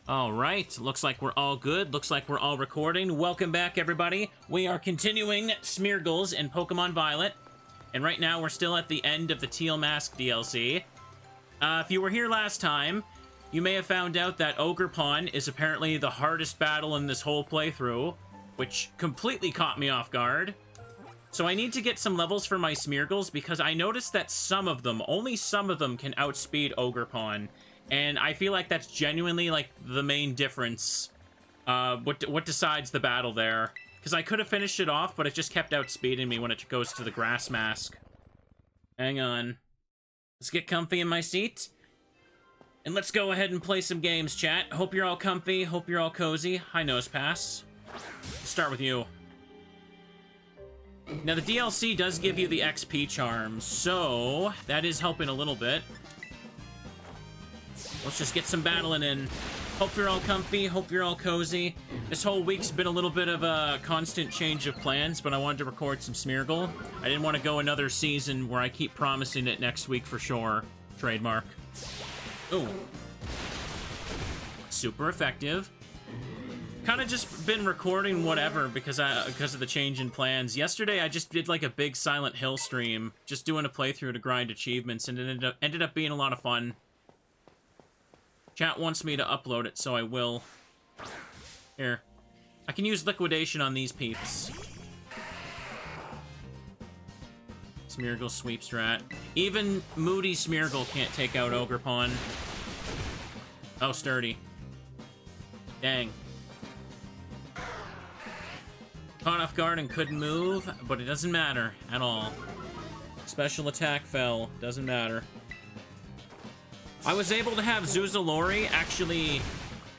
All right, looks like we're all good. Looks like we're all recording. Welcome back, everybody. We are continuing Smeargles in Pokemon Violet. And right now, we're still at the end of the Teal Mask DLC. If you were here last time, you may have found out that Ogerpon is apparently the hardest battle in this whole playthrough, which completely caught me off guard. So I need to get some levels for my Smeargles because I noticed that some of them, only some of them, can outspeed Ogrepon. And I feel like that's genuinely, like, the main difference. What decides the battle there. Because I could have finished it off, but it just kept outspeeding me when it goes to the grass mask. Hang on. Let's get comfy in my seat. And let's go ahead and play some games, chat. Hope you're all comfy. Hope you're all cozy. Hi, Nosepass. Let's start with you. Now, the DLC does give you the XP charms, so that is helping a little bit. Let's just get some battling in. Hope you're all comfy. Hope you're all cozy. This whole week's been a little bit of a constant change of plans, but I wanted to record some Smeargle. I didn't want to go another season where I keep promising it next week for sure. Trademark. Ooh. Super effective. Kind of just been recording whatever because of the change in plans. Yesterday, I just did like a big Silent Hill stream, just doing a playthrough to grind achievements, and it ended up being a lot of fun. Chat wants me to upload it, so I will. Here. I can use liquidation on these peeps. Smeargle sweep strat. Even Moody Smeargle can't take out Ogrepon. Oh, sturdy. Dang. Caught off guard and couldn't move, but it doesn't matter at all. Special attack fell. Doesn't matter. I was able to have Zuzalori actually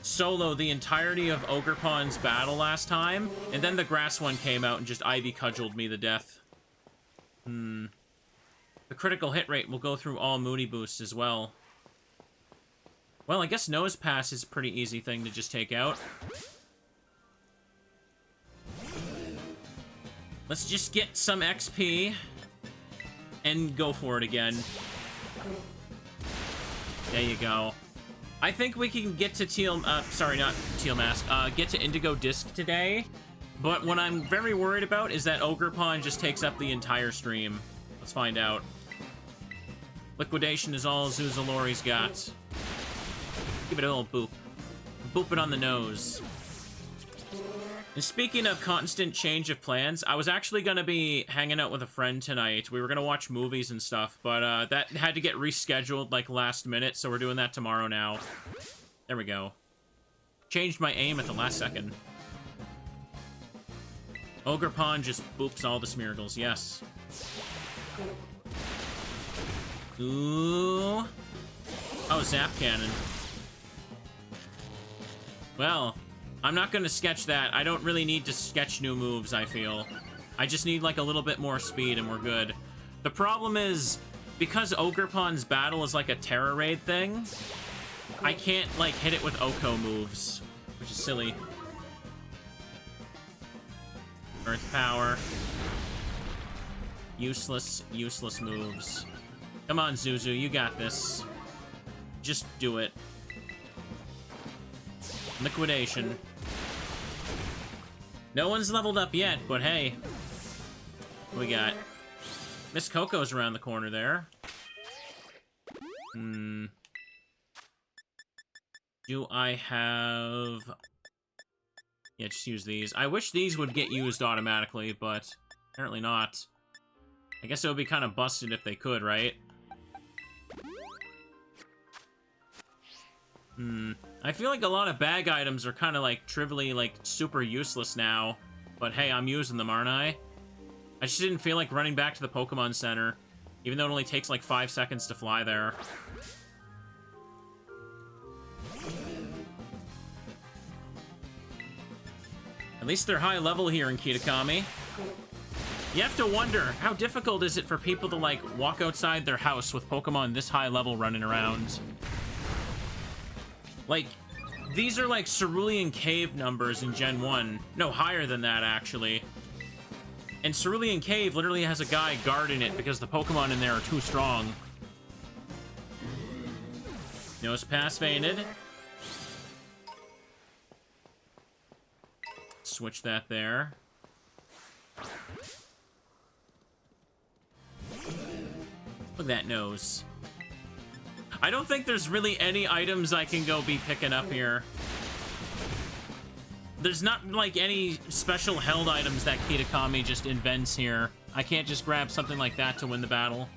solo the entirety of Ogerpon's battle last time, and then the grass one came out and just Ivy cudgeled me to death. The critical hit rate will go through all Moody boosts as well. Well, I guess Nosepass is a pretty easy thing to just take out. Let's just get some XP and go for it again. There you go. I think we can get to sorry, not Teal Mask, get to Indigo Disc today, but what I'm very worried about is that Ogrepon just takes up the entire stream. Let's find out. Liquidation is all Zuzalori's got. Give it a little boop. Boop it on the nose. And speaking of constant change of plans, I was actually going to be hanging out with a friend tonight. We were going to watch movies and stuff, but that had to get rescheduled, like, last minute, so we're doing that tomorrow now. There we go. Changed my aim at the last second. Ogerpon just boops all the Smeargles, yes. Ooh. Oh, Zap Cannon. Well, I'm not going to sketch that. I don't really need to sketch new moves, I feel. I just need, like, a little bit more speed and we're good. The problem is, because Ogerpon's battle is like a Terra Raid thing, I can't, like, hit it with Oko moves, which is silly. Earth Power. Useless, useless moves. Come on, Zuzu, you got this. Just do it. Liquidation. No one's leveled up yet, but hey. What we got? Miss Coco's around the corner there. Do I have... Yeah, just use these. I wish these would get used automatically, but apparently not. I guess it would be kind of busted if they could, right? I feel like a lot of bag items are kind of, like, trivially, like, super useless now. But hey, I'm using them, aren't I? I just didn't feel like running back to the Pokemon Center, even though it only takes, like, 5 seconds to fly there. At least they're high level here in Kitakami. You have to wonder, how difficult is it for people to, like, walk outside their house with Pokemon this high level running around? Like, these are like Cerulean Cave numbers in Gen 1. No, higher than that, actually. And Cerulean Cave literally has a guy guarding it because the Pokemon in there are too strong. Nosepass fainted. switch that there. Look at that nose. I don't think there's really any items I can go be picking up here. There's not, like, any special held items that Kitakami just invents here. I can't just grab something like that to win the battle.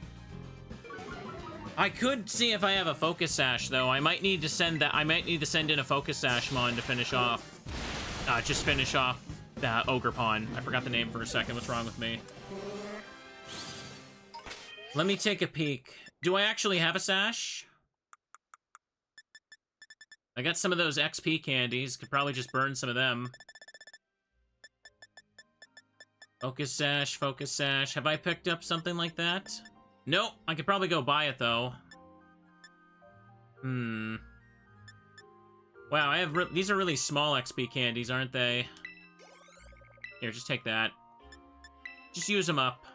I could see if I have a Focus Sash, though. I might need to send that. I might need to send in a Focus Sash mon to finish off. Just finish off Ogerpon. I forgot the name for a second. What's wrong with me? Let me take a peek. Do I actually have a sash? I got some of those XP candies. Could probably just burn some of them. Focus Sash, Focus Sash. Have I picked up something like that? Nope. I could probably go buy it, though. Wow, I have these are really small XP candies, aren't they? Here, just take that. Just use them up.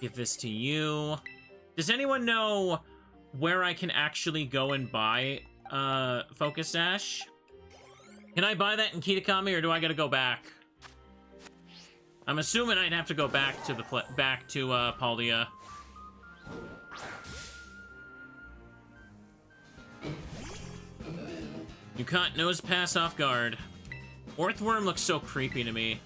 Give this to you. Does anyone know where I can actually go and buy Focus Sash? Can I buy that in Kitakami, or do I gotta go back? I'm assuming I'd have to go back to Paldea. You can't nose pass off guard. Orthworm looks so creepy to me.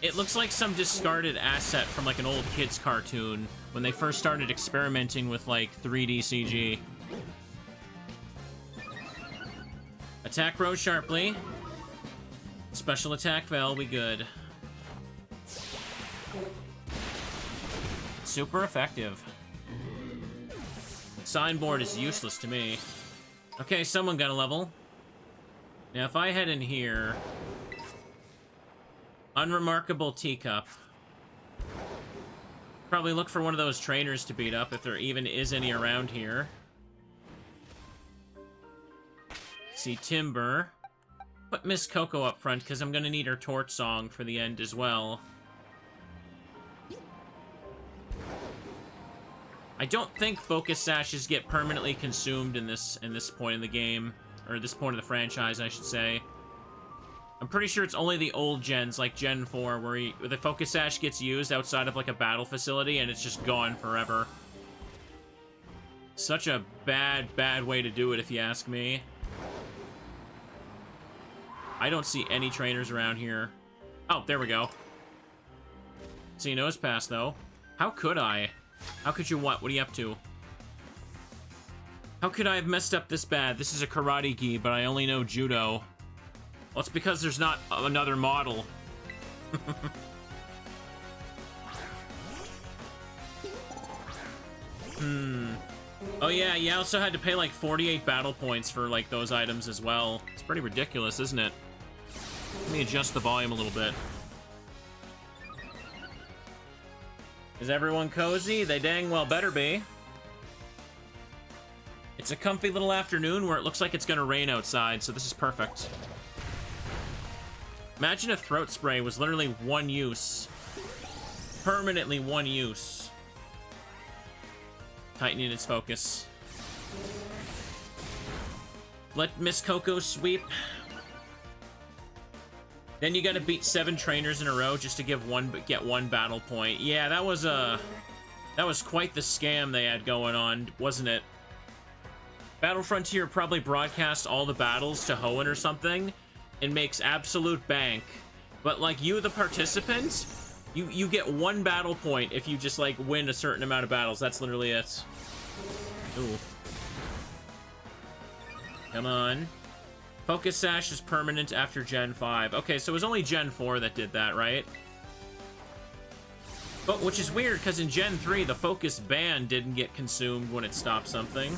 It looks like some discarded asset from like an old kid's cartoon when they first started experimenting with like 3D CG. Attack row sharply. Special attack fell, we good. Super effective. Signboard is useless to me. Okay, someone got a level. Now if I head in here... Unremarkable teacup. Probably look for one of those trainers to beat up if there even is any around here. See Timber. Put Miss Coco up front because I'm gonna need her torch song for the end as well. I don't think Focus Sashes get permanently consumed in this point in the game, or this point of the franchise, I should say. I'm pretty sure it's only the old gens, like Gen 4, where the Focus Sash gets used outside of, like, a battle facility, and it's just gone forever. Such a bad, bad way to do it, if you ask me. I don't see any trainers around here. Oh, there we go. See, nose pass, though. How could I? How could you what? What are you up to? How could I have messed up this bad? This is a karate gi, but I only know judo. Well, it's because there's not another model. Oh yeah, you also had to pay like 48 battle points for like those items as well. It's pretty ridiculous, isn't it? Let me adjust the volume a little bit. Is everyone cozy? They dang well better be. It's a comfy little afternoon where it looks like it's gonna rain outside, so this is perfect. Imagine if throat spray was literally one use. Permanently one use. Tightening its focus. Let Miss Coco sweep. Then you gotta beat 7 trainers in a row just to get one battle point. Yeah, that was quite the scam they had going on, wasn't it? Battle Frontier probably broadcast all the battles to Hoenn or something and makes absolute bank. But like you, the participant, you get 1 battle point if you just like win a certain amount of battles. That's literally it. Ooh. Come on. Focus Sash is permanent after Gen 5. Okay, so it was only Gen 4 that did that, right? But which is weird, because in Gen 3, the Focus Band didn't get consumed when it stopped something.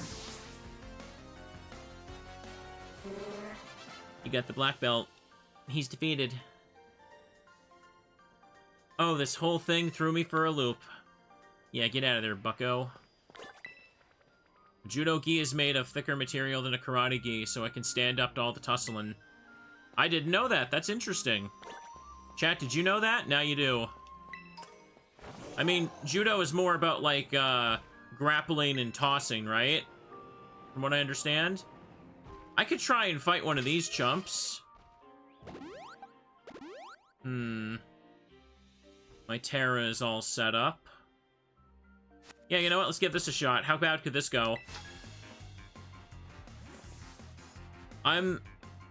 You got the black belt. He's defeated. Oh, this whole thing threw me for a loop. Yeah, get out of there, bucko. Judo gi is made of thicker material than a karate gi, so I can stand up to all the tussling. I didn't know that. That's interesting. Chat, did you know that? Now you do. I mean, judo is more about, like, grappling and tossing, right? From what I understand. I could try and fight one of these chumps. My Terra is all set up. Yeah, you know what? Let's give this a shot. How bad could this go? I'm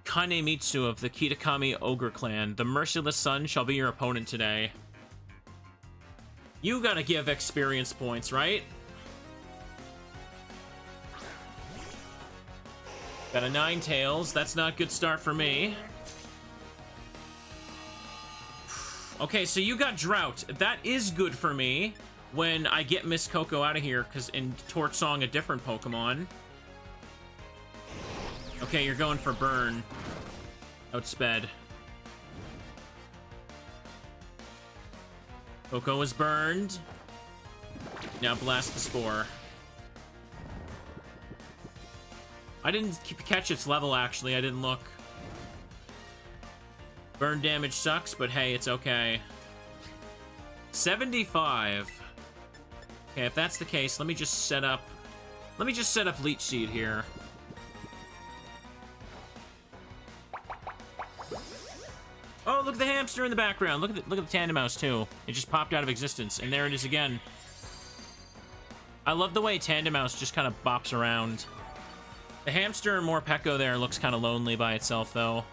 Kanemitsu of the Kitakami Ogre Clan. The merciless sun shall be your opponent today. You gotta give experience points, right? Got a Ninetales. That's not a good start for me. Okay, so you got Drought. That is good for me when I get Miss Coco out of here, because in Torch Song, a different Pokemon. Okay, you're going for Burn. Outsped. Coco is burned. Now Blast the Spore. I didn't catch its level, actually. I didn't look. Burn damage sucks, but hey, it's okay. 75. Okay, if that's the case, let me just set up Leech Seed here. Oh, look at the hamster in the background. Look at the Tandem Mouse too. It just popped out of existence, and there it is again. I love the way Tandem Mouse just kind of bops around. The hamster and Morpeko there looks kind of lonely by itself, though.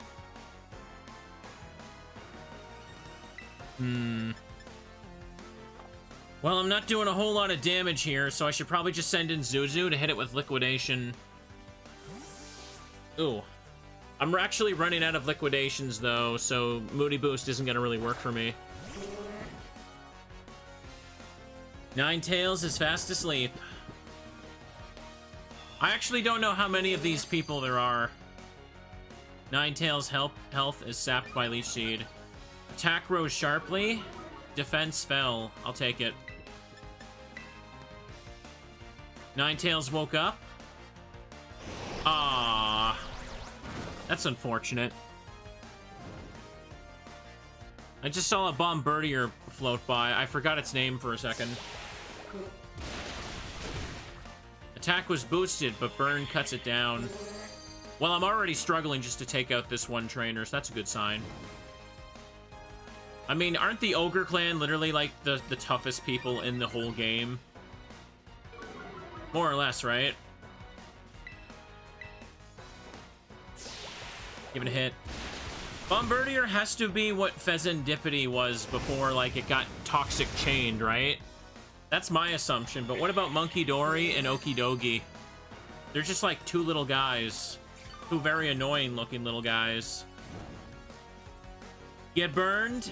Well, I'm not doing a whole lot of damage here, so I should probably just send in Zuzu to hit it with Liquidation. Ooh. I'm actually running out of Liquidations, though, so Moody Boost isn't going to really work for me. Ninetales is fast asleep. I actually don't know how many of these people there are. Ninetales' health is sapped by Leech Seed. Attack rose sharply. Defense fell. I'll take it. Ninetales woke up. Ah, that's unfortunate. I just saw a Bombardier float by. I forgot its name for a second. Attack was boosted, but Burn cuts it down. Well, I'm already struggling just to take out this one trainer, so that's a good sign. I mean, aren't the Ogre Clan literally, like, the toughest people in the whole game? More or less, right? Give it a hit. Bombardier has to be what Pheasantipity was before, like, it got toxic chained, right? That's my assumption, but what about Monkey Dory and Okidogi? They're just, like, two little guys. Two very annoying-looking little guys. Get burned.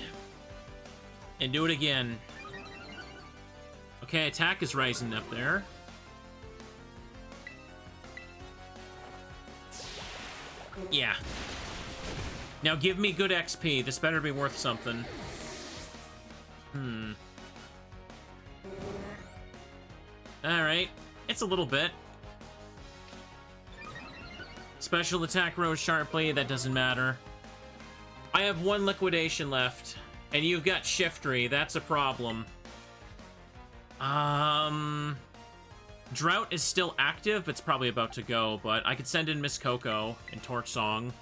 And do it again. Okay, attack is rising up there. Yeah. Now give me good XP. This better be worth something. Alright. It's a little bit. Special attack rose sharply. That doesn't matter. I have one liquidation left. And you've got Shiftry. That's a problem. Drought is still active, but it's probably about to go. But I could send in Miss Coco and Torch Song.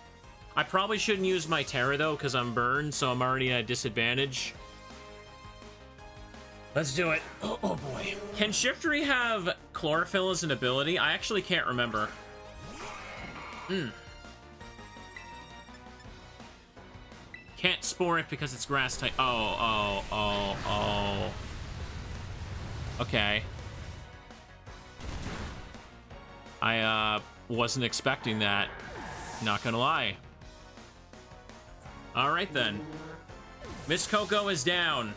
I probably shouldn't use my Terra, though, because I'm burned, so I'm already at a disadvantage. Let's do it. Oh boy. Can Shiftry have Chlorophyll as an ability? I actually can't remember. Can't Spore it because it's grass type. Oh. Okay. I wasn't expecting that. Not gonna lie. Alright then. Miss Coco is down.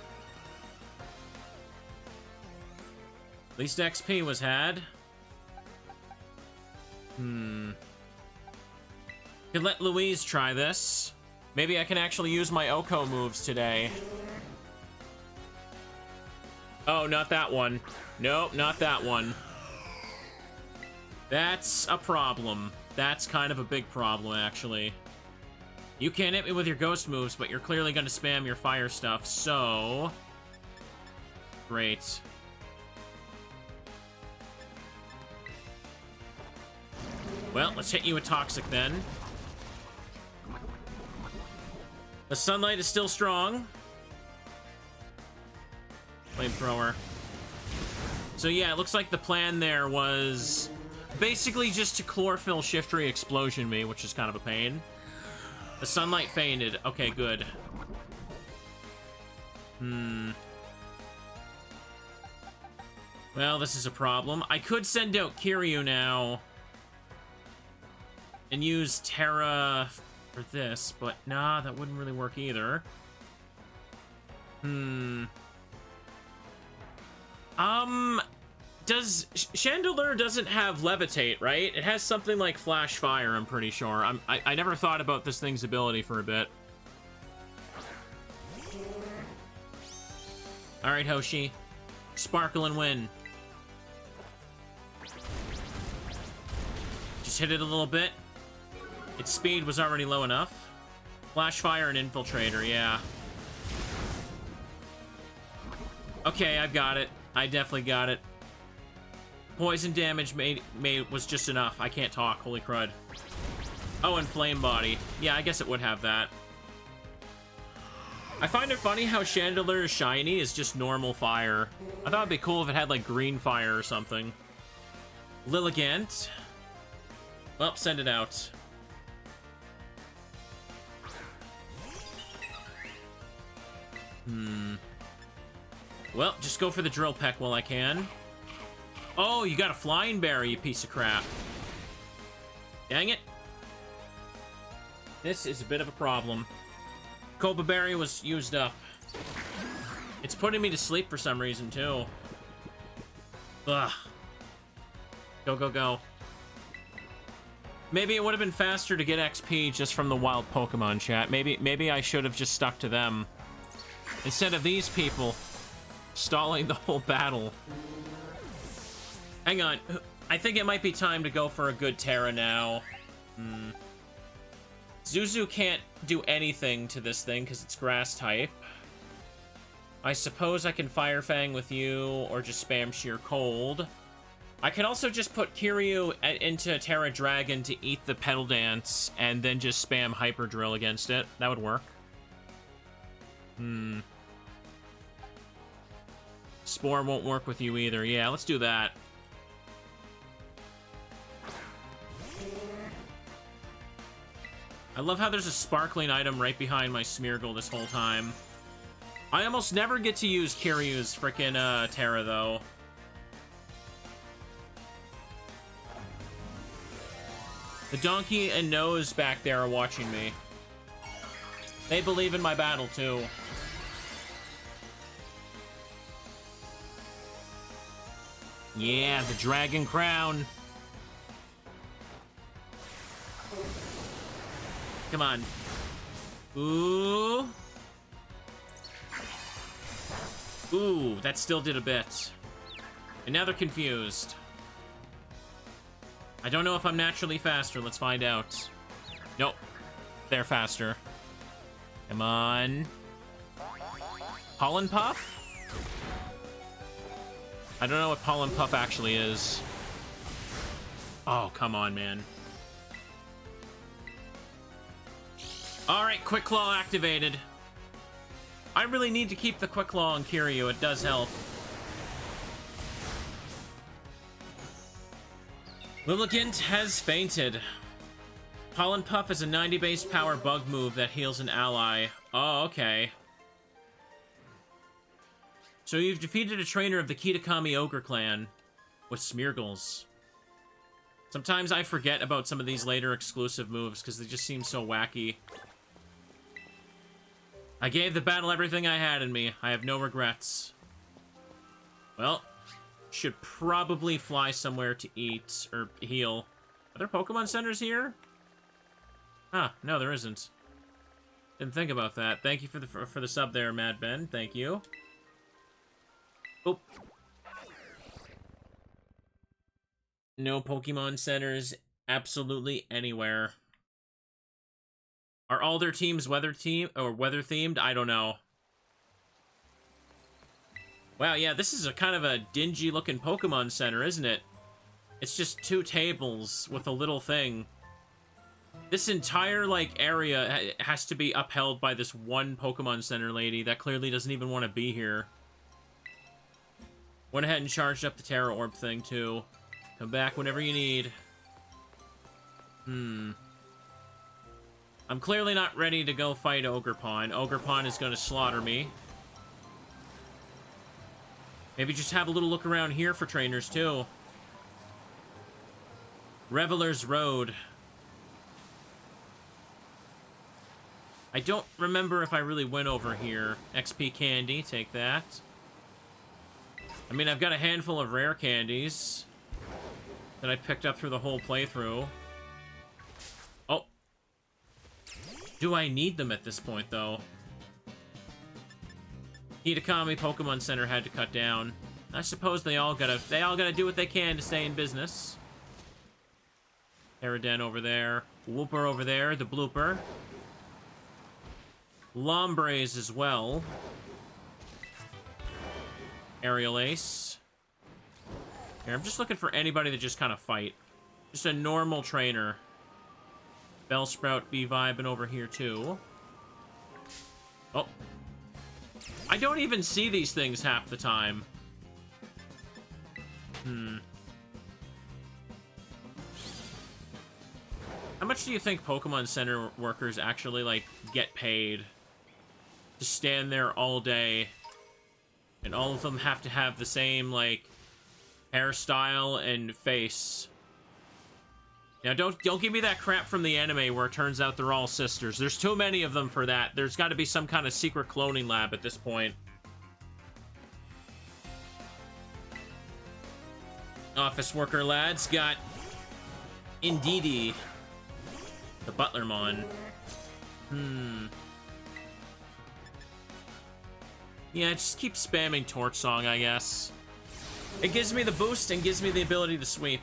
At least XP was had. Could let Louise try this. Maybe I can actually use my Oko moves today. Oh, not that one. Nope, not that one. That's a problem. That's kind of a big problem, actually. You can't hit me with your ghost moves, but you're clearly going to spam your fire stuff, so... Great. Well, let's hit you with Toxic, then. The sunlight is still strong. Flamethrower. So yeah, it looks like the plan there was basically just to chlorophyll shiftry explosion me, which is kind of a pain. The sunlight fainted. Okay, good. Well, this is a problem. I could send out Kiryu now and use Terra for this, but nah, that wouldn't really work either. Chandelier doesn't have Levitate, right? It has something like Flash Fire, I'm pretty sure. I never thought about this thing's ability for a bit. Alright, Hoshi. Sparkle and win. Just hit it a little bit. Its speed was already low enough. Flash Fire and Infiltrator, yeah. Okay, I've got it. I definitely got it. Poison damage was just enough. I can't talk. Holy crud. Oh, and Flame Body. Yeah, I guess it would have that. I find it funny how Chandelier's shiny is just normal fire. I thought it'd be cool if it had, like, green fire or something. Lilligant. Well, send it out. Well, just go for the Drill Peck while I can. Oh, you got a Flying Berry, you piece of crap. Dang it. This is a bit of a problem. Cobra Berry was used up. It's putting me to sleep for some reason, too. Ugh. Go, go, go. Maybe it would have been faster to get XP just from the wild Pokemon chat. Maybe I should have just stuck to them. Instead of these people stalling the whole battle. Hang on. I think it might be time to go for a good Terra now. Zuzu can't do anything to this thing because it's grass type. I suppose I can Fire Fang with you or just spam Sheer Cold. I can also just put Kiryu into Terra Dragon to eat the Petal Dance and then just spam Hyper Drill against it. That would work. Spore won't work with you either. Yeah, let's do that. I love how there's a sparkling item right behind my Smeargle this whole time. I almost never get to use Kiryu's frickin' Terra, though. The donkey and nose back there are watching me. They believe in my battle, too. Yeah, the Dragon Crown. Come on. Ooh. Ooh, that still did a bit. And now they're confused. I don't know if I'm naturally faster. Let's find out. Nope. They're faster. Come on. Pollen Puff? I don't know what Pollen Puff actually is. Oh, come on, man. Alright, Quick Claw activated. I really need to keep the Quick Claw on Kiryu. It does help. Lilligant has fainted. Pollen Puff is a 90 base power bug move that heals an ally. Oh, okay. So you've defeated a trainer of the Kitakami Ogre Clan with Smeargles. Sometimes I forget about some of these later exclusive moves because they just seem so wacky. I gave the battle everything I had in me. I have no regrets. Well, should probably fly somewhere to eat or heal. Are there Pokemon centers here? Ah, no, there isn't. Didn't think about that. Thank you for the sub there, Mad Ben. Thank you. Oh. No Pokemon centers absolutely anywhere. Are all their teams weather themed? I don't know. Wow, yeah, this is a kind of a dingy looking Pokemon center, isn't it? It's just two tables with a little thing. This entire, like, area has to be upheld by this one Pokemon Center lady that clearly doesn't even want to be here. Went ahead and charged up the Terra Orb thing, too. Come back whenever you need. I'm clearly not ready to go fight Ogerpon. Ogerpon is going to slaughter me. Maybe just have a little look around here for trainers, too. Reveler's Road. I don't remember if I really went over here. XP candy, take that. I mean, I've got a handful of rare candies that I picked up through the whole playthrough. Oh. Do I need them at this point, though? Kitakami Pokemon Center had to cut down. I suppose they all gotta do what they can to stay in business. Aerodon over there. Whooper over there, the blooper. Lombres as well. Aerial Ace. Here, I'm just looking for anybody to just kind of fight. Just a normal trainer. Bellsprout be vibing over here too. Oh. I don't even see these things half the time. How much do you think Pokemon Center workers actually, like, get paid to stand there all day? And all of them have to have the same, like, hairstyle and face. Now, don't give me that crap from the anime where it turns out they're all sisters. There's too many of them for that. There's got to be some kind of secret cloning lab at this point. Office worker lads got Indigo, the Butlermon. Yeah, just keep spamming Torch Song, I guess. It gives me the boost and gives me the ability to sweep.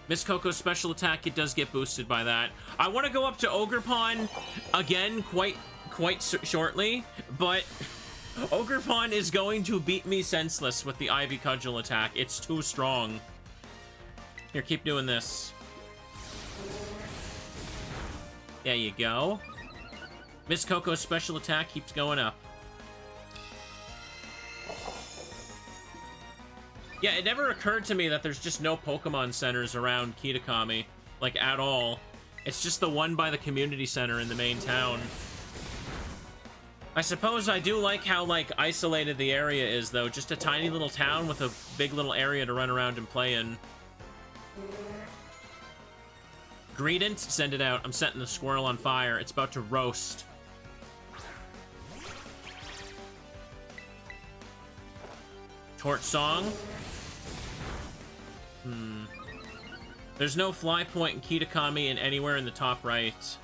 Miss Coco's special attack, it does get boosted by that. I want to go up to Ogerpon again quite shortly, but Ogerpon is going to beat me senseless with the Ivy Cudgel attack. It's too strong. Here, keep doing this. There you go. Miss Coco's special attack keeps going up. Yeah, it never occurred to me that there's just no Pokemon centers around Kitakami, like, at all. It's just the one by the community center in the main town. I suppose I do like how, like, isolated the area is, though. Just a tiny little town with a big little area to run around and play in. Greedent, send it out. I'm setting the squirrel on fire. It's about to roast. Torch Song. There's no fly point in Kitakami and anywhere in the top right.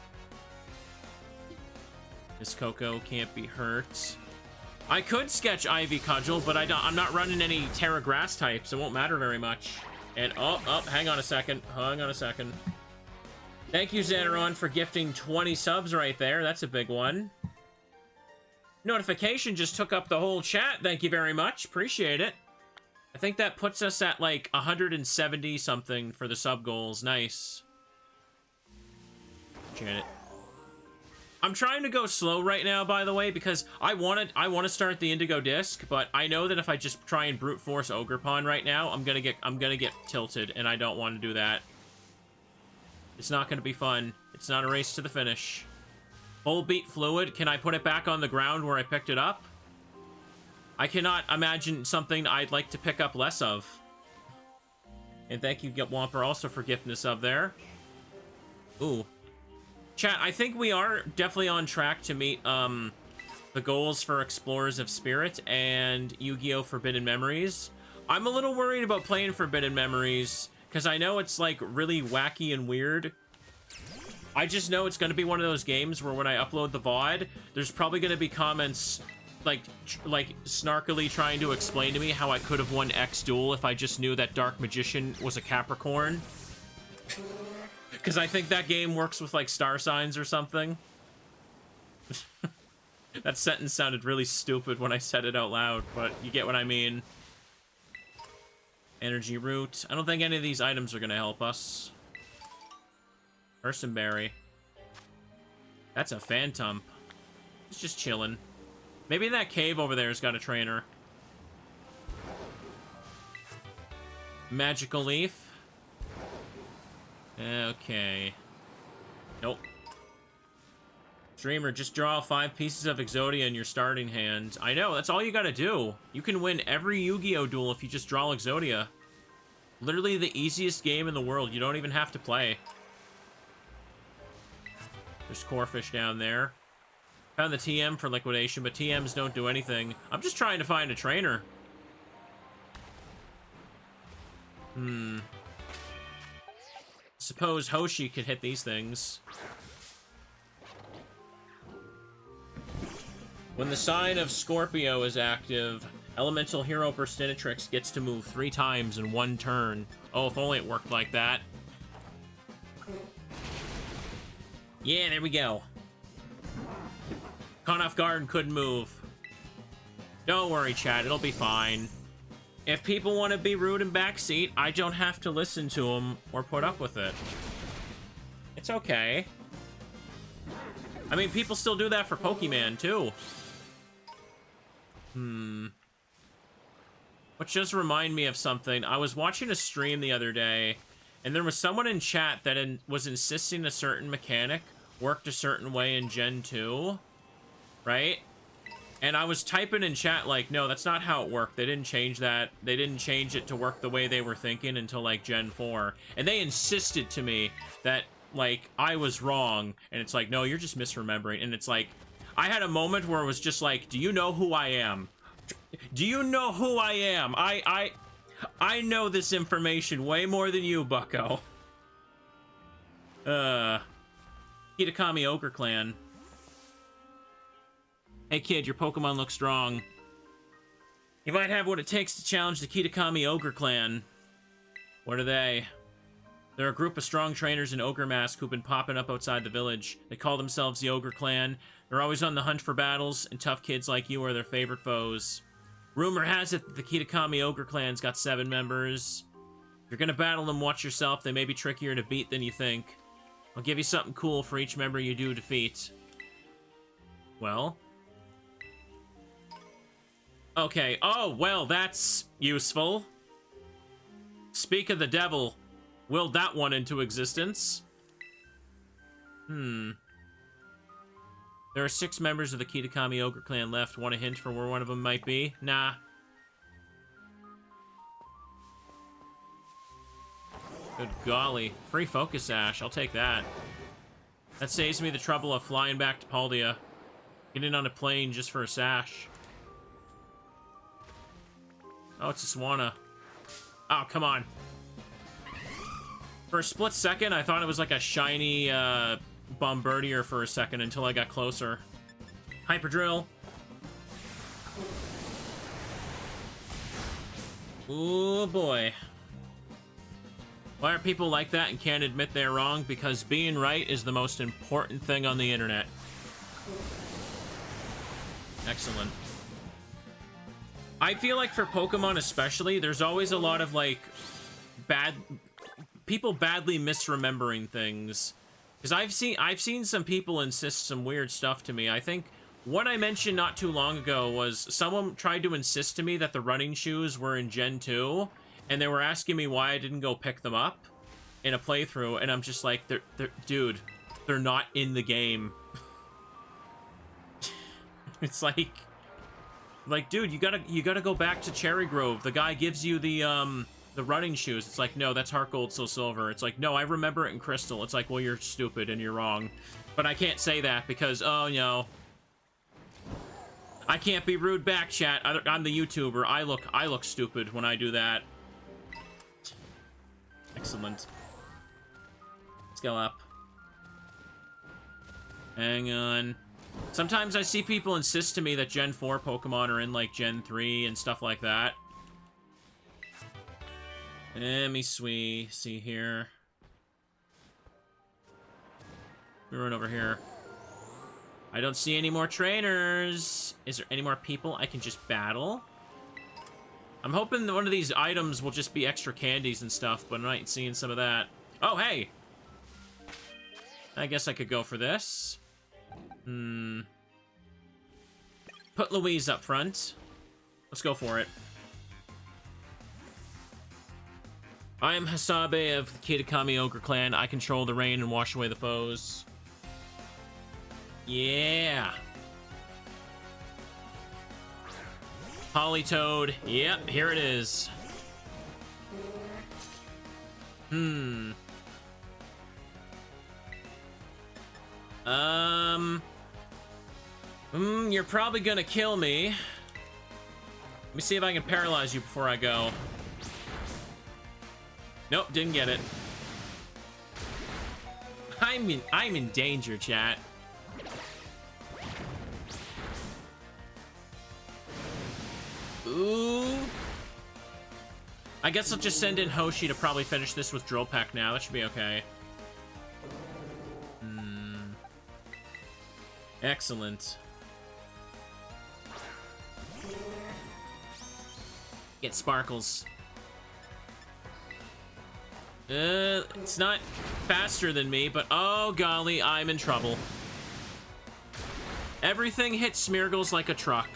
Miss Coco can't be hurt. I could sketch Ivy Cudgel, but I'm not running any Terra Grass types. It won't matter very much. And, hang on a second. Hang on a second. Thank you, Xanaron, for gifting 20 subs right there. That's a big one. Notification just took up the whole chat. Thank you very much. Appreciate it. I think that puts us at, like, 170 something for the sub goals. Nice. Janet. I'm trying to go slow right now, by the way, because I want to start the Indigo disc, but I know that if I just try and brute force Ogerpon right now, I'm gonna get tilted, and I don't want to do that. It's not gonna be fun. It's not a race to the finish. Full beat fluid. Can I put it back on the ground where I picked it up? I cannot imagine something I'd like to pick up less of. And thank you, Whomper, also for gifting a sub there. Ooh. Chat, I think we are definitely on track to meet the goals for Explorers of Spirit and Yu-Gi-Oh! Forbidden Memories. I'm a little worried about playing Forbidden Memories, because I know it's, like, really wacky and weird. I just know it's going to be one of those games where when I upload the VOD, there's probably going to be comments, like snarkily trying to explain to me how I could have won X Duel if I just knew that Dark Magician was a Capricorn. Because I think that game works with, like, star signs or something. That sentence sounded really stupid when I said it out loud, but you get what I mean. Energy root. I don't think any of these items are going to help us. Personberry. That's a phantom. It's just chilling. Maybe that cave over there has got a trainer. Magical leaf. Okay. Nope. Dreamer, just draw 5 pieces of Exodia in your starting hand. I know, that's all you gotta do. You can win every Yu-Gi-Oh! Duel if you just draw Exodia. Literally the easiest game in the world. You don't even have to play. There's Corefish down there. Found the TM for liquidation, but TMs don't do anything. I'm just trying to find a trainer. Suppose Hoshi could hit these things. When the sign of Scorpio is active, Elemental Hero Burstinatrix gets to move 3 times in 1 turn. Oh, if only it worked like that. Yeah, there we go. Caught off guard and couldn't move. Don't worry, chat, it'll be fine. If people want to be rude and backseat, I don't have to listen to them or put up with it. It's okay. I mean, people still do that for Pokemon, too. Which does remind me of something. I was watching a stream the other day, and there was someone in chat that was insisting a certain mechanic worked a certain way in Gen 2, right? And I was typing in chat like, no, that's not how it worked. They didn't change that. They didn't change it to work the way they were thinking until, like, Gen 4. And they insisted to me that, like, I was wrong. And it's like, no, you're just misremembering. And it's like, I had a moment where it was just like, do you know who I am? Do you know who I am? I know this information way more than you, bucko. Kitakami Ogre Clan. Hey kid, your Pokemon looks strong. You might have what it takes to challenge the Kitakami Ogre Clan. What are they? They're a group of strong trainers in Ogre Mask who've been popping up outside the village. They call themselves the Ogre Clan. They're always on the hunt for battles, and tough kids like you are their favorite foes. Rumor has it that the Kitakami Ogre Clan's got 7 members. If you're gonna battle them, watch yourself. They may be trickier to beat than you think. I'll give you something cool for each member you do defeat. Well? Okay, oh, well, that's useful. Speak of the devil. Willed that one into existence. There are 6 members of the Kitakami Ogre Clan left. Want a hint for where one of them might be? Nah. Good golly. Free Focus Sash. I'll take that. That saves me the trouble of flying back to Paldea. Getting on a plane just for a sash. Oh, it's a Swanna. Oh, come on. For a split second, I thought it was like a shiny Bombardier for a second until I got closer. Hyper Drill. Ooh, boy. Why are people like that and can't admit they're wrong? Because being right is the most important thing on the internet. Excellent. I feel like for Pokemon especially, there's always a lot of, like, people badly misremembering things. Because I've seen some people insist some weird stuff to me. I think what I mentioned not too long ago was someone tried to insist to me that the running shoes were in Gen 2, and they were asking me why I didn't go pick them up in a playthrough, and I'm just like, dude, they're not in the game. It's like, dude, you gotta go back to Cherry Grove. The guy gives you the running shoes. It's like, no, that's Heart Gold, Soul Silver. It's like, no, I remember it in Crystal. It's like, well, you're stupid and you're wrong. But I can't say that because, oh, no. I can't be rude back, chat. I'm the YouTuber. I look stupid when I do that. Excellent. Let's go up. Hang on. Sometimes I see people insist to me that Gen 4 Pokemon are in, like, Gen 3 and stuff like that. Let me see here. We run over here. I don't see any more trainers. Is there any more people I can just battle? I'm hoping that one of these items will just be extra candies and stuff, but I'm not seeing some of that. Oh, hey! I guess I could go for this. Put Louise up front. Let's go for it. I am Hasabe of the Kitakami Ogre Clan. I control the rain and wash away the foes. Yeah! Polytoad. Yep, here it is. You're probably gonna kill me. Let me see if I can paralyze you before I go. Nope, didn't get it. I'm in danger, chat. Ooh. I guess I'll just send in Hoshi to probably finish this with Drill Peck now. That should be okay. Excellent. Get Sparkles. It's not faster than me, but oh golly, I'm in trouble. Everything hits Smeargles like a truck.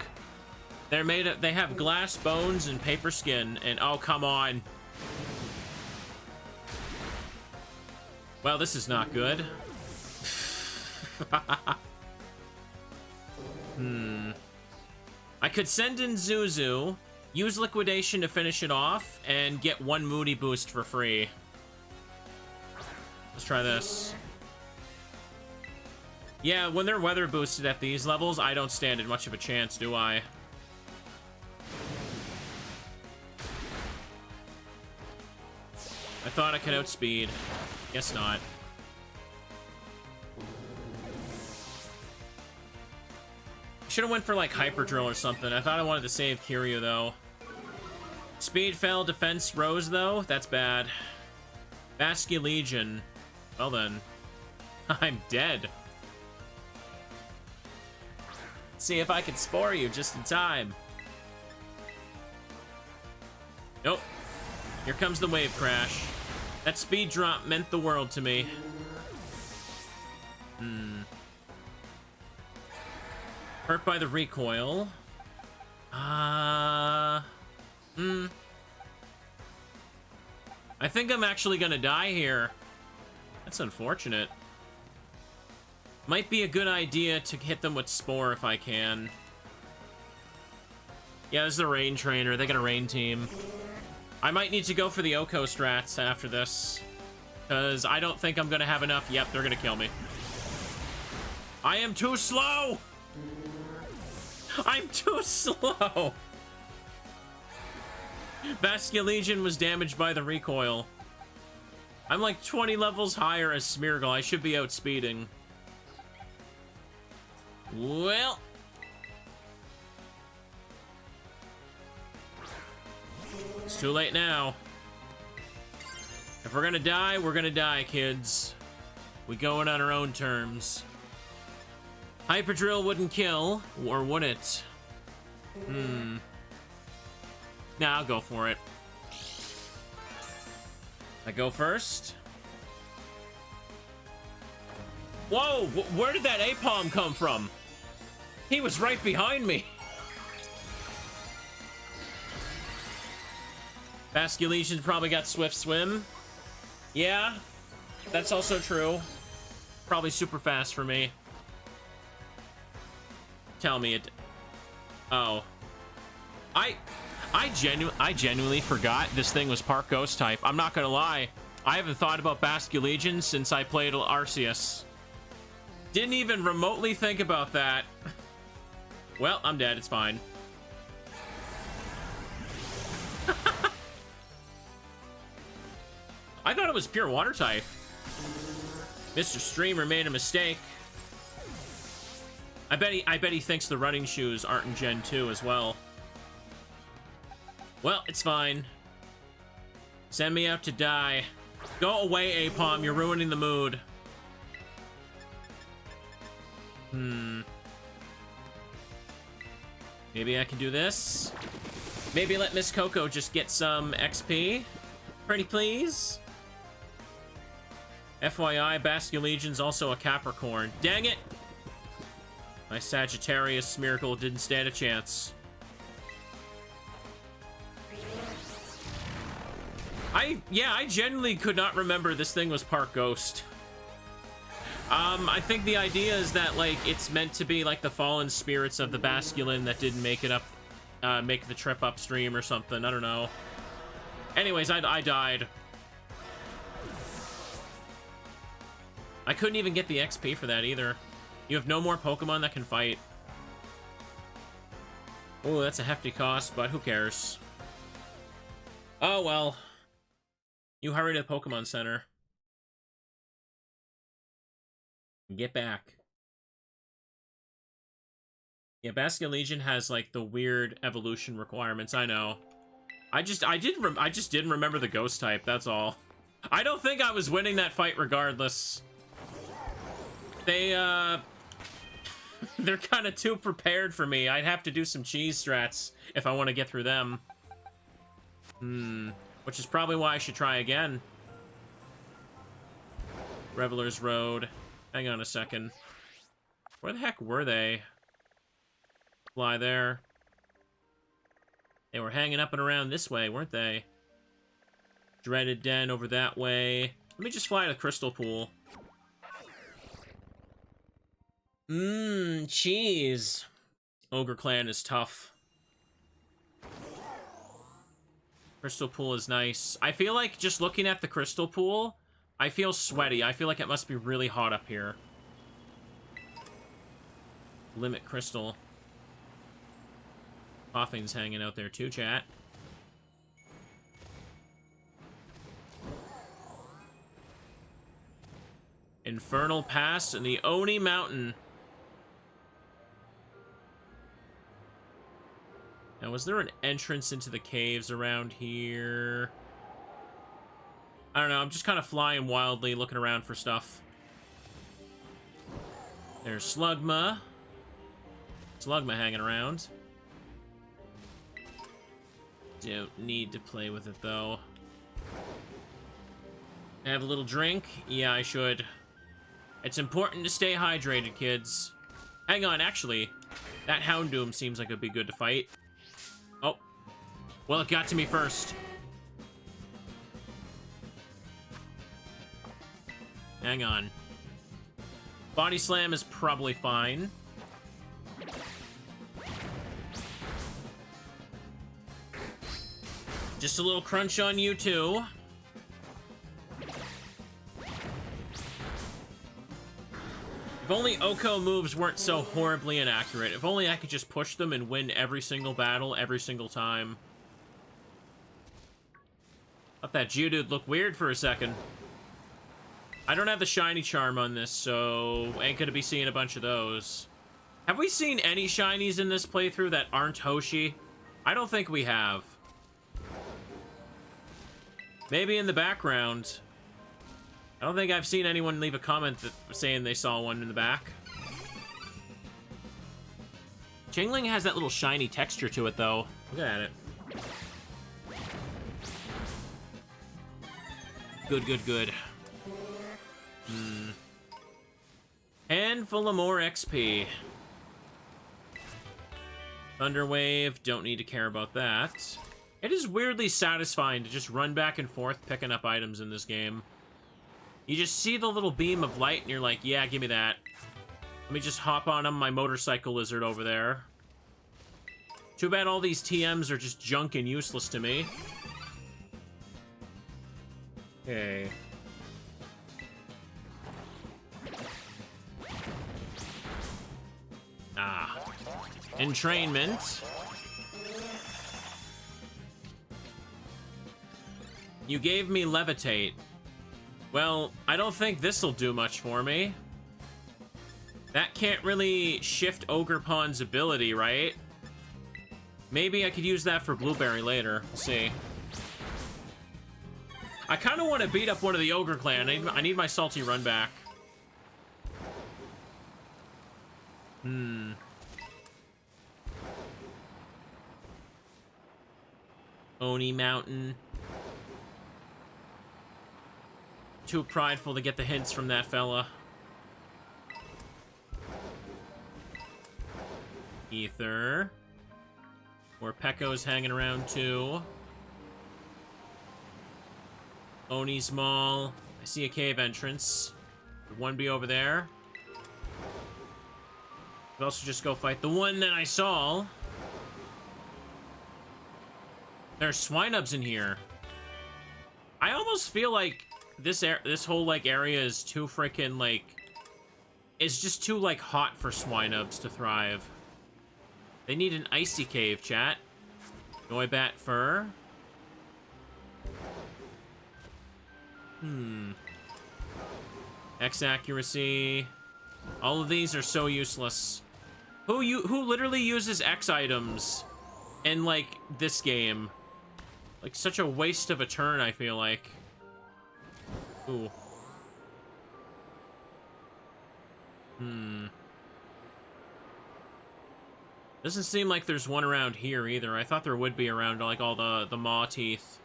They have glass bones and paper skin, and oh, come on. Well, this is not good. I could send in Zuzu, use Liquidation to finish it off, and get 1 Moody boost for free. Let's try this. Yeah, when they're weather boosted at these levels, I don't stand in much of a chance, do I? I thought I could outspeed. Guess not. Should have went for like Hyper Drill or something. I thought I wanted to save Kiryu though. Speed fell, defense rose though. That's bad. Basque Legion. Well then. I'm dead. See if I can spore you just in time. Nope. Here comes the wave crash. That speed drop meant the world to me. Hurt by the recoil. I think I'm actually gonna die here. That's unfortunate. Might be a good idea to hit them with Spore if I can. Yeah, this is a Rain Trainer. They got a Rain team. I might need to go for the Oko strats after this, because I don't think I'm gonna have enough. Yep, they're gonna kill me. I am too slow! I'm too slow! Basque Legion was damaged by the recoil. I'm like 20 levels higher as Smeargle. I should be outspeeding. Well. It's too late now. If we're gonna die, kids. We going on our own terms. Hyper Drill wouldn't kill, or would it? Nah, I'll go for it. I go first. Whoa! Where did that Apom come from? He was right behind me. Basque Legion's probably got Swift Swim. Yeah, that's also true. Probably super fast for me. Tell me it. Oh. I genuinely forgot this thing was Park Ghost type. I'm not gonna lie. I haven't thought about Basque Legion since I played Arceus. Didn't even remotely think about that. Well, I'm dead. It's fine. I thought it was pure water type. Mr. Streamer made a mistake. I bet he thinks the running shoes aren't in Gen 2 as well. Well, it's fine. Send me out to die. Go away, Apom. You're ruining the mood. Maybe I can do this. Maybe let Miss Coco just get some XP. Pretty please. FYI, Basculegion's also a Capricorn. Dang it! My Sagittarius Smeargle didn't stand a chance. I genuinely could not remember this thing was part ghost. I think the idea is that, like, it's meant to be like the fallen spirits of the Basculin that didn't make it up, make the trip upstream or something. I don't know. Anyways, I died. I couldn't even get the XP for that either. You have no more Pokemon that can fight. Oh, that's a hefty cost, but who cares? Oh, well. You hurry to the Pokemon Center. Get back. Yeah, Basculegion has, like, the weird evolution requirements, I know. I just didn't remember the ghost type, that's all. I don't think I was winning that fight regardless. They're kind of too prepared for me. I'd have to do some cheese strats if I want to get through them. Which is probably why I should try again. Reveler's Road. Hang on a second. Where the heck were they? Fly there. They were hanging up and around this way, weren't they? Dreaded Den over that way. Let me just fly to Crystal Pool. Cheese. Ogre Clan is tough. Crystal Pool is nice. I feel like just looking at the Crystal Pool, I feel sweaty. I feel like it must be really hot up here. Limit Crystal. Coughing's hanging out there too, chat. Infernal Pass and the Oni Mountain. Now, was there an entrance into the caves around here? I don't know, I'm just kind of flying wildly, looking around for stuff. There's Slugma. Slugma hanging around. Don't need to play with it, though. Have a little drink? Yeah, I should. It's important to stay hydrated, kids. Hang on, actually, that Houndoom seems like it'd be good to fight. Oh. Well, it got to me first. Hang on. Body Slam is probably fine. Just a little crunch on you, too. If only Oko moves weren't so horribly inaccurate. If only I could just push them and win every single battle, every single time. Thought that Geodude looked weird for a second. I don't have the Shiny Charm on this, so ain't gonna be seeing a bunch of those. Have we seen any Shinies in this playthrough that aren't Hoshi? I don't think we have. Maybe in the background. I don't think I've seen anyone leave a comment saying they saw one in the back. Jingling has that little shiny texture to it, though. Look at it. Good, good, good. Handful of more XP. Thunderwave, don't need to care about that. It is weirdly satisfying to just run back and forth picking up items in this game. You just see the little beam of light and you're like, yeah, give me that. Let me just hop on my motorcycle lizard over there. Too bad all these TMs are just junk and useless to me. Okay. Ah. Entrainment. You gave me Levitate. Well, I don't think this'll do much for me. That can't really shift Ogerpon's ability, right? Maybe I could use that for Blueberry later. We'll see. I kind of want to beat up one of the Ogre Clan. I need my Salty Run back. Oni Mountain. Too prideful to get the hints from that fella. Ether. Where Pecco's hanging around too. Oni's Mall. I see a cave entrance. Could one be over there? Could also just go fight the one that I saw. There's Swinubs in here. I almost feel like this whole like area is too freaking like, it's just too like hot for Swinubs to thrive. They need an icy cave, chat. Noibat Fur. X accuracy. All of these are so useless. Who literally uses X items in like this game? Like such a waste of a turn, I feel like. Ooh. Doesn't seem like there's one around here either. I thought there would be around like all the maw teeth.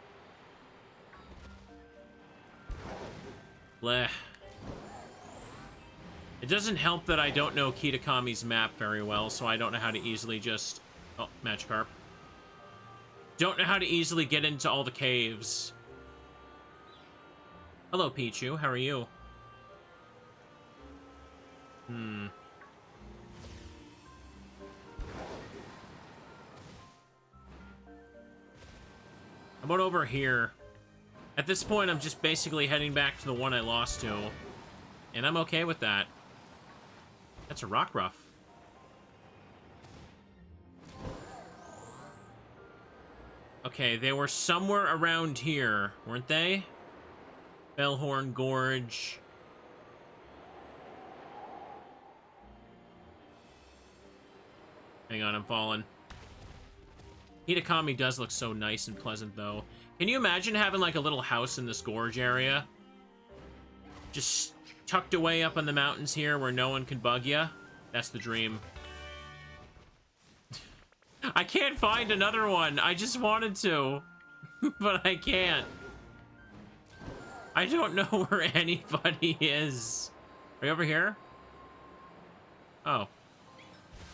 Bleh. It doesn't help that I don't know Kitakami's map very well, so I don't know how to easily just... Oh, Magikarp. Don't know how to easily get into all the caves. Hello, Pichu. How are you? How about over here? At this point, I'm just basically heading back to the one I lost to. And I'm okay with that. That's a Rockruff. Okay, they were somewhere around here, weren't they? Bellhorn Gorge. Hang on, I'm falling. Kitakami does look so nice and pleasant, though. Can you imagine having, like, a little house in this gorge area? Just tucked away up in the mountains here where no one can bug you? That's the dream. I can't find another one. I just wanted to, but I can't. I don't know where anybody is. Are you over here? Oh.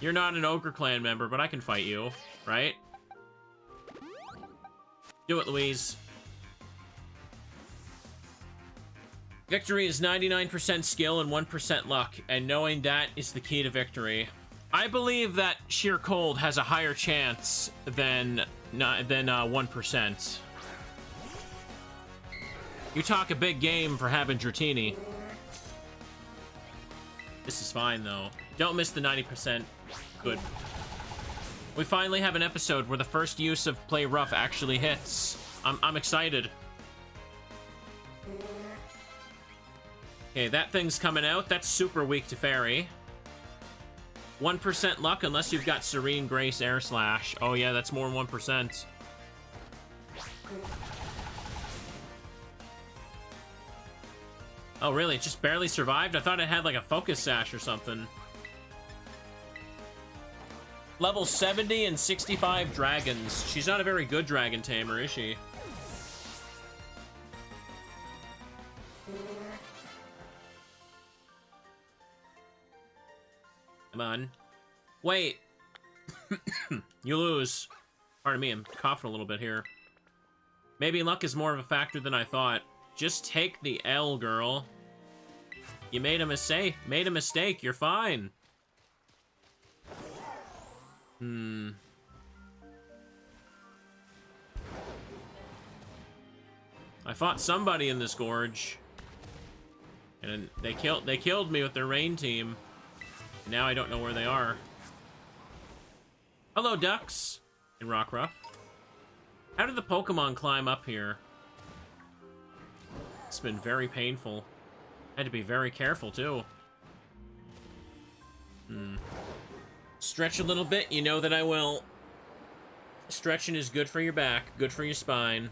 You're not an Ogre Clan member, but I can fight you, right? Do it, Louise. Victory is 99% skill and 1% luck, and knowing that is the key to victory. I believe that Sheer Cold has a higher chance than 1%. You talk a big game for having Dratini. This is fine, though. Don't miss the 90%. Good. We finally have an episode where the first use of Play Rough actually hits. I'm excited. Okay, that thing's coming out. That's super weak to Fairy. 1% luck unless you've got Serene Grace Air Slash. Oh yeah, that's more than 1%. Oh really? It just barely survived? I thought it had like a Focus Sash or something. Level 70 and 65 dragons. She's not a very good dragon tamer, is she? Come on. Wait. You lose. Pardon me, I'm coughing a little bit here. Maybe luck is more of a factor than I thought. Just take the L, girl. You made a mistake. Made a mistake. You're fine. I fought somebody in this gorge. And they killed me with their rain team. And now I don't know where they are. Hello, ducks. In Rockruff. How did the Pokemon climb up here? It's been very painful. Had to be very careful, too. Stretch a little bit, you know that I will. Stretching is good for your back, good for your spine.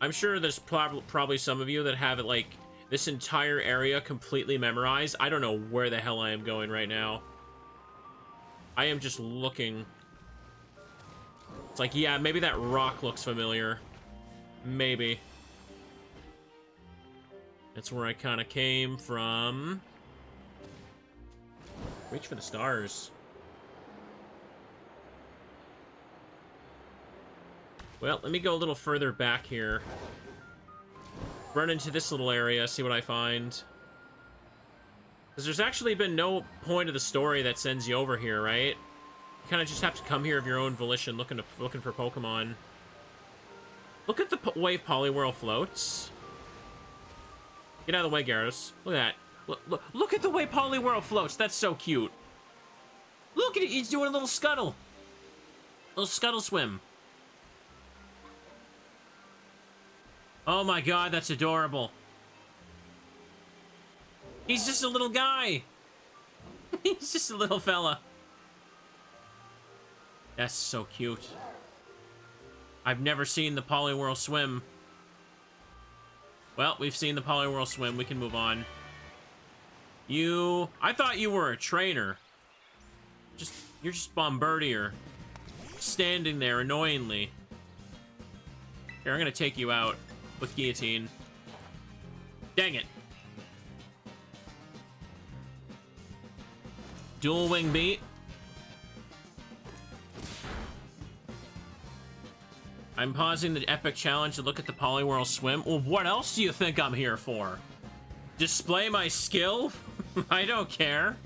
I'm sure there's probably some of you that have it, like, this entire area completely memorized. I don't know where the hell I am going right now. I am just looking. like, yeah, maybe that rock looks familiar. Maybe. That's where I kind of came from. Reach for the stars. Well, let me go a little further back here. Run into this little area, see what I find. Because there's actually been no point of the story that sends you over here, right? You kind of just have to come here of your own volition, looking for Pokemon. Look at the way Poliwhirl floats. Get out of the way, Gyarados. Look at that. Look at the way Poliwhirl floats. That's so cute. Look at it. He's doing a little scuttle. Little scuttle swim. Oh my god, that's adorable. He's just a little guy. He's just a little fella. That's so cute. I've never seen the Poliwhirl swim. Well, we've seen the Poliwhirl swim. We can move on. I thought you were a trainer. You're just Bombardier. Standing there annoyingly. Here, I'm gonna take you out with Guillotine. Dang it. Dual Wing Beat. I'm pausing the epic challenge to look at the Poliwhirl swim. Well, what else do you think I'm here for? Display my skill? I don't care.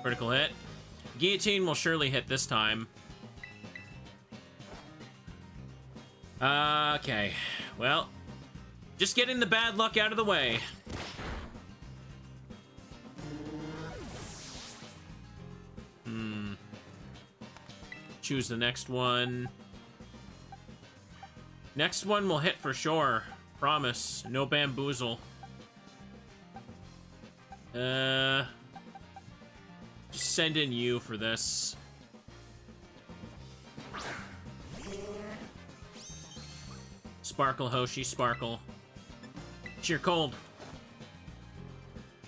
Critical hit. Guillotine will surely hit this time. Okay. Well, just getting the bad luck out of the way. Choose the next one. Next one will hit for sure. Promise. No bamboozle. Just send in you for this. Sparkle, Hoshi, Sparkle. Cheer cold.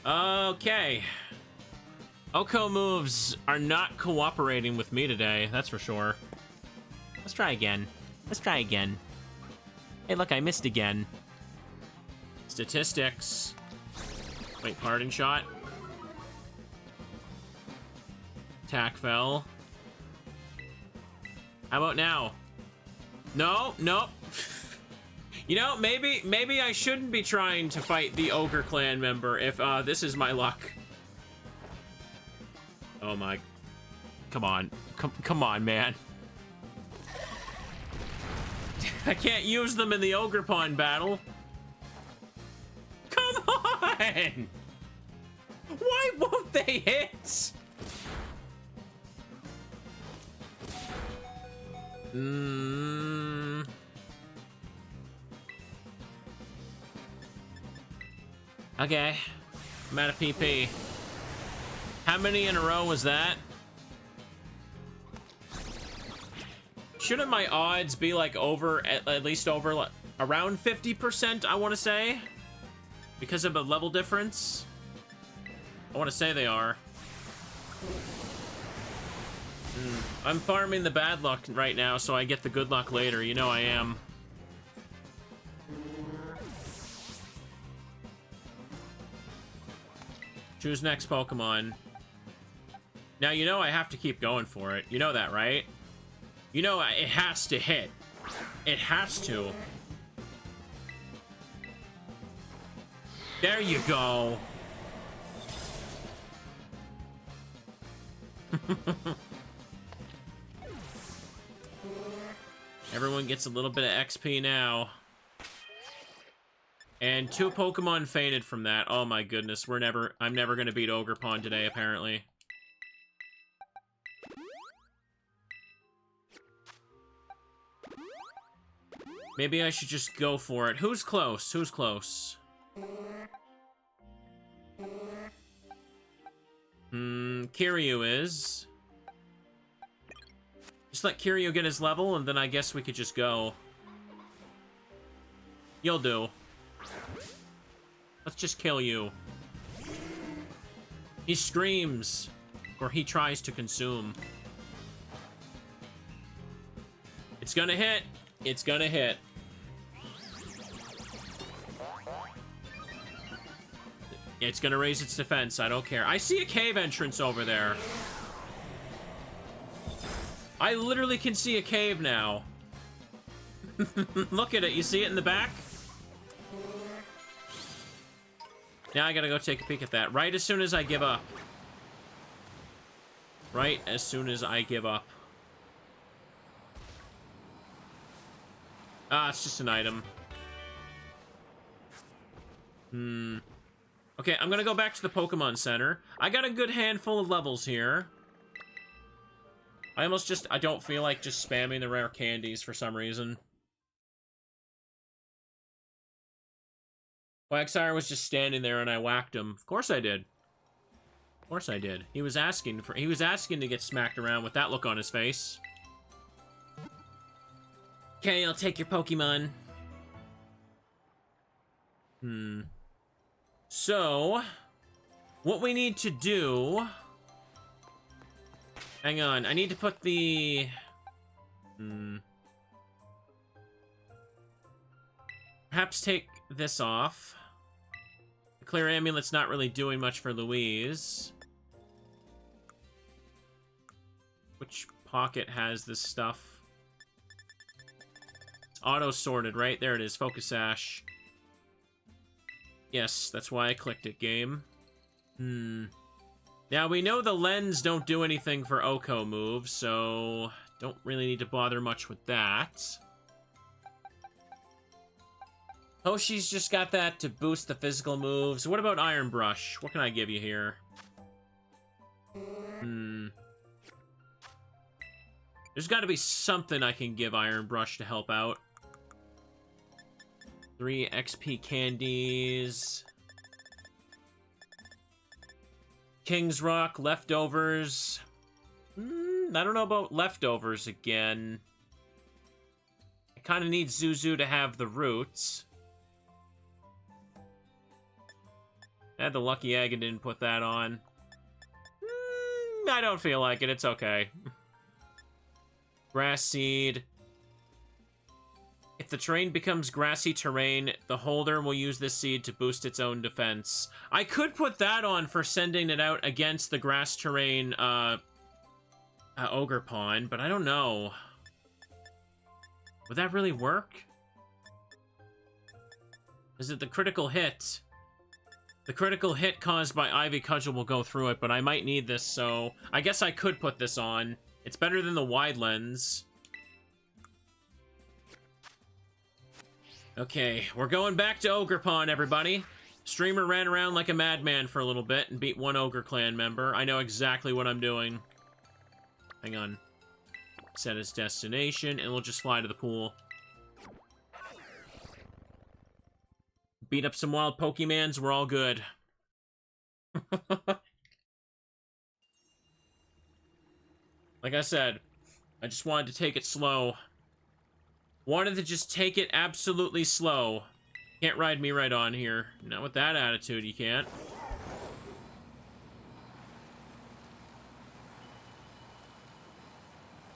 Okay. Oko moves are not cooperating with me today, that's for sure. Let's try again. Let's try again. Hey, look, I missed again. Statistics. Wait, parting shot. Attack fell. How about now? No, nope. You know, maybe I shouldn't be trying to fight the Ogre Clan member if this is my luck. Oh my. Come on. Come on, man. I can't use them in the Ogerpon battle. Come on! Why won't they hit? Okay. I'm out of PP. How many in a row was that? Shouldn't my odds be like over, at least over like, around 50%, I want to say? Because of a level difference? I want to say they are. I'm farming the bad luck right now so I get the good luck later. You know I am. Choose next Pokemon. Now, you know I have to keep going for it. You know that, right? You know it has to hit. It has to. There you go. Everyone gets a little bit of XP now. And 2 Pokemon fainted from that. Oh my goodness, I'm never gonna beat Ogerpon today, apparently. Maybe I should just go for it. Who's close? Who's close? Kiryu is. Just let Kiryu get his level, and then I guess we could just go. You'll do. Let's just kill you. He screams. Or he tries to consume. It's gonna hit. It's gonna hit. It's gonna raise its defense. I don't care. I see a cave entrance over there. I literally can see a cave now. Look at it. You see it in the back? Now I gotta go take a peek at that. Right as soon as I give up. Right as soon as I give up. Ah, it's just an item. Okay, I'm gonna go back to the Pokemon Center. I got a good handful of levels here. I don't feel like just spamming the rare candies for some reason. Quagsire was just standing there and I whacked him. Of course I did. Of course I did. He was asking to get smacked around with that look on his face. Okay, I'll take your Pokemon. So, what we need to do... Hang on, I need to put the... Perhaps take this off. The Clear Amulet's not really doing much for Louise. Which pocket has this stuff? It's auto-sorted, right? There it is, Focus Sash. Yes, that's why I clicked it, game. Now, we know the lens don't do anything for Oko moves, so don't really need to bother much with that. Hoshi's just got that to boost the physical moves. What about Iron Brush? What can I give you here? There's got to be something I can give Iron Brush to help out. 3 XP candies. King's Rock, leftovers. I don't know about leftovers again. I kind of need Zuzu to have the roots. I had the lucky egg and didn't put that on. I don't feel like it. It's okay. Grass seed. If the terrain becomes grassy terrain, the holder will use this seed to boost its own defense. I could put that on for sending it out against the grass terrain Ogerpon, but I don't know. Would that really work? Is it the critical hit? The critical hit caused by Ivy Cudgel will go through it, but I might need this, so I guess I could put this on. It's better than the wide lens. Okay, we're going back to Ogerpon, everybody. Streamer ran around like a madman for a little bit and beat one Ogre Clan member. I know exactly what I'm doing. Hang on. Set his destination, and we'll just fly to the pool. Beat up some wild Pokemans, we're all good. Like I said, I just wanted to take it slow. Wanted to just take it absolutely slow. Can't ride me right on here. Not with that attitude, you can't.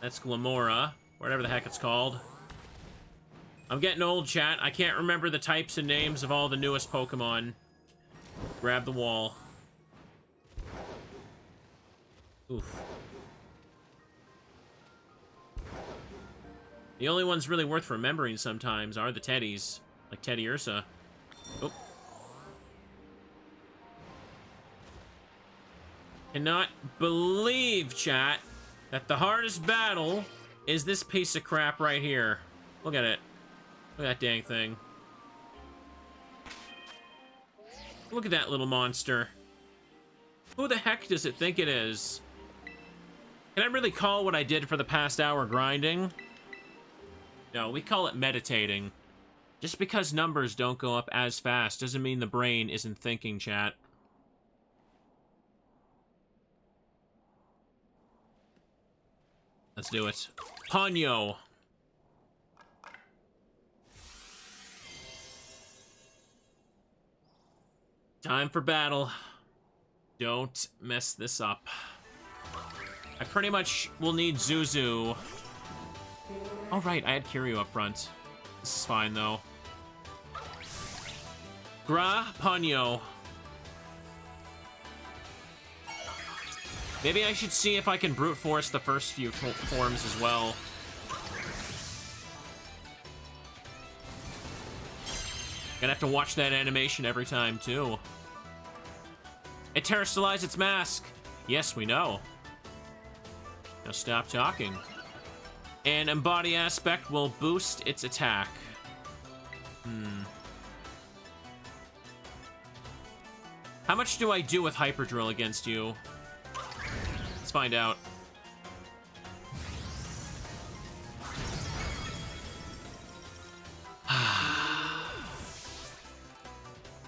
That's Glamora, whatever the heck it's called. I'm getting old, chat. I can't remember the types and names of all the newest Pokemon. Grab the wall. Oof. The only ones really worth remembering sometimes are the Teddies. Like Teddy Ursa. Oh. Cannot believe, chat, that the hardest battle is this piece of crap right here. Look at it. Look at that dang thing. Look at that little monster. Who the heck does it think it is? Can I really call what I did for the past hour grinding? No, we call it meditating. Just because numbers don't go up as fast doesn't mean the brain isn't thinking, chat. Let's do it. Ponyo. Time for battle. Don't mess this up. I pretty much will need Zuzu. Oh, right, I had Kiryu up front. This is fine, though. Gra Ponyo. Maybe I should see if I can brute force the first few forms as well. Gonna have to watch that animation every time, too. It terrestrialized its mask. Yes, we know. Now stop talking. And Embody Aspect will boost its attack. How much do I do with Hyper Drill against you? Let's find out.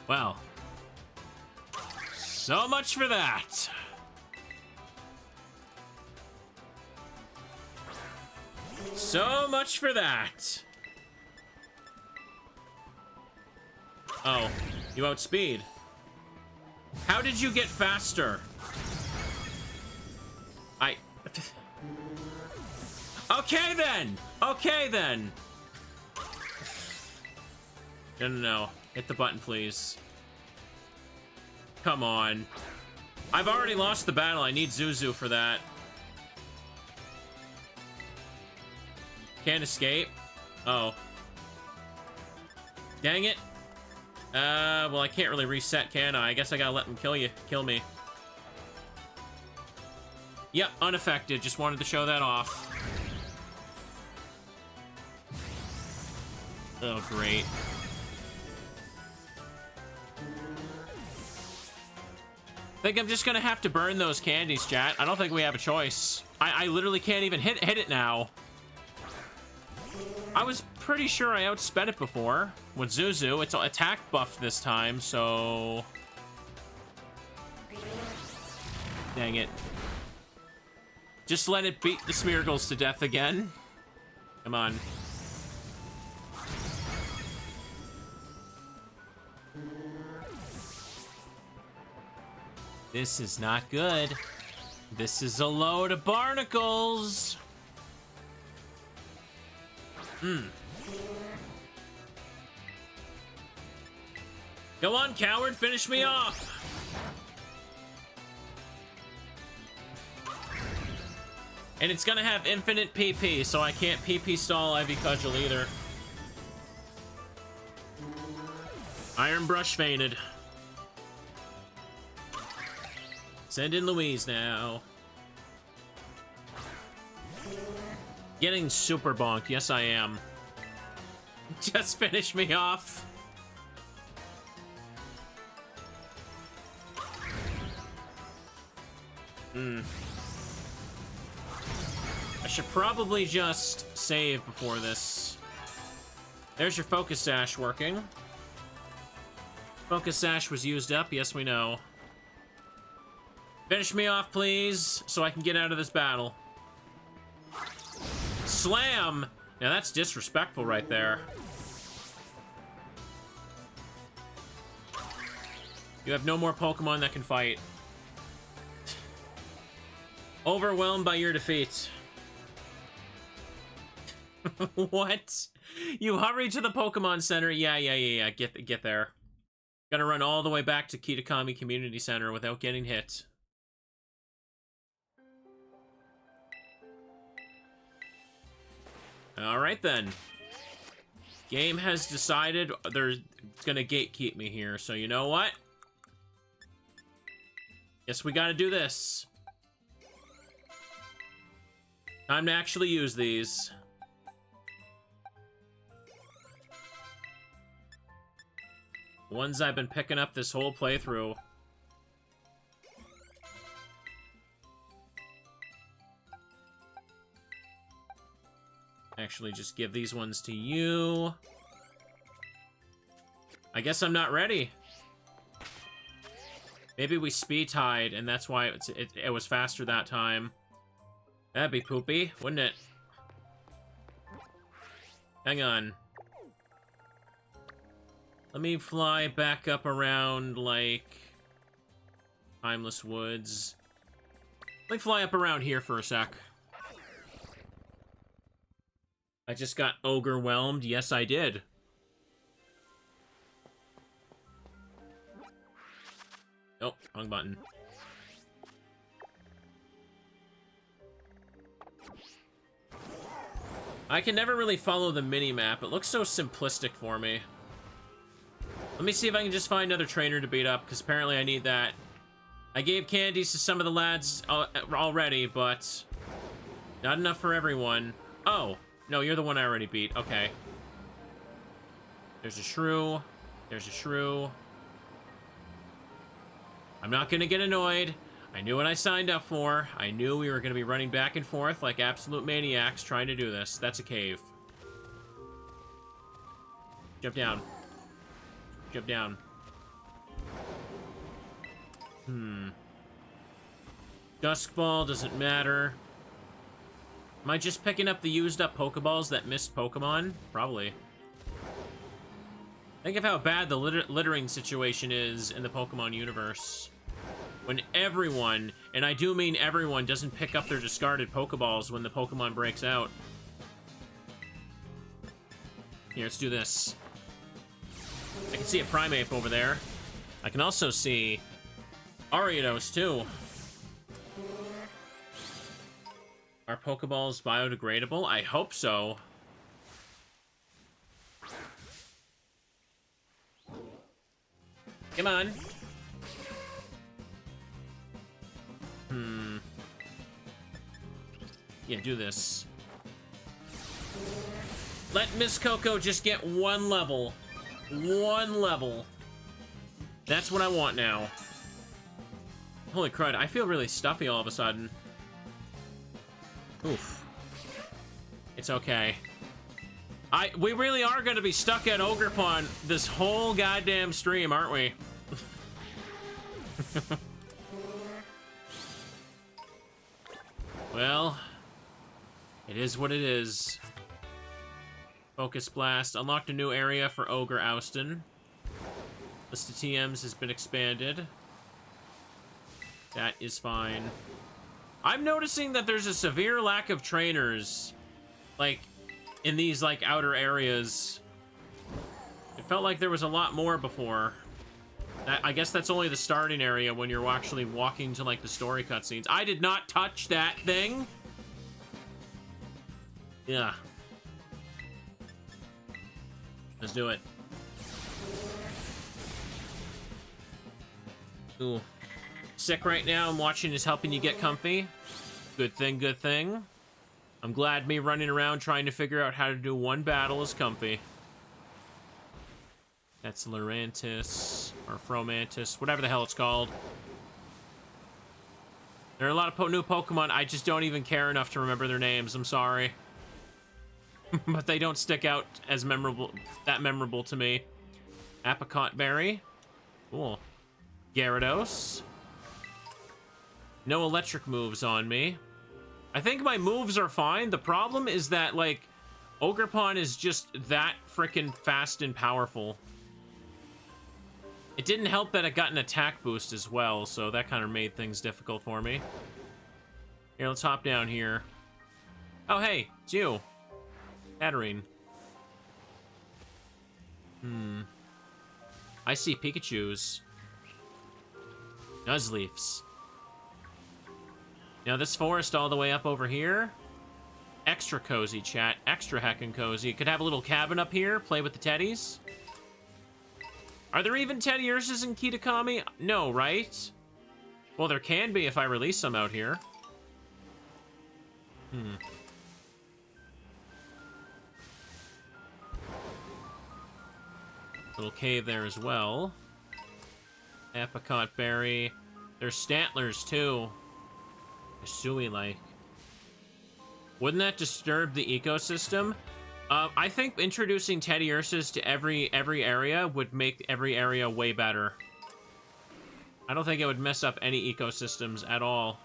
Well. So much for that. So much for that. Oh, you outspeed. How did you get faster? Okay then! Okay then! No. Hit the button, please. Come on. I've already lost the battle. I need Zuzu for that. Can't escape? Oh. Dang it. Well, I can't really reset, can I? I guess I gotta let them kill me. Yep, unaffected. Just wanted to show that off. Oh, great. Think I'm just gonna have to burn those candies, chat. I don't think we have a choice. I literally can't even hit it now. I was pretty sure I outsped it before with Zuzu. It's an attack buff this time, so... Dang it. Just let it beat the Smeargles to death again. Come on. This is not good. This is a load of barnacles. Go on, coward, finish me off. And it's gonna have infinite PP, so I can't PP stall Ivy Cudgel either. Iron Brush fainted. Send in Louise now. Getting super bonked. Yes, I am. Just finish me off. I should probably just save before this. There's your Focus Sash working. Focus Sash was used up. Yes, we know. Finish me off, please, so I can get out of this battle. Slam! Now that's disrespectful right there. You have no more Pokemon that can fight. Overwhelmed by your defeat. What? You hurry to the Pokemon Center. Yeah. Get there. Gotta run all the way back to Kitakami Community Center without getting hit. Alright then. Game has decided it's gonna gatekeep me here, so you know what? Guess we gotta do this. Time to actually use these. Ones I've been picking up this whole playthrough. Actually, just give these ones to you. I guess I'm not ready. Maybe we speed tied, and that's why it was faster that time. That'd be poopy, wouldn't it? Hang on. Let me fly back up around, like, Timeless Woods. Let me fly up around here for a sec. I just got ogre-whelmed. Yes, I did. Oh, wrong button. I can never really follow the mini-map. It looks so simplistic for me. Let me see if I can just find another trainer to beat up, because apparently I need that. I gave candies to some of the lads already, but not enough for everyone. Oh, no, you're the one I already beat. Okay. There's a shrew. There's a shrew. I'm not going to get annoyed. I knew what I signed up for. I knew we were going to be running back and forth like absolute maniacs trying to do this. That's a cave. Jump down. Jump down. Dusk Ball doesn't matter. Am I just picking up the used up Pokeballs that missed Pokemon? Probably. Think of how bad the littering situation is in the Pokemon universe. When everyone, and I do mean everyone, doesn't pick up their discarded Pokeballs when the Pokemon breaks out. Here, let's do this. I can see a Primeape over there. I can also see Ariados, too. Are Pokeballs biodegradable? I hope so. Come on. Yeah, do this. Let Miss Coco just get one level. One level. That's what I want now. Holy crud, I feel really stuffy all of a sudden. Oof. It's okay. We really are going to be stuck at Ogerpon this whole goddamn stream, aren't we? Well, it is what it is. Focus Blast. Unlocked a new area for Ogre Austin. List of TMs has been expanded. That is fine. I'm noticing that there's a severe lack of trainers, like, in these, like, outer areas. It felt like there was a lot more before. I guess that's only the starting area when you're actually walking to, like, the story cutscenes. I did not touch that thing! Yeah. Let's do it. Ooh. Sick right now. I'm watching is helping you get comfy. Good thing, good thing. I'm glad me running around trying to figure out how to do one battle is comfy. That's Lurantis, or Fromantis, whatever the hell it's called. There are a lot of new Pokemon, I just don't even care enough to remember their names, I'm sorry. But they don't stick out as memorable to me. Apricot Berry. Cool. Gyarados. No electric moves on me. I think my moves are fine. The problem is that, like, Ogerpon is just that freaking fast and powerful. It didn't help that it got an attack boost as well, so that kind of made things difficult for me. Here, let's hop down here. Oh, hey, it's you. Katarine. I see Pikachus. Nuzleafs. Now this forest all the way up over here. Extra cozy, chat. Extra heckin' cozy. Could have a little cabin up here, play with the teddies. Are there even Teddy Urses in Kitakami? No, right? Well, there can be if I release some out here. Little cave there as well. Apricot Berry. There's Stantlers, too. Sui-like. Wouldn't that disturb the ecosystem? I think introducing Teddy Ursus to every area would make every area way better. I don't think it would mess up any ecosystems at all.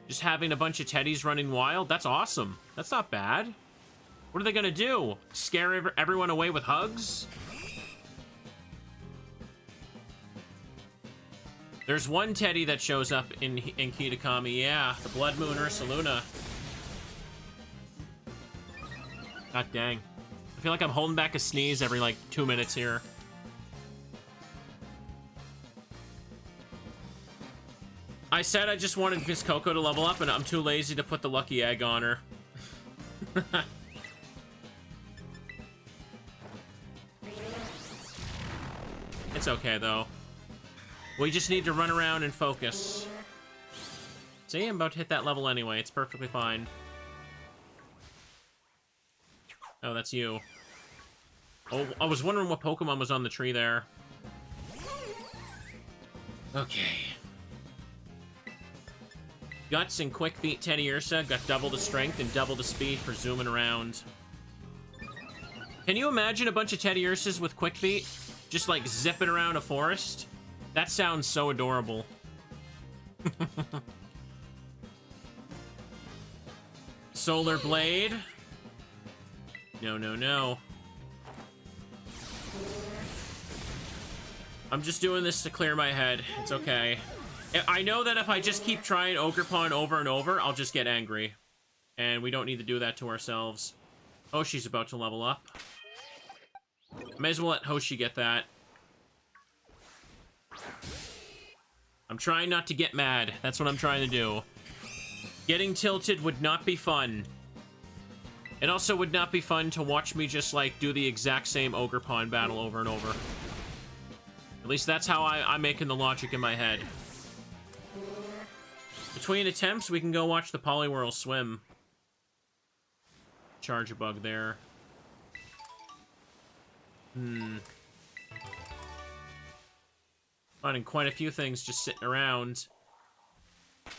Just having a bunch of Teddies running wild, that's awesome. That's not bad. What are they gonna do? Scare everyone away with hugs? There's one Teddy that shows up in Kitakami. Yeah, the Blood Moon Ursaluna. God dang. I feel like I'm holding back a sneeze every, like, 2 minutes here. I said I just wanted Miss Coco to level up, and I'm too lazy to put the lucky egg on her. It's okay, though. We just need to run around and focus. See, I'm about to hit that level anyway. It's perfectly fine. Oh, that's you. Oh, I was wondering what Pokemon was on the tree there. Okay. Guts and Quick Feet Teddiursa got double the strength and double the speed for zooming around. Can you imagine a bunch of Teddiursas with Quick Feet? Just, like, zipping around a forest? That sounds so adorable. Solar Blade. No, no, no. I'm just doing this to clear my head. It's okay. I know that if I just keep trying Ogerpon over and over, I'll just get angry. And we don't need to do that to ourselves. Hoshi's about to level up. May as well let Hoshi get that. I'm trying not to get mad. That's what I'm trying to do. Getting tilted would not be fun. It also would not be fun to watch me just, like, do the exact same Ogerpon battle over and over. At least that's how I'm making the logic in my head. Between attempts, we can go watch the Poliwhirl swim. Charge a bug there. Finding quite a few things just sitting around.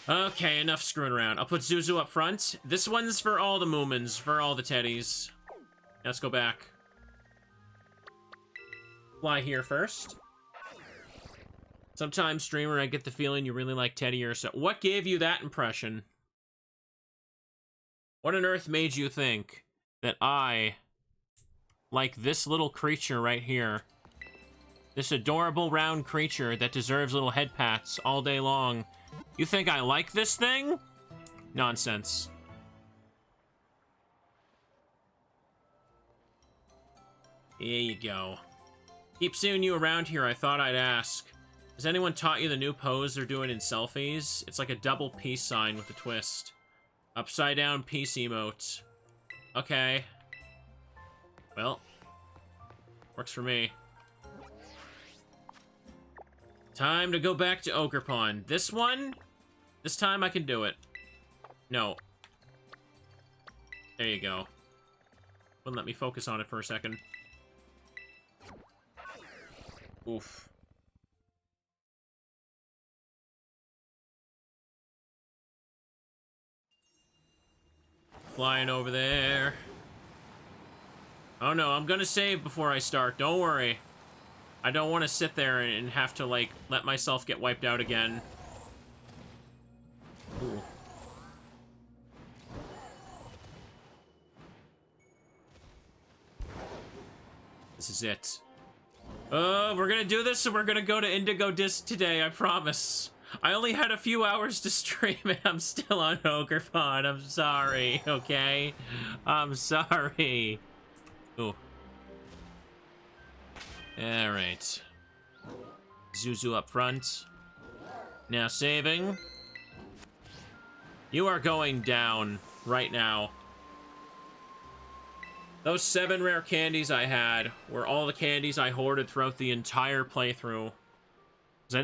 Okay, enough screwing around. I'll put Zuzu up front. This one's for all the Moomins, for all the Teddies. Let's go back. Fly here first. Sometimes, streamer, I get the feeling you really like Teddiursa. What gave you that impression? What on earth made you think that I like this little creature right here? This adorable round creature that deserves little head pats all day long. You think I like this thing? Nonsense. There you go. Keep seeing you around here, I thought I'd ask. Has anyone taught you the new pose they're doing in selfies? It's like a double peace sign with a twist. Upside down peace emote. Okay. Well. Works for me. Time to go back to Ogerpon. This one? This time I can do it. No. There you go. Wouldn't let me focus on it for a second. Oof. Flying over there. Oh no, I'm gonna save before I start. Don't worry. I don't want to sit there and have to, like, let myself get wiped out again. Ooh. This is it. We're gonna do this, and we're gonna go to Indigo Disc today, I promise. I only had a few hours to stream, and I'm still on Ogerpon. I'm sorry, okay? I'm sorry. Ooh. Alright. Zuzu up front. Now saving. You are going down right now. Those 7 rare candies I had were all the candies I hoarded throughout the entire playthrough. Because I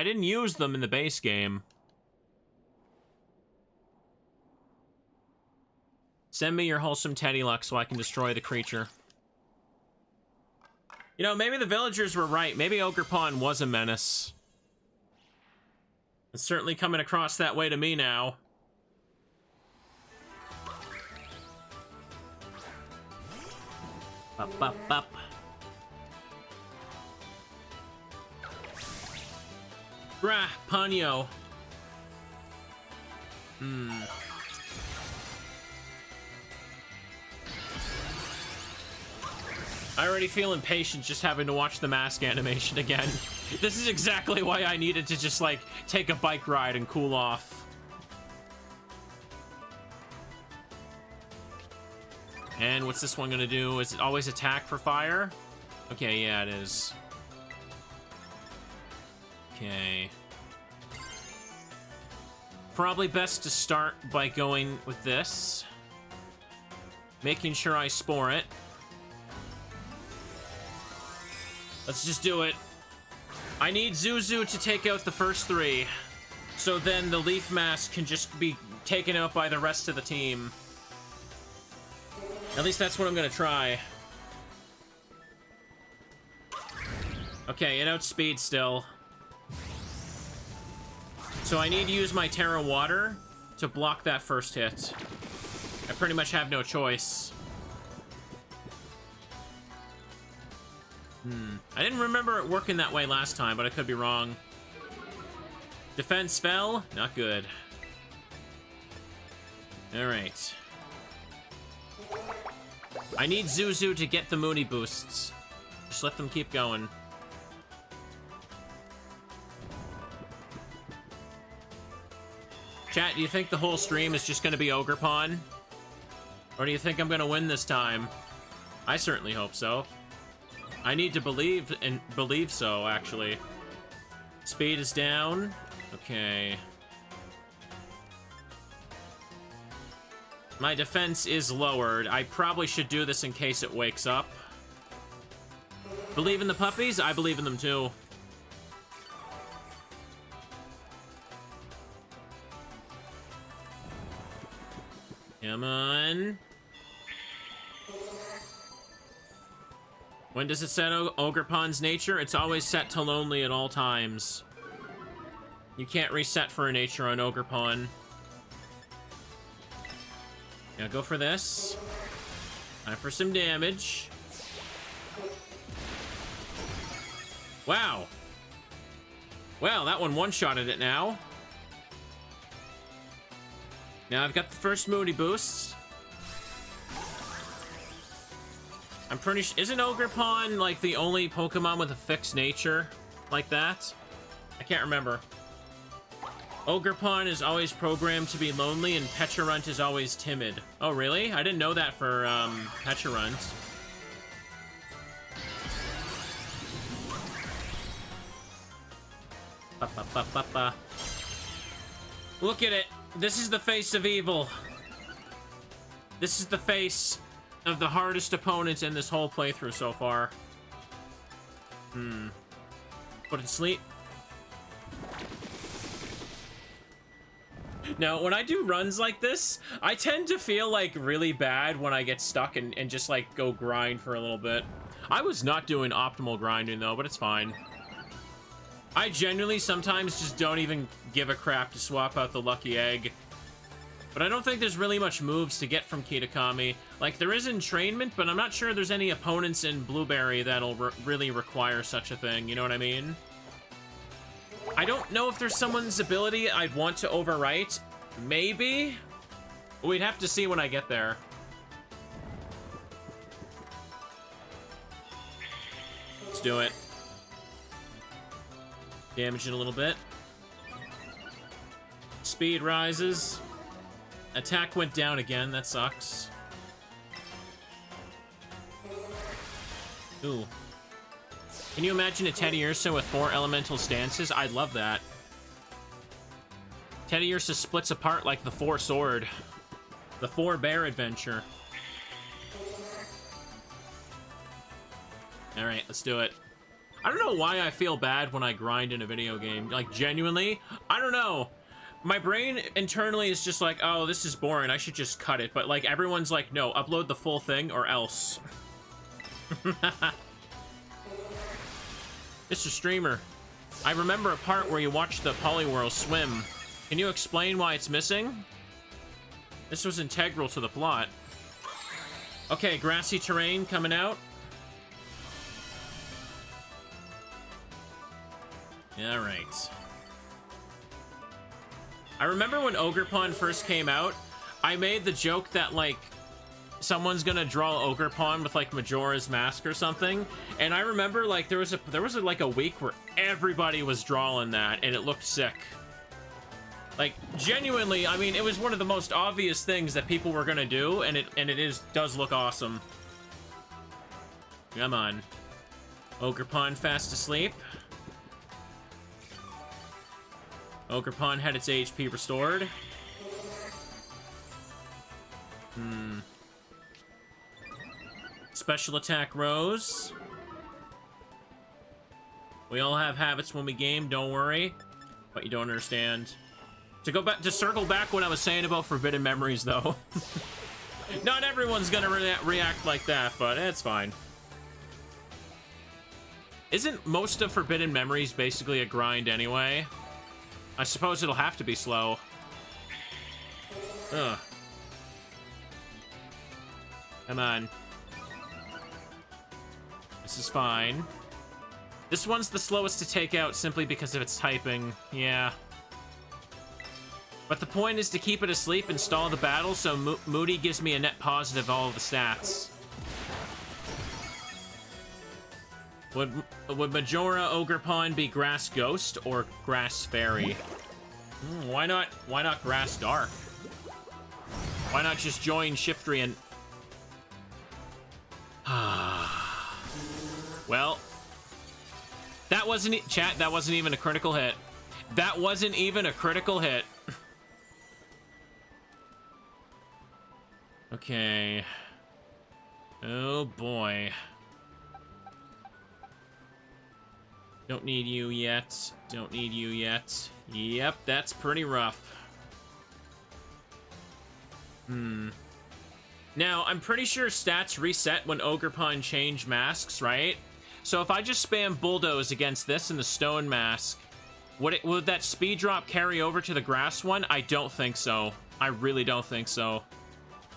didn't use them in the base game. Send me your wholesome Teddy luck so I can destroy the creature. You know, maybe the villagers were right. Maybe Ogerpon was a menace. It's certainly coming across that way to me now. Up, up, up. Brah, Ponyo. I already feel impatient just having to watch the mask animation again. This is exactly why I needed to just, like, take a bike ride and cool off. And what's this one gonna do? Is it always attack for fire? Okay, yeah, it is. Okay. Probably best to start by going with this. Making sure I spore it. Let's just do it. I need Zuzu to take out the first 3. So then the Leaf Mask can just be taken out by the rest of the team. At least that's what I'm gonna try. Okay, it outspeed still. So I need to use my Terra Water to block that first hit. I pretty much have no choice. I didn't remember it working that way last time, but I could be wrong. Defense fell? Not good. Alright. I need Zuzu to get the Mooney boosts. Just let them keep going. Chat, do you think the whole stream is just going to be Ogerpon? Or do you think I'm going to win this time? I certainly hope so. I need to believe so, actually. Speed is down. Okay. My defense is lowered. I probably should do this in case it wakes up. Believe in the puppies? I believe in them too. Come on. When does it set Ogrepon's nature? It's always set to lonely at all times. You can't reset for a nature on Ogerpon. Now go for this. Time for some damage. Wow. Well, that one-shotted it now. Now I've got the first Mooney boosts. I'm pretty sure... Isn't Ogerpon, like, the only Pokemon with a fixed nature like that? I can't remember. Ogerpon is always programmed to be lonely, and Pecharunt is always timid. Oh, really? I didn't know that for, Pecharunt. Ba-ba-ba-ba-ba. Look at it! This is the face of evil. This is the face of the hardest opponent in this whole playthrough so far. Put it to sleep. Now, when I do runs like this, I tend to feel, like, really bad when I get stuck and just, like, go grind for a little bit. I was not doing optimal grinding, though, but it's fine. I genuinely sometimes just don't even give a crap to swap out the lucky egg. But I don't think there's really much moves to get from Kitakami. Like, there is entrainment, but I'm not sure there's any opponents in Blueberry that'll really require such a thing, you know what I mean? I don't know if there's someone's ability I'd want to overwrite. Maybe? We'd have to see when I get there. Let's do it. Damage it a little bit. Speed rises. Attack went down again. That sucks. Ooh. Can you imagine a Teddiursa with 4 elemental stances? I'd love that. Teddiursa splits apart like the 4 sword. The 4 bear adventure. Alright, let's do it. I don't know why I feel bad when I grind in a video game. Like, genuinely, I don't know. My brain internally is just like, oh, this is boring. I should just cut it. But, like, everyone's like, no, upload the full thing or else. Mr. Streamer, I remember a part where you watched the Poliwhirl swim. Can you explain why it's missing? This was integral to the plot. Okay, grassy terrain coming out. All right. I remember when Ogerpon first came out, I made the joke that, like, someone's gonna draw Ogerpon with like Majora's Mask or something, and I remember like there was like a week where everybody was drawing that, and it looked sick. Like genuinely, I mean, it was one of the most obvious things that people were gonna do, and it does look awesome. Come on, Ogerpon fast asleep. Ogerpon had its HP restored. Special attack rose. We all have habits when we game, don't worry. But you don't understand. To circle back what I was saying about forbidden memories, though. Not everyone's gonna react like that, but it's fine. Isn't most of forbidden memories basically a grind anyway? I suppose it'll have to be slow. Ugh. Come on. This is fine. This one's the slowest to take out simply because of its typing. Yeah. But the point is to keep it asleep and stall the battle, so Moody gives me a net positive all of the stats. Would Majora Ogerpon be Grass Ghost or Grass Fairy? Why not Grass Dark? Why not just join Shiftry and... Well, that wasn't... Chat, that wasn't even a critical hit. That wasn't even a critical hit. Okay. Oh, boy. Don't need you yet. Don't need you yet. Yep, that's pretty rough. Now, I'm pretty sure stats reset when Ogerpon change masks, right? So if I just spam Bulldoze against this and the Stone Mask, would that speed drop carry over to the Grass one? I don't think so. I really don't think so.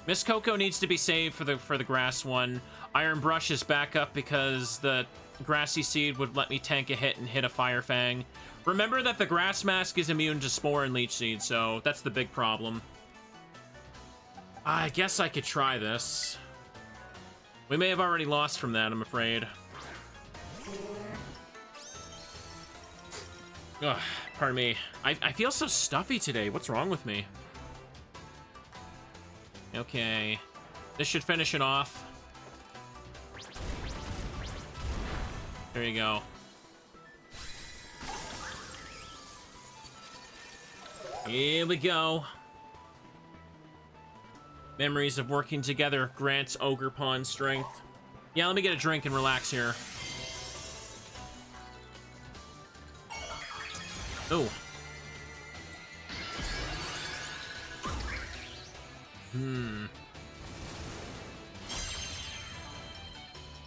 Miss Coco needs to be saved for the Grass one. Iron Brush is back up because the Grassy Seed would let me tank a hit and hit a Fire Fang. Remember that the Grass Mask is immune to Spore and Leech Seed, so that's the big problem. I guess I could try this. We may have already lost from that, I'm afraid. Ugh, pardon me. I feel so stuffy today. What's wrong with me? Okay. This should finish it off. There you go. Here we go. Memories of working together grants Ogerpon strength. Yeah, let me get a drink and relax here. Oh.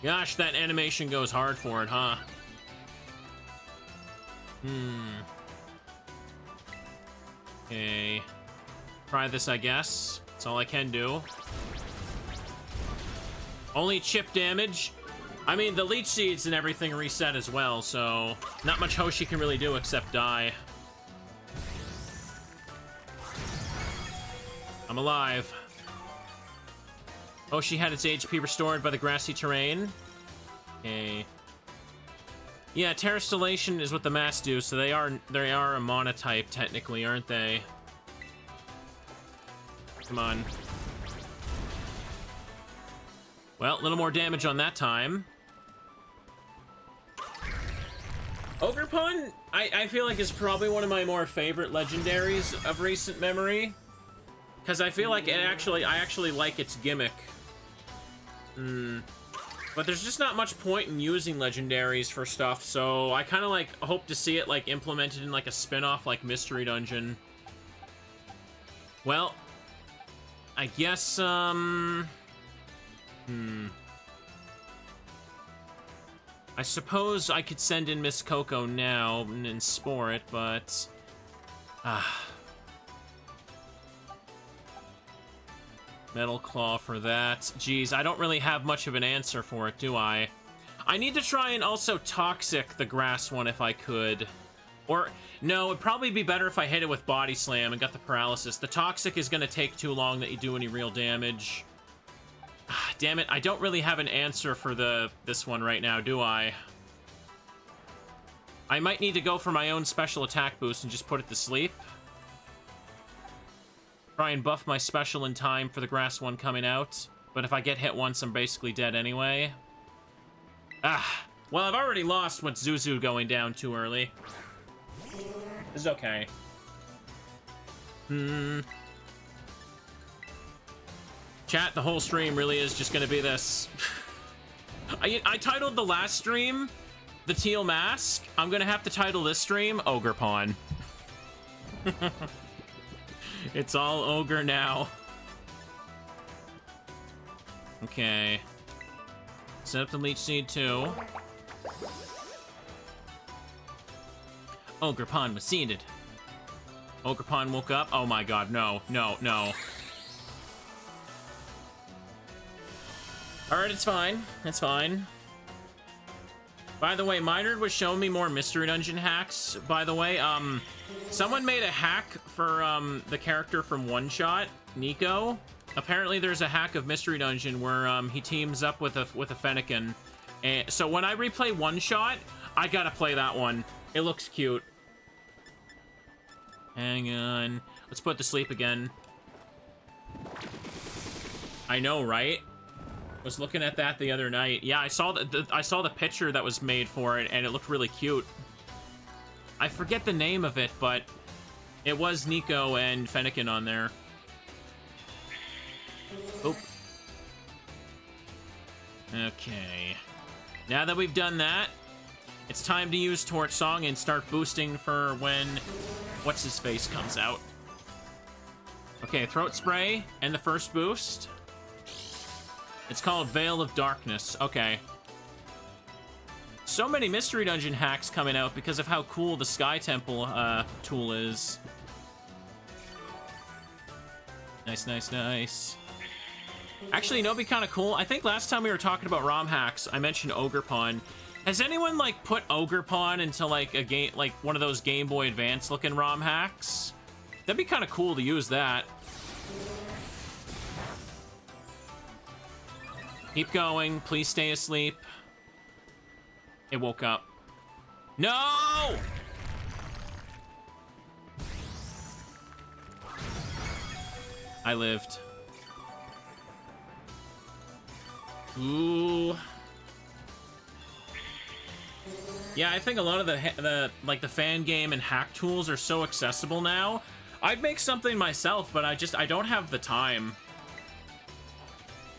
Gosh, that animation goes hard for it, huh? Okay. Try this, I guess. That's all I can do. Only chip damage. I mean, the Leech Seeds and everything reset as well, so not much Hoshi can really do except die. I'm alive. Hoshi had its HP restored by the grassy terrain. Okay. Yeah, Terrastallation is what the masks do, so they are a monotype technically, aren't they? Come on. Well, a little more damage on that time. Ogerpon, I feel like is probably one of my more favorite legendaries of recent memory. Because I feel like I actually like its gimmick. But there's just not much point in using legendaries for stuff, so I kind of like hope to see it like implemented in like a spin-off like Mystery Dungeon. Well, I guess I suppose I could send in Miss Coco now and spore it, but Metal Claw for that. Jeez, I don't really have much of an answer for it, do I? I need to try and also Toxic the grass one if I could. Or, no, it'd probably be better if I hit it with Body Slam and got the paralysis. The Toxic is going to take too long that you do any real damage. damn it. I don't really have an answer for this one right now, do I? I might need to go for my own special attack boost and just put it to sleep. Try and buff my special in time for the grass one coming out. But if I get hit once, I'm basically dead anyway. Ah, well, I've already lost with Zuzu going down too early. This is okay. Chat, the whole stream really is just gonna be this. I titled the last stream the Teal Mask. I'm gonna have to title this stream Ogerpon. It's all ogre now. Okay. Set up the Leech Seed too. Ogerpon was seeded. Ogerpon woke up. Oh my god, no, no, no. Alright, it's fine. It's fine. By the way, Minard was showing me more Mystery Dungeon hacks. By the way, someone made a hack for the character from One Shot, Nico. Apparently, there's a hack of Mystery Dungeon where he teams up with a Fennekin. And so when I replay One Shot, I gotta play that one. It looks cute. Hang on. Let's put it to sleep again. I know, right? Was looking at that the other night. Yeah, I saw the picture that was made for it, and it looked really cute. I forget the name of it, but it was Nico and Fennekin on there. Oop. Okay. Now that we've done that, it's time to use Torch Song and start boosting for when What's-His-Face comes out. Okay, Throat Spray and the first boost. It's called Veil of Darkness. Okay. So many Mystery Dungeon hacks coming out because of how cool the Sky Temple tool is. Nice, nice, nice. Actually, you know, it'd be kind of cool. I think last time we were talking about ROM hacks, I mentioned Ogerpon. Has anyone, like, put Ogerpon into, like, a game, like, one of those Game Boy Advance looking ROM hacks? That'd be kind of cool to use that. Keep going. Please stay asleep. It woke up. No! I lived. Ooh. Yeah, I think a lot of the fan game and hack tools are so accessible now. I'd make something myself, but I don't have the time.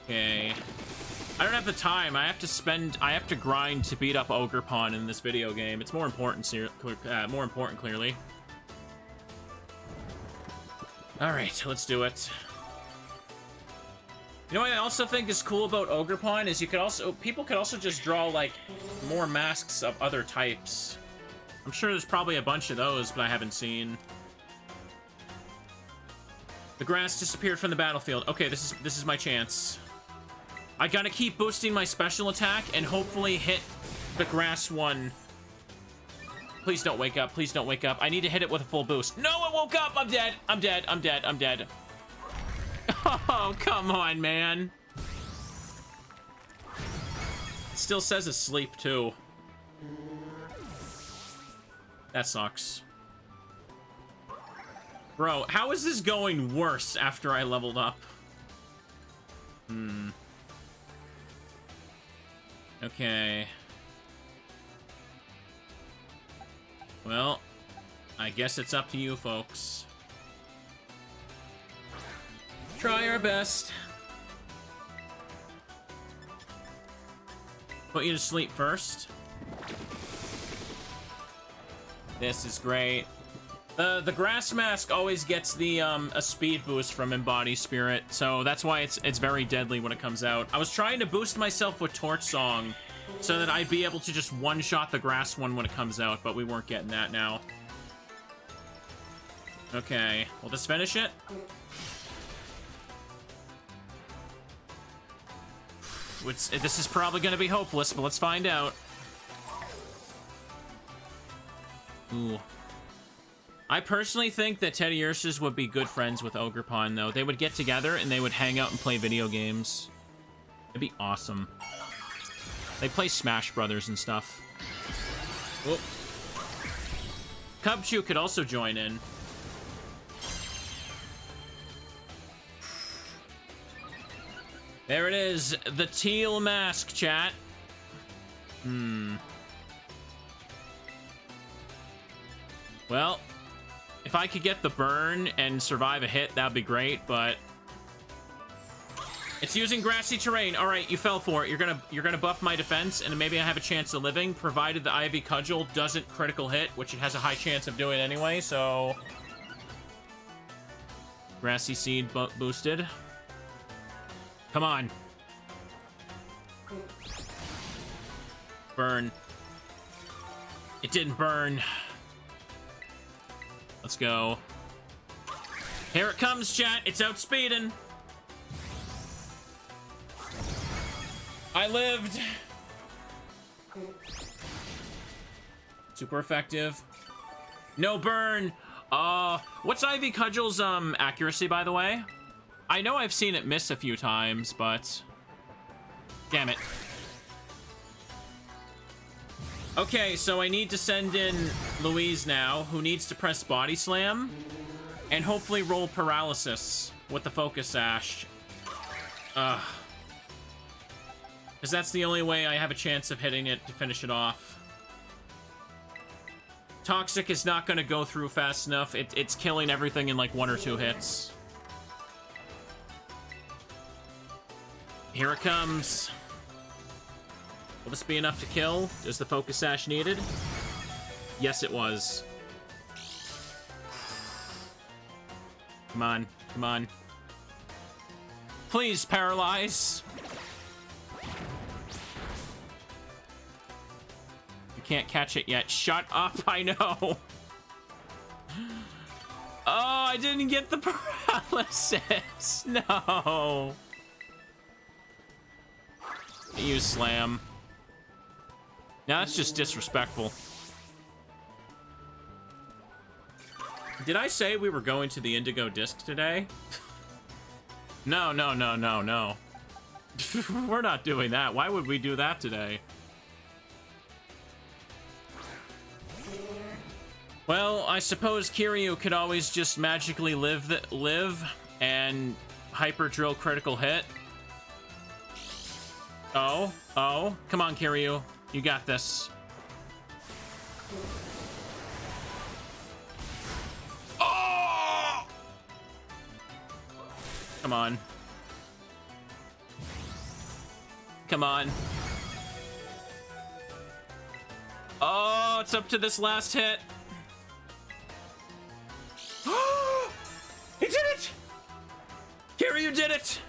Okay. I don't have the time. I have to grind to beat up Ogerpon in this video game. It's more important, clearly. All right, let's do it. You know what I also think is cool about Ogerpon is people could also just draw, like, more masks of other types. I'm sure there's probably a bunch of those, but I haven't seen. The grass disappeared from the battlefield. Okay, this is my chance. I gotta keep boosting my special attack and hopefully hit the grass one. Please don't wake up. Please don't wake up. I need to hit it with a full boost. No, it woke up. I'm dead. I'm dead. I'm dead. I'm dead. Oh, come on, man. It still says asleep, too. That sucks. Bro, how is this going worse after I leveled up? Okay. Well, I guess it's up to you folks. Try our best. Put you to sleep first. This is great. The grass mask always gets the a speed boost from Embody Spirit, so that's why it's very deadly when it comes out. I was trying to boost myself with Torch Song so that I'd be able to just one-shot the grass one when it comes out, but we weren't getting that now. Okay, we'll just finish it. This is probably going to be hopeless, but let's find out. Ooh. I personally think that Teddy Ursus would be good friends with Ogerpon, though. They would get together and they would hang out and play video games. It'd be awesome. They play Smash Brothers and stuff. Whoop. Cubchoo could also join in. There it is, the teal mask, chat. Well, if I could get the burn and survive a hit, that'd be great, but it's using grassy terrain. All right, you fell for it. You're gonna buff my defense, and maybe I have a chance of living, provided the Ivy Cudgel doesn't critical hit, which it has a high chance of doing anyway. So, grassy seed boosted. Come on. Burn. It didn't burn. Let's go. Here it comes, chat. It's outspeeding. I lived. Super effective. No burn. What's Ivy Cudgel's accuracy, by the way? I know I've seen it miss a few times, but damn it. Okay, so I need to send in Louise now, who needs to press Body Slam and hopefully roll Paralysis with the Focus Sash. Because that's the only way I have a chance of hitting it to finish it off. Toxic is not going to go through fast enough. It's killing everything in like 1 or 2 hits. Here it comes. Will this be enough to kill? Is the Focus Sash needed? Yes, it was. Come on, come on. Please, paralyze. You can't catch it yet. Shut up, I know. Oh, I didn't get the paralysis. No. Use Slam. Now that's just disrespectful. Did I say we were going to the Indigo Disc today? No, no, no, no, no. We're not doing that. Why would we do that today? Well, I suppose Kiryu could always just magically live and hyper drill critical hit. Oh, come on, Kiryu. You got this. Oh! Come on. Come on. Oh, it's up to this last hit. He did it! Kiryu did it!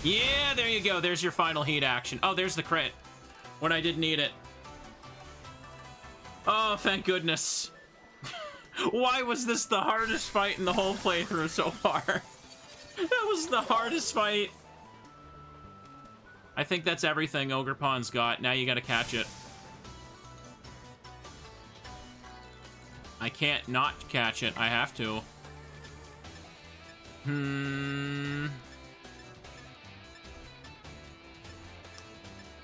Yeah, there you go. There's your final heat action. Oh, there's the crit. When I didn't need it. Oh, thank goodness. Why was this the hardest fight in the whole playthrough so far? That was the hardest fight. I think that's everything Ogerpon's got. Now you gotta catch it. I can't not catch it. I have to.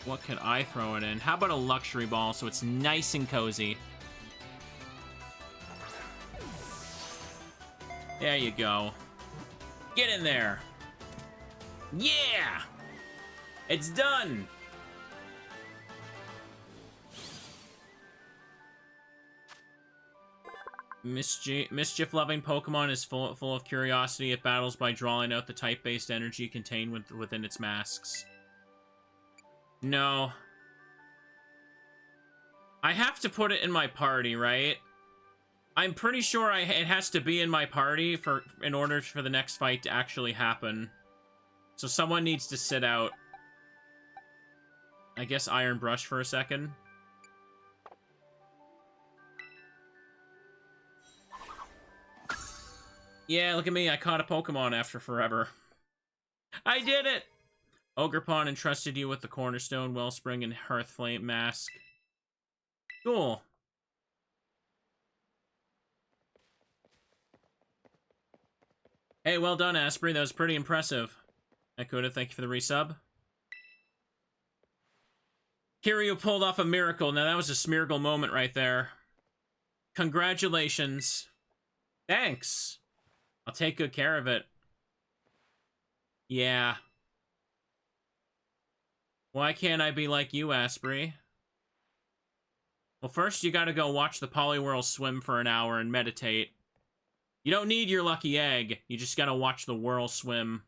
What could I throw it in? How about a luxury ball so it's nice and cozy? There you go. Get in there. Yeah! It's done! Mischief-loving Pokemon is full of curiosity. It battles by drawing out the type-based energy contained within its masks. No. I have to put it in my party, right? I'm pretty sure it has to be in my party in order for the next fight to actually happen. So someone needs to sit out. I guess Iron Brush for a second. Yeah, look at me. I caught a Pokemon after forever. I did it! Ogerpon entrusted you with the Cornerstone, Wellspring, and Hearthflame Mask. Cool. Hey, well done, Asprey. That was pretty impressive. Akuda, thank you for the resub. Kiryu pulled off a miracle. Now, that was a Smeargle moment right there. Congratulations. Thanks. I'll take good care of it. Yeah. Why can't I be like you, Asprey? Well, first you gotta go watch the Poliwhirl swim for an hour and meditate. You don't need your lucky egg. You just gotta watch the whirl swim.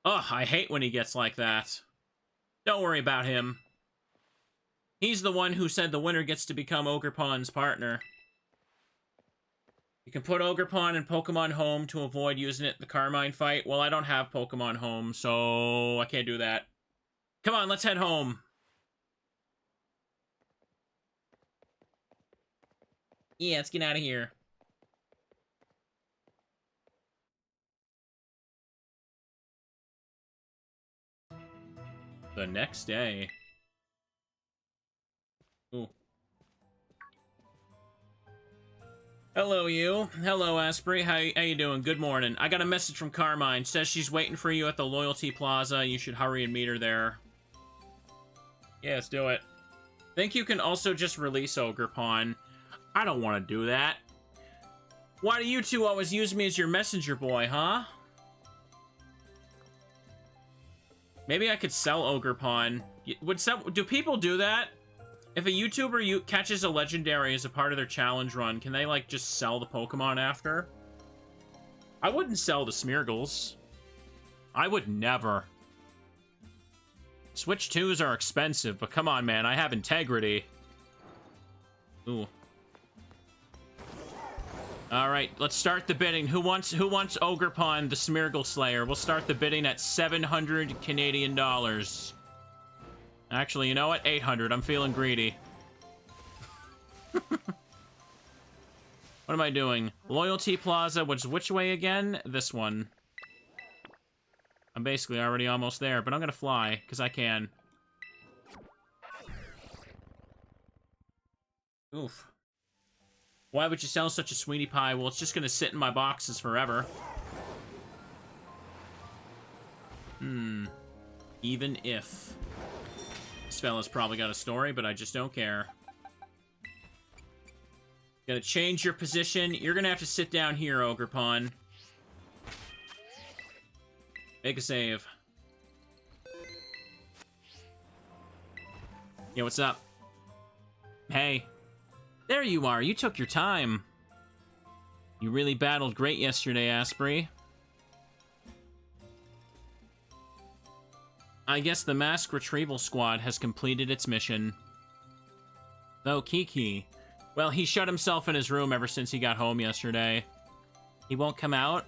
Ugh, I hate when he gets like that. Don't worry about him. He's the one who said the winner gets to become Ogerpon's partner. You can put Ogerpon in Pokemon Home to avoid using it in the Carmine fight. Well, I don't have Pokemon Home, so I can't do that. Come on, let's head home. Yeah, let's get out of here. The next day. Ooh. Hello, you. Hello, Asprey. How you doing? Good morning. I got a message from Carmine. Says she's waiting for you at the Loyalty Plaza. You should hurry and meet her there. Yeah, let's do it. Think you can also just release Ogerpon. I don't want to do that. Why do you two always use me as your messenger boy, huh? Maybe I could sell Ogerpon. Do people do that? If a YouTuber catches a legendary as a part of their challenge run, can they, like, just sell the Pokemon after? I wouldn't sell the Smeargles. I would never. Switch 2s are expensive, but come on, man. I have integrity. Ooh. Alright, let's start the bidding. Who wants Ogerpon, the Smeargle Slayer? We'll start the bidding at 700 Canadian dollars. Actually, you know what? 800. I'm feeling greedy. What am I doing? Loyalty Plaza, which way again? This one. I'm basically already almost there, but I'm gonna fly, because I can. Oof. Why would you sell such a sweetie pie? Well, it's just gonna sit in my boxes forever. Even if. This fella's probably got a story, but I just don't care. Gotta change your position. You're gonna have to sit down here, Ogerpon. Make a save. Yeah, what's up? Hey. There you are. You took your time. You really battled great yesterday, Asprey. I guess the Mask Retrieval Squad has completed its mission. Oh, Kiki. Well, he shut himself in his room ever since he got home yesterday. He won't come out?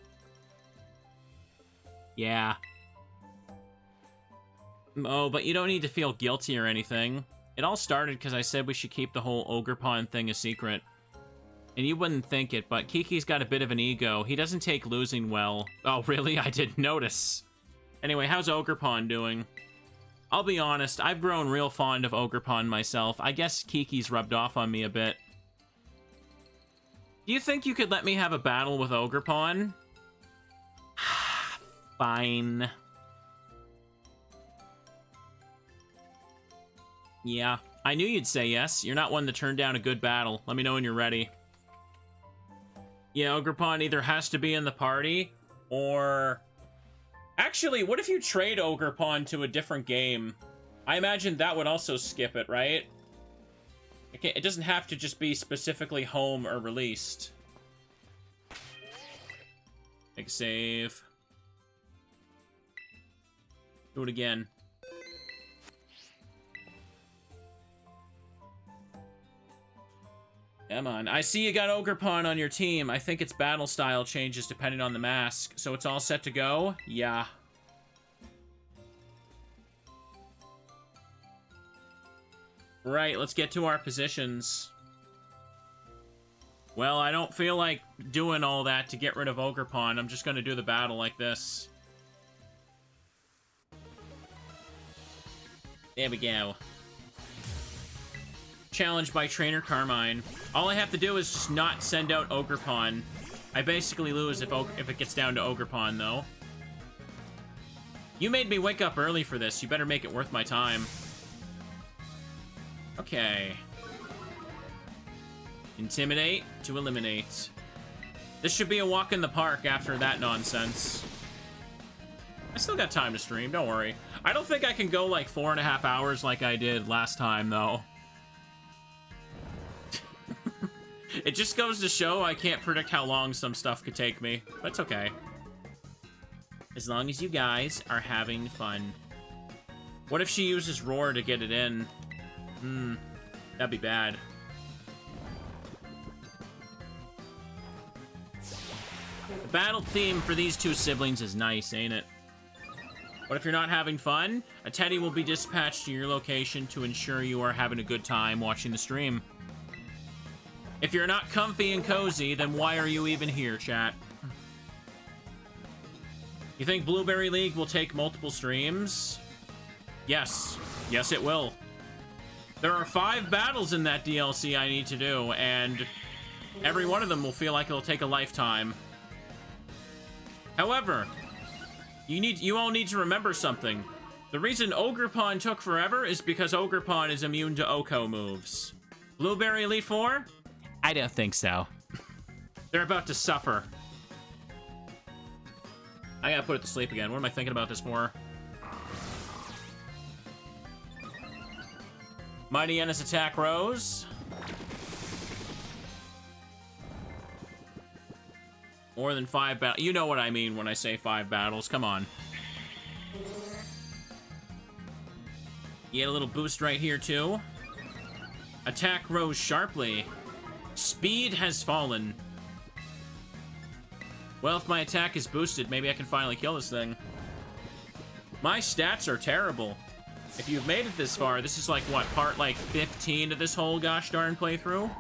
Yeah. Oh, but you don't need to feel guilty or anything. It all started because I said we should keep the whole Ogerpon thing a secret. And you wouldn't think it, but Kiki's got a bit of an ego. He doesn't take losing well. Oh, really? I didn't notice. Anyway, how's Ogerpon doing? I'll be honest, I've grown real fond of Ogerpon myself. I guess Kiki's rubbed off on me a bit. Do you think you could let me have a battle with Ogerpon? Fine. Yeah, I knew you'd say yes. You're not one to turn down a good battle. Let me know when you're ready. Yeah, Ogerpon either has to be in the party, or... Actually, what if you trade Ogerpon to a different game? I imagine that would also skip it, right? It doesn't have to just be specifically home or released. Make a save. Do it again. Come on. I see you got Ogerpon on your team. I think its battle style changes depending on the mask. So it's all set to go? Yeah. Right, let's get to our positions. Well, I don't feel like doing all that to get rid of Ogerpon. I'm just going to do the battle like this. There we go. Challenged by Trainer Carmine. All I have to do is just not send out Ogerpon. I basically lose if it gets down to Ogerpon, though. You made me wake up early for this. You better make it worth my time. Okay. Intimidate to eliminate. This should be a walk in the park after that nonsense. I still got time to stream, don't worry. I don't think I can go like 4.5 hours like I did last time, though. It just goes to show I can't predict how long some stuff could take me. But it's okay. As long as you guys are having fun. What if she uses Roar to get it in? That'd be bad. The battle theme for these two siblings is nice, ain't it? What if you're not having fun? A teddy will be dispatched to your location to ensure you are having a good time watching the stream. If you're not comfy and cozy, then why are you even here, chat? You think Blueberry League will take multiple streams? Yes. Yes, it will. There are 5 battles in that DLC I need to do, and every one of them will feel like it'll take a lifetime. However, you all need to remember something. The reason Ogrepon took forever is because Ogrepon is immune to Oko moves. Blueberry Elite 4? I don't think so. They're about to suffer. I gotta put it to sleep again. What am I thinking about this for? Mighty Ennis attack rose. More than 5 battles. You know what I mean when I say 5 battles. Come on. You get a little boost right here, too. Attack rose sharply. Speed has fallen. Well, if my attack is boosted, maybe I can finally kill this thing. My stats are terrible. If you've made it this far, this is like, what, part, like, 15 of this whole gosh darn playthrough?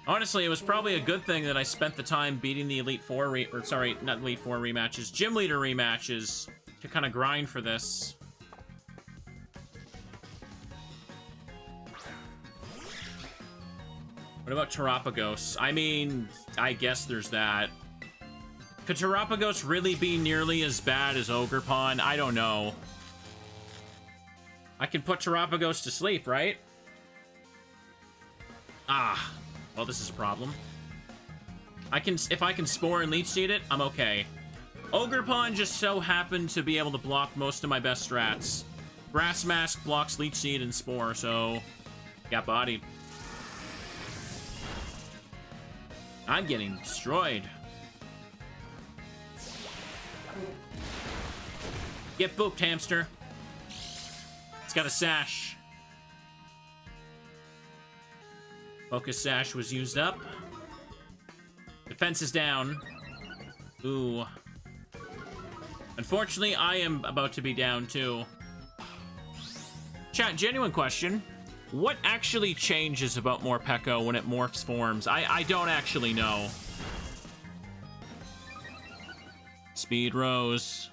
Honestly, it was probably a good thing that I spent the time beating the Elite Four, sorry, not Elite Four rematches, Gym Leader rematches, to kind of grind for this. What about Terapagos? I mean, I guess there's that. Could Terapagos really be nearly as bad as Ogerpon? I don't know. I can put Terapagos to sleep, right? Ah, well, this is a problem. If I can Spore and Leech Seed it, I'm okay. Ogerpon just so happened to be able to block most of my best strats. Grass Mask blocks Leech Seed and Spore, so got bodied. I'm getting destroyed. Get booped, hamster. It's got a sash. Focus sash was used up. Defense is down. Ooh. Unfortunately, I am about to be down too. Chat, genuine question. What actually changes about Morpeko when it morphs forms? I don't actually know. Speed rose.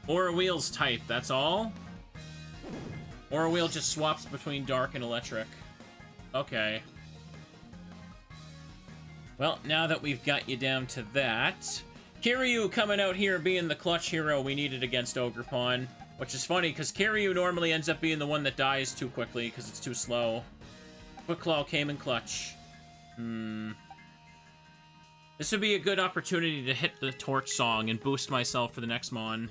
Aura Wheel's type, that's all? Aura Wheel just swaps between dark and electric. Okay. Well, now that we've got you down to that... Kiryu coming out here being the clutch hero we needed against Ogrepon. Which is funny, because Kiryu normally ends up being the one that dies too quickly, because it's too slow. Quick Claw came in clutch. This would be a good opportunity to hit the Torch Song and boost myself for the next Mon.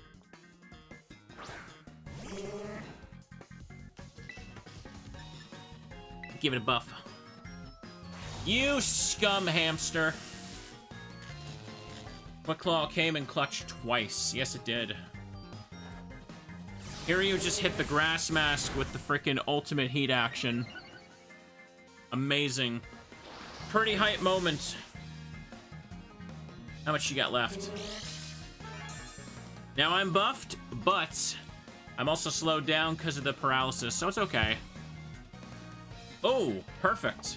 Give it a buff. You scum hamster. Quick Claw came in clutch twice. Yes, it did. Kiryu just hit the Grass Mask with the frickin' ultimate heat action. Amazing. Pretty hype moment. How much you got left? Now I'm buffed, but I'm also slowed down because of the paralysis, so it's okay. Oh, perfect.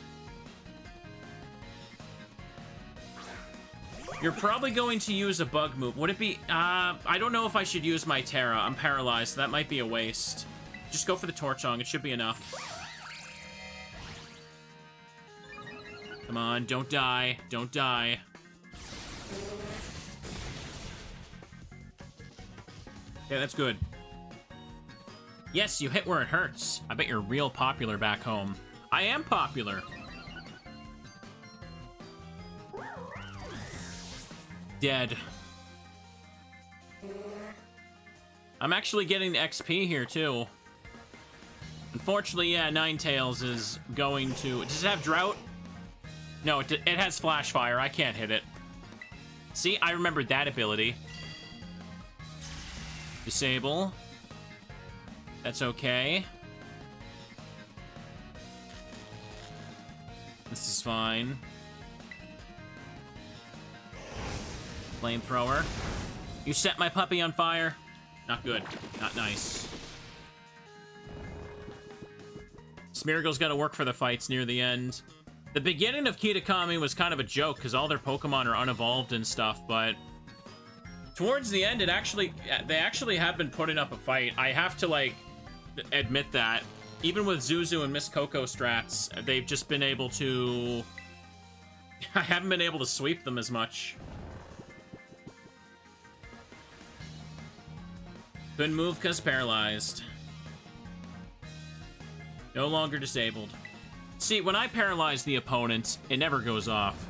You're probably going to use a bug move. Would it be... I don't know if I should use my Terra. I'm paralyzed. So that might be a waste. Just go for the Torchong. It should be enough. Come on, don't die. Don't die. Okay, that's good. Yes, you hit where it hurts. I bet you're real popular back home. I am popular. Dead. I'm actually getting the XP here, too. Unfortunately, yeah, Ninetales is going to... Does it have Drought? No, it has Flash Fire. I can't hit it. See, I remembered that ability. Disable. That's okay. This is fine. Flamethrower. You set my puppy on fire. Not good. Not nice. Smeargle's got to work for the fights near the end. The beginning of Kitakami was kind of a joke because all their Pokemon are unevolved and stuff, but towards the end, they actually have been putting up a fight. I have to, like, admit that. Even with Zuzu and Miss Coco strats, they've just been able to... I haven't been able to sweep them as much. Couldn't move because paralyzed. No longer disabled. See, when I paralyze the opponent, it never goes off.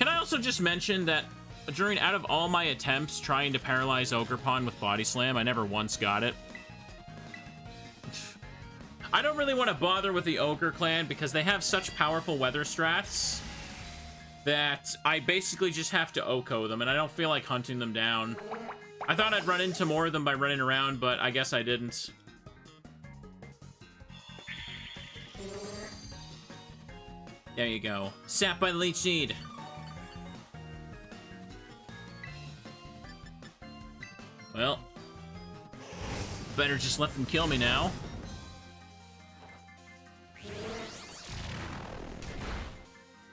Can I also just mention that out of all my attempts trying to paralyze Ogerpon with Body Slam, I never once got it. I don't really want to bother with the Ogre Clan because they have such powerful weather strats that I basically just have to OHKO them, and I don't feel like hunting them down. I thought I'd run into more of them by running around, but I guess I didn't. There you go. Sap by the Leech Seed. Well, better just let them kill me now.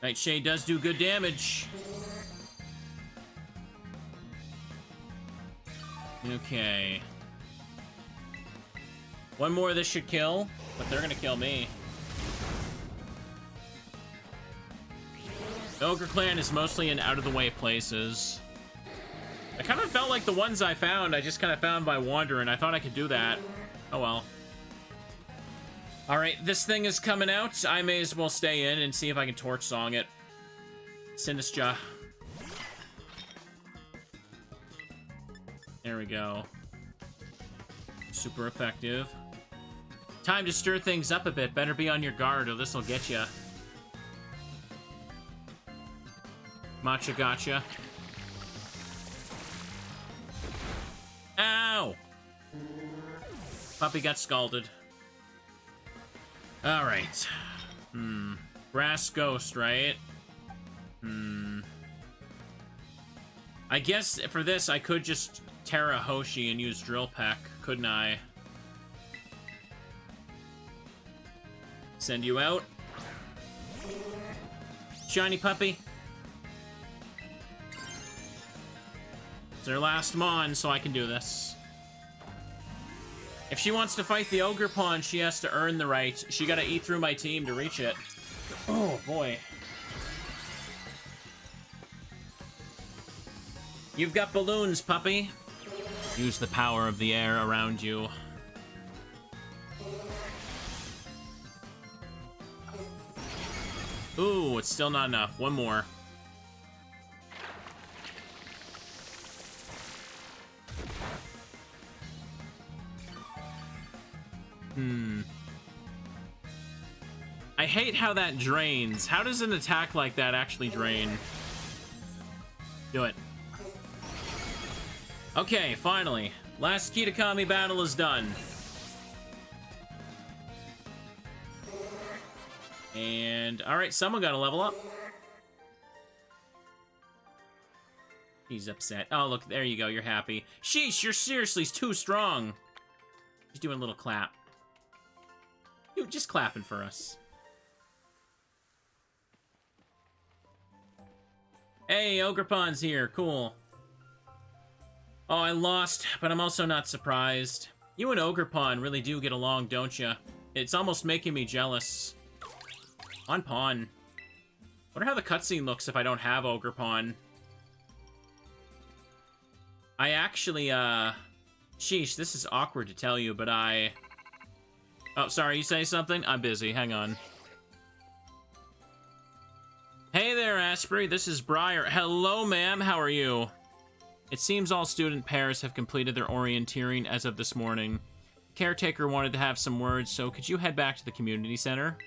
Nightshade does do good damage. Okay. One more of this should kill, but they're gonna kill me. The Ogre Clan is mostly in out-of-the-way places. I kind of felt like the ones I found, I just kind of found by wandering. I thought I could do that. Oh well. Alright, this thing is coming out. I may as well stay in and see if I can Torch Song it. Sinistra. There we go. Super effective. Time to stir things up a bit. Better be on your guard or this'll get ya. Matcha gotcha. Ow! Puppy got scalded. Alright. Grass Ghost, right? I guess for this, I could just Terra Hoshi and use Drill Peck, couldn't I? Send you out. Shiny puppy. It's their last Mon, so I can do this. If she wants to fight the Ogerpon, she has to earn the right. She gotta eat through my team to reach it. Oh, boy. You've got balloons, puppy. Use the power of the air around you. Ooh, it's still not enough. One more. I hate how that drains. How does an attack like that actually drain? Do it. Okay, finally. Last Kitakami battle is done. And, alright, someone got to level up. He's upset. Oh, look, there you go, you're happy. Sheesh, you're seriously too strong. He's doing a little clap. Dude, just clapping for us. Hey, Ogrepon's here, cool. Oh, I lost, but I'm also not surprised. You and Ogerpon really do get along, don't you? It's almost making me jealous. On Pawn. Wonder how the cutscene looks if I don't have Ogerpon. I actually, sheesh, this is awkward to tell you, but I... Oh, sorry, you say something? I'm busy, hang on. Hey there, Asprey, this is Briar. Hello, ma'am, how are you? It seems all student pairs have completed their orienteering as of this morning. The caretaker wanted to have some words, so could you head back to the community center?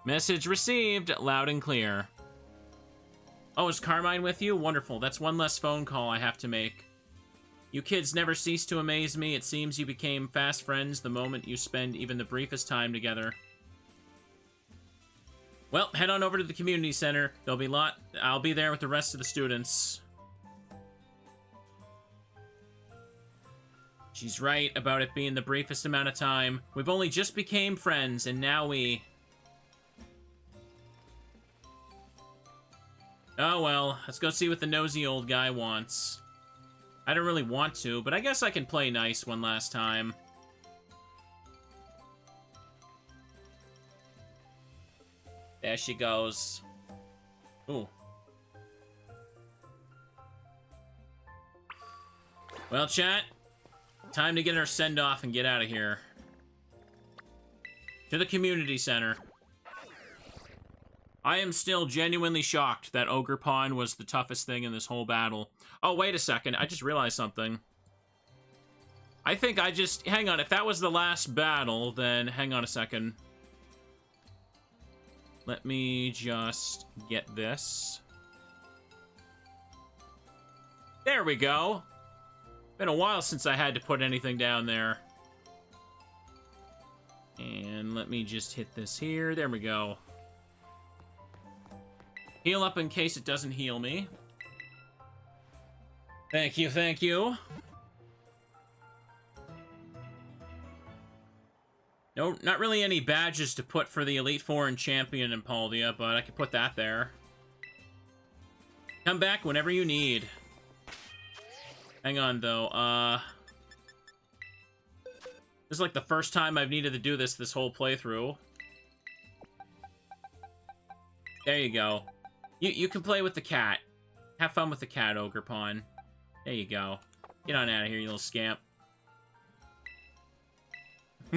Message received, loud and clear. Oh, is Carmine with you? Wonderful, that's one less phone call I have to make. You kids never cease to amaze me. It seems you became fast friends the moment you spend even the briefest time together. Well, head on over to the community center. I'll be there with the rest of the students. She's right about it being the briefest amount of time. We've only just became friends, and now we... Oh well, let's go see what the nosy old guy wants. I don't really want to, but I guess I can play nice one last time. There she goes. Ooh. Well, chat. Time to get our send-off and get out of here. To the community center. I am still genuinely shocked that Ogerpon was the toughest thing in this whole battle. Oh, wait a second. I just realized something. I think I just... Hang on. If that was the last battle, then hang on a second. Let me just get this. There we go. Been a while since I had to put anything down there. And let me just hit this here. There we go. Heal up in case it doesn't heal me. Thank you, thank you. No, not really any badges to put for the Elite Four and Champion in Paldea, but I could put that there. Come back whenever you need. Hang on, though. This is like the first time I've needed to do this whole playthrough. There you go. You can play with the cat. Have fun with the cat, Ogerpon. There you go. Get on out of here, you little scamp.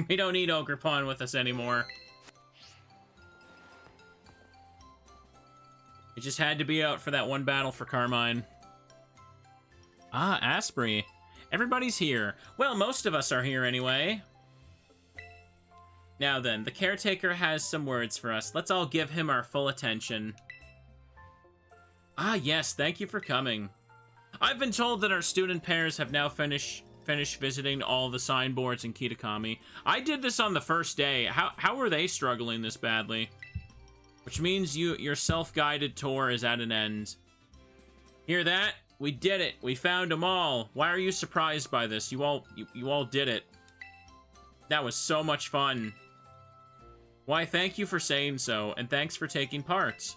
We don't need Ogerpon with us anymore. It just had to be out for that one battle for Carmine. Ah, Asprey. Everybody's here. Well, most of us are here anyway. Now then, the caretaker has some words for us. Let's all give him our full attention. Ah, yes, thank you for coming. I've been told that our student pairs have now finished visiting all the signboards in Kitakami. I did this on the first day. How are they struggling this badly? Which means your self-guided tour is at an end. Hear that? We did it. We found them all. Why are you surprised by this? You all did it. That was so much fun. Why, thank you for saying so, and thanks for taking part.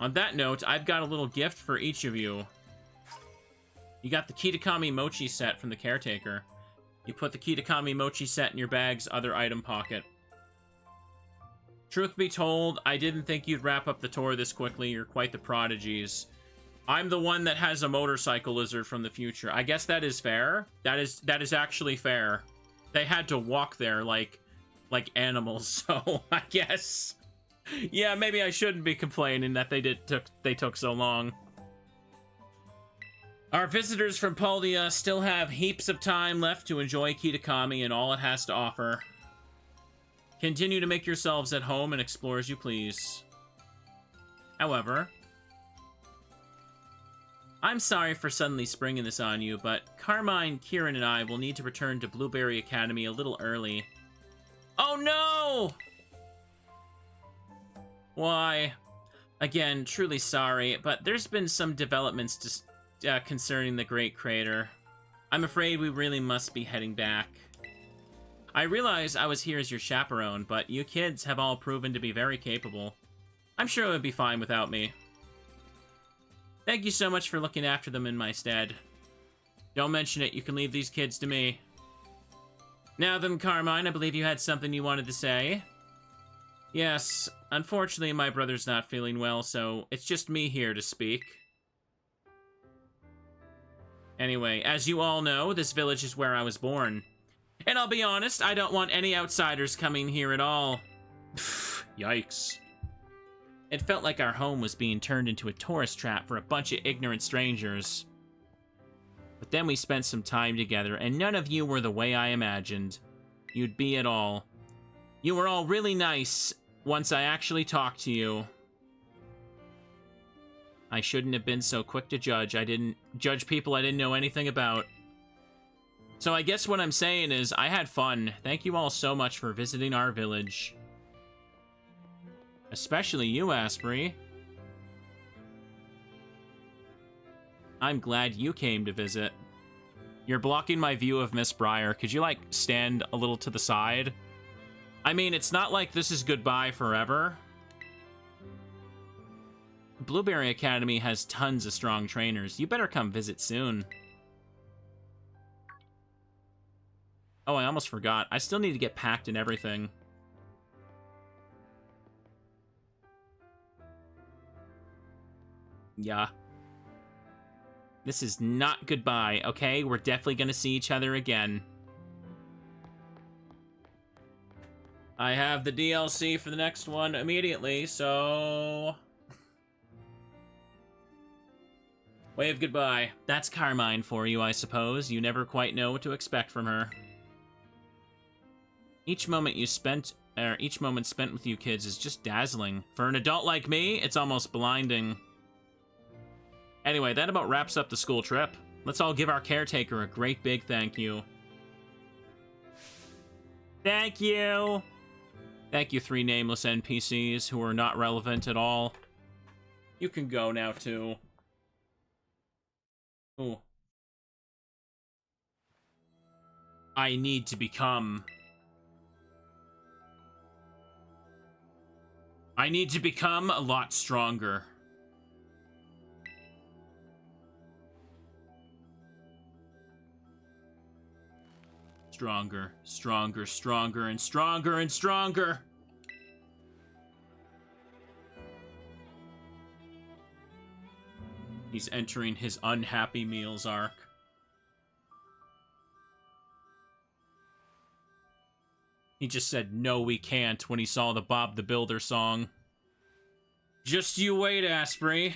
On that note, I've got a little gift for each of you. You got the Kitakami Mochi set from the caretaker. You put the Kitakami Mochi set in your bag's other item pocket. Truth be told, I didn't think you'd wrap up the tour this quickly. You're quite the prodigies. I'm the one that has a motorcycle lizard from the future. I guess that is fair. That is actually fair. They had to walk there like animals, so I guess. Yeah, maybe I shouldn't be complaining that they took so long. Our visitors from Paldea still have heaps of time left to enjoy Kitakami and all it has to offer. Continue to make yourselves at home and explore as you please. However, I'm sorry for suddenly springing this on you, but Carmine, Kieran, and I will need to return to Blueberry Academy a little early. Oh no! Why? Again, truly sorry, but there's been some developments concerning the Great Crater. I'm afraid we really must be heading back. I realize I was here as your chaperone, but you kids have all proven to be very capable. I'm sure it would be fine without me. Thank you so much for looking after them in my stead. Don't mention it. You can leave these kids to me. Now then, Carmine, I believe you had something you wanted to say. Yes, unfortunately, my brother's not feeling well, so it's just me here to speak. Anyway, as you all know, this village is where I was born. And I'll be honest, I don't want any outsiders coming here at all. Yikes. It felt like our home was being turned into a tourist trap for a bunch of ignorant strangers. But then we spent some time together, and none of you were the way I imagined you'd be at all. You were all really nice once I actually talked to you. I shouldn't have been so quick to judge. I didn't judge people I didn't know anything about. So I guess what I'm saying is, I had fun. Thank you all so much for visiting our village. Especially you, Asprey. I'm glad you came to visit. You're blocking my view of Miss Briar. Could you, like, stand a little to the side? I mean, it's not like this is goodbye forever. Blueberry Academy has tons of strong trainers. You better come visit soon. Oh, I almost forgot. I still need to get packed and everything. Yeah. This is not goodbye, okay? We're definitely gonna see each other again. I have the DLC for the next one immediately, so... Wave goodbye. That's Carmine for you, I suppose. You never quite know what to expect from her. Each moment spent with you kids is just dazzling. For an adult like me, it's almost blinding. Anyway, that about wraps up the school trip. Let's all give our caretaker a great big thank you. Thank you! Thank you, 3 nameless NPCs who are not relevant at all. You can go now, too. Ooh. I need to become a lot stronger. Stronger, stronger, stronger, and stronger, and stronger. He's entering his unhappy meals arc. He just said, no, we can't, when he saw the Bob the Builder song. Just you wait, Asprey.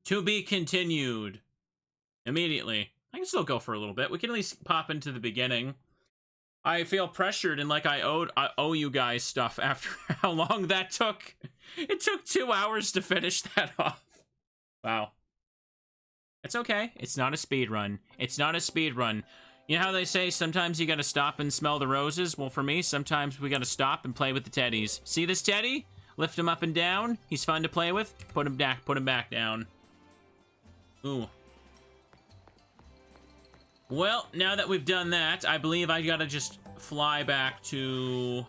To be continued. Immediately. I can still go for a little bit. We can at least pop into the beginning. I feel pressured and like I owe you guys stuff after how long that took. It took 2 hours to finish that off. Wow. It's okay. It's not a speed run. It's not a speed run. You know how they say sometimes you gotta stop and smell the roses? Well, for me, sometimes we gotta stop and play with the teddies. See this teddy? Lift him up and down. He's fun to play with. Put him back down. Ooh. Well, now that we've done that, I believe I gotta just fly back to...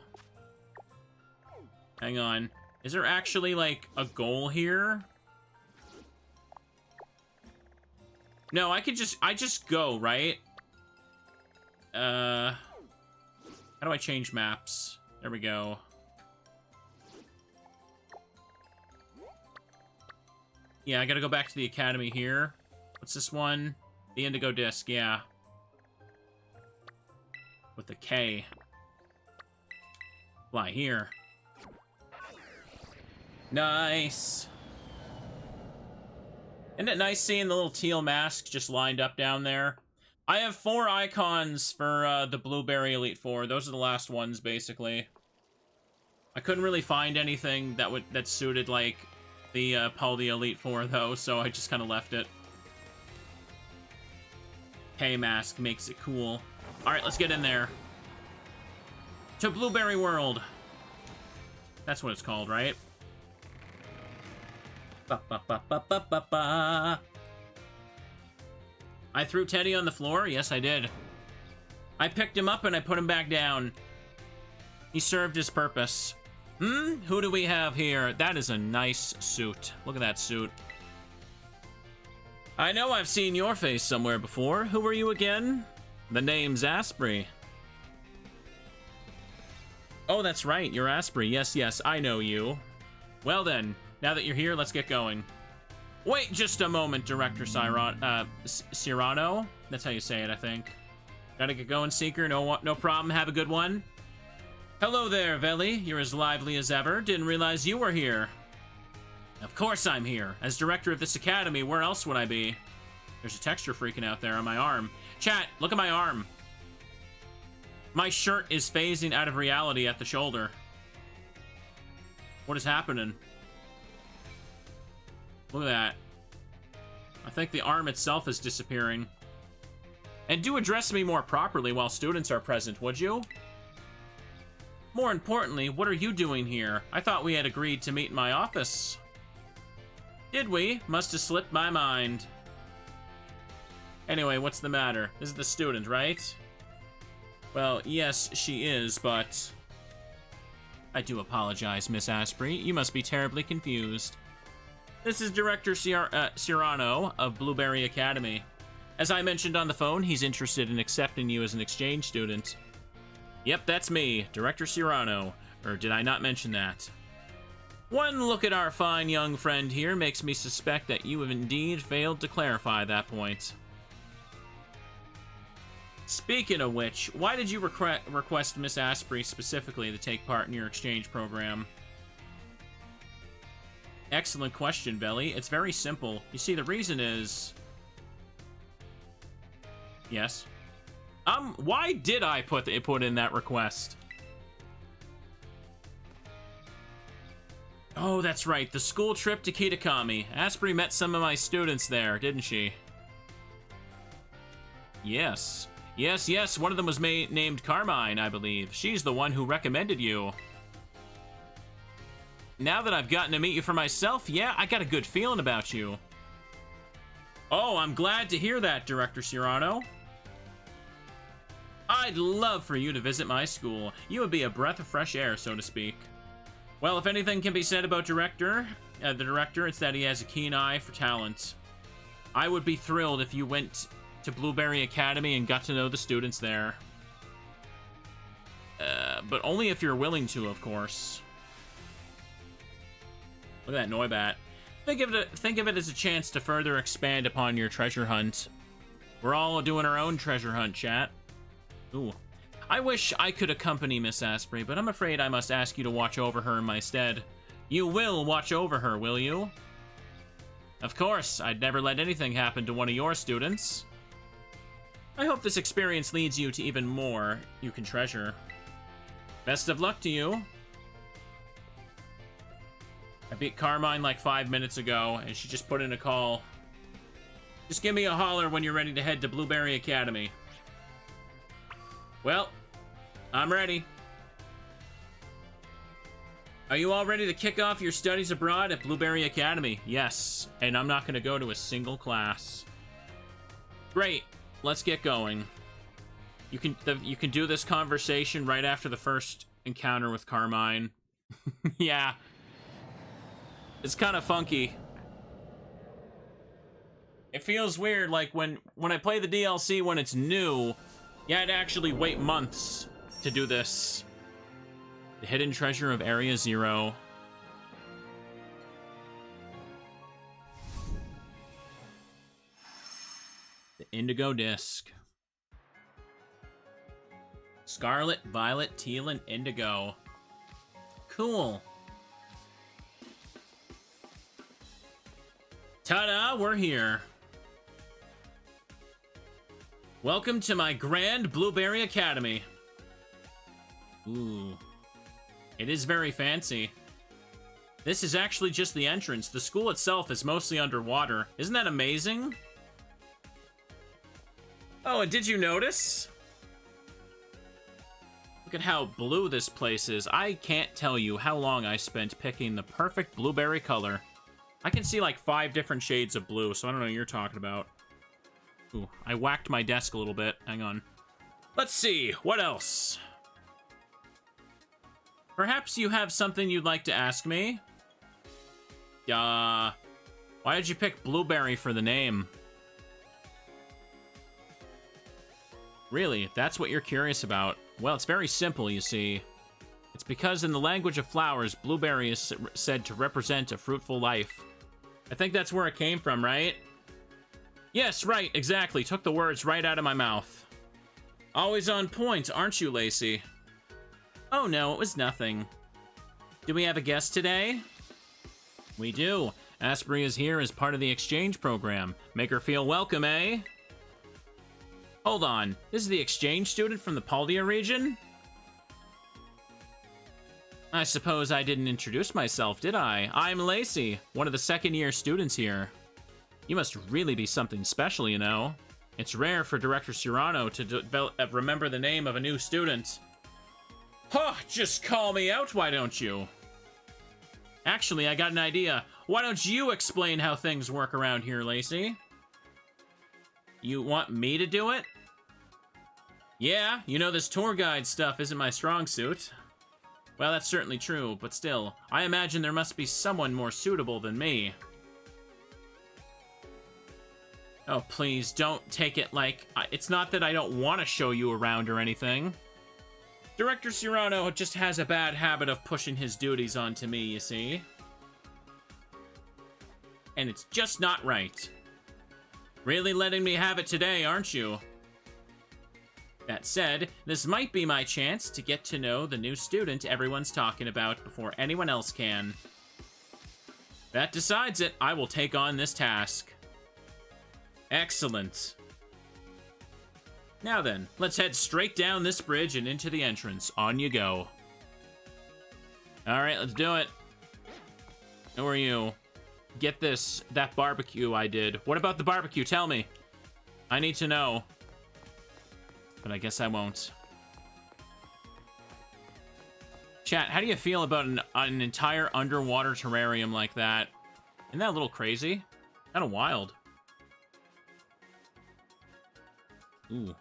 Hang on. Is there actually, like, a goal here? No, I just go, right? How do I change maps? There we go. Yeah, I gotta go back to the academy here. What's this one? The Indigo disc, yeah. With the K. Fly here. Nice. Isn't it nice seeing the little teal mask just lined up down there? I have 4 icons for the Blueberry Elite Four. Those are the last ones, basically. I couldn't really find anything that suited, like, the Paldia Elite Four, though, so I just kind of left it. K mask makes it cool. Alright, let's get in there. To Blueberry World. That's what it's called, right? Ba-ba-ba-ba-ba-ba-ba. I threw Teddy on the floor? Yes, I did. I picked him up and I put him back down. He served his purpose. Who do we have here? That is a nice suit. Look at that suit. I know I've seen your face somewhere before. Who are you again? The name's Asprey. Oh, that's right. You're Asprey. Yes, yes, I know you. Well then, now that you're here, let's get going. Wait just a moment, Director Cyrano. That's how you say it, I think. Gotta get going, Seeker. No problem. Have a good one. Hello there, Veli. You're as lively as ever. Didn't realize you were here. Of course I'm here. As director of this academy, where else would I be? There's a texture freaking out there on my arm. Chat, look at my arm. My shirt is phasing out of reality at the shoulder. What is happening? Look at that. I think the arm itself is disappearing. And do address me more properly while students are present, would you? More importantly, what are you doing here? I thought we had agreed to meet in my office. Did we? Must have slipped my mind. Anyway, what's the matter? This is the student, right? Well, yes, she is, but... I do apologize, Miss Asprey. You must be terribly confused. This is Director Cyrano of Blueberry Academy. As I mentioned on the phone, he's interested in accepting you as an exchange student. Yep, that's me, Director Cyrano. Or did I not mention that? One look at our fine young friend here makes me suspect that you have indeed failed to clarify that point. Speaking of which, why did you request Miss Asprey specifically to take part in your exchange program? Excellent question, Belly. It's very simple. You see, the reason is... Yes? Why did I put in that request? Oh, that's right. The school trip to Kitakami. Asprey met some of my students there, didn't she? Yes. Yes, yes. One of them was named Carmine, I believe. She's the one who recommended you. Now that I've gotten to meet you for myself, yeah, I got a good feeling about you. Oh, I'm glad to hear that, Director Cyrano. I'd love for you to visit my school. You would be a breath of fresh air, so to speak. Well, if anything can be said about the director, it's that he has a keen eye for talent. I would be thrilled if you went to Blueberry Academy and got to know the students there. But only if you're willing to, of course. Look at that Noibat. Think of it as a chance to further expand upon your treasure hunt. We're all doing our own treasure hunt, chat. Ooh. I wish I could accompany Miss Asprey, but I'm afraid I must ask you to watch over her in my stead. You will watch over her, will you? Of course, I'd never let anything happen to one of your students. I hope this experience leads you to even more you can treasure. Best of luck to you. I beat Carmine like 5 minutes ago, and she just put in a call. Just give me a holler when you're ready to head to Blueberry Academy. Well, I'm ready. Are you all ready to kick off your studies abroad at Blueberry Academy? Yes, and I'm not going to go to a single class. Great, let's get going. You can do this conversation right after the first encounter with Carmine. Yeah. It's kind of funky. It feels weird, like when I play the DLC when it's new, you had to actually wait months to do this. The hidden treasure of Area Zero. The Indigo Disc. Scarlet, Violet, Teal, and Indigo. Cool. Ta-da, we're here. Welcome to my grand Blueberry Academy. Ooh. It is very fancy. This is actually just the entrance. The school itself is mostly underwater. Isn't that amazing? Oh, and did you notice? Look at how blue this place is. I can't tell you how long I spent picking the perfect blueberry color. I can see like 5 different shades of blue, so I don't know what you're talking about. Ooh, I whacked my desk a little bit. Hang on. Let's see, what else? Perhaps you have something you'd like to ask me? Why did you pick Blueberry for the name? Really? That's what you're curious about? Well, it's very simple, you see. It's because in the language of flowers, blueberry is said to represent a fruitful life. I think that's where it came from, right? Yes, right, exactly. Took the words right out of my mouth. Always on point, aren't you, Lacey? Oh no, it was nothing. Do we have a guest today? We do. Asprey is here as part of the exchange program. Make her feel welcome, eh? Hold on, this is the exchange student from the Paldea region? I suppose I didn't introduce myself, did I? I'm Lacey, one of the second-year students here. You must really be something special, you know. It's rare for Director Cyrano to remember the name of a new student. Huh, just call me out, why don't you? Actually, I got an idea. Why don't you explain how things work around here, Lacey? You want me to do it? Yeah, you know this tour guide stuff isn't my strong suit. Well, that's certainly true, but still, I imagine there must be someone more suitable than me. Oh, please, don't take it like... It's not that I don't want to show you around or anything. Director Cyrano just has a bad habit of pushing his duties onto me, you see. And it's just not right. Really letting me have it today, aren't you? That said, this might be my chance to get to know the new student everyone's talking about before anyone else can. That decides it. I will take on this task. Excellent. Now then, let's head straight down this bridge and into the entrance. On you go. Alright, let's do it. Who are you? Get this, that barbecue I did. What about the barbecue? Tell me. I need to know. But I guess I won't. Chat, how do you feel about an entire underwater terrarium like that? Isn't that a little crazy? Kind of wild. Ooh.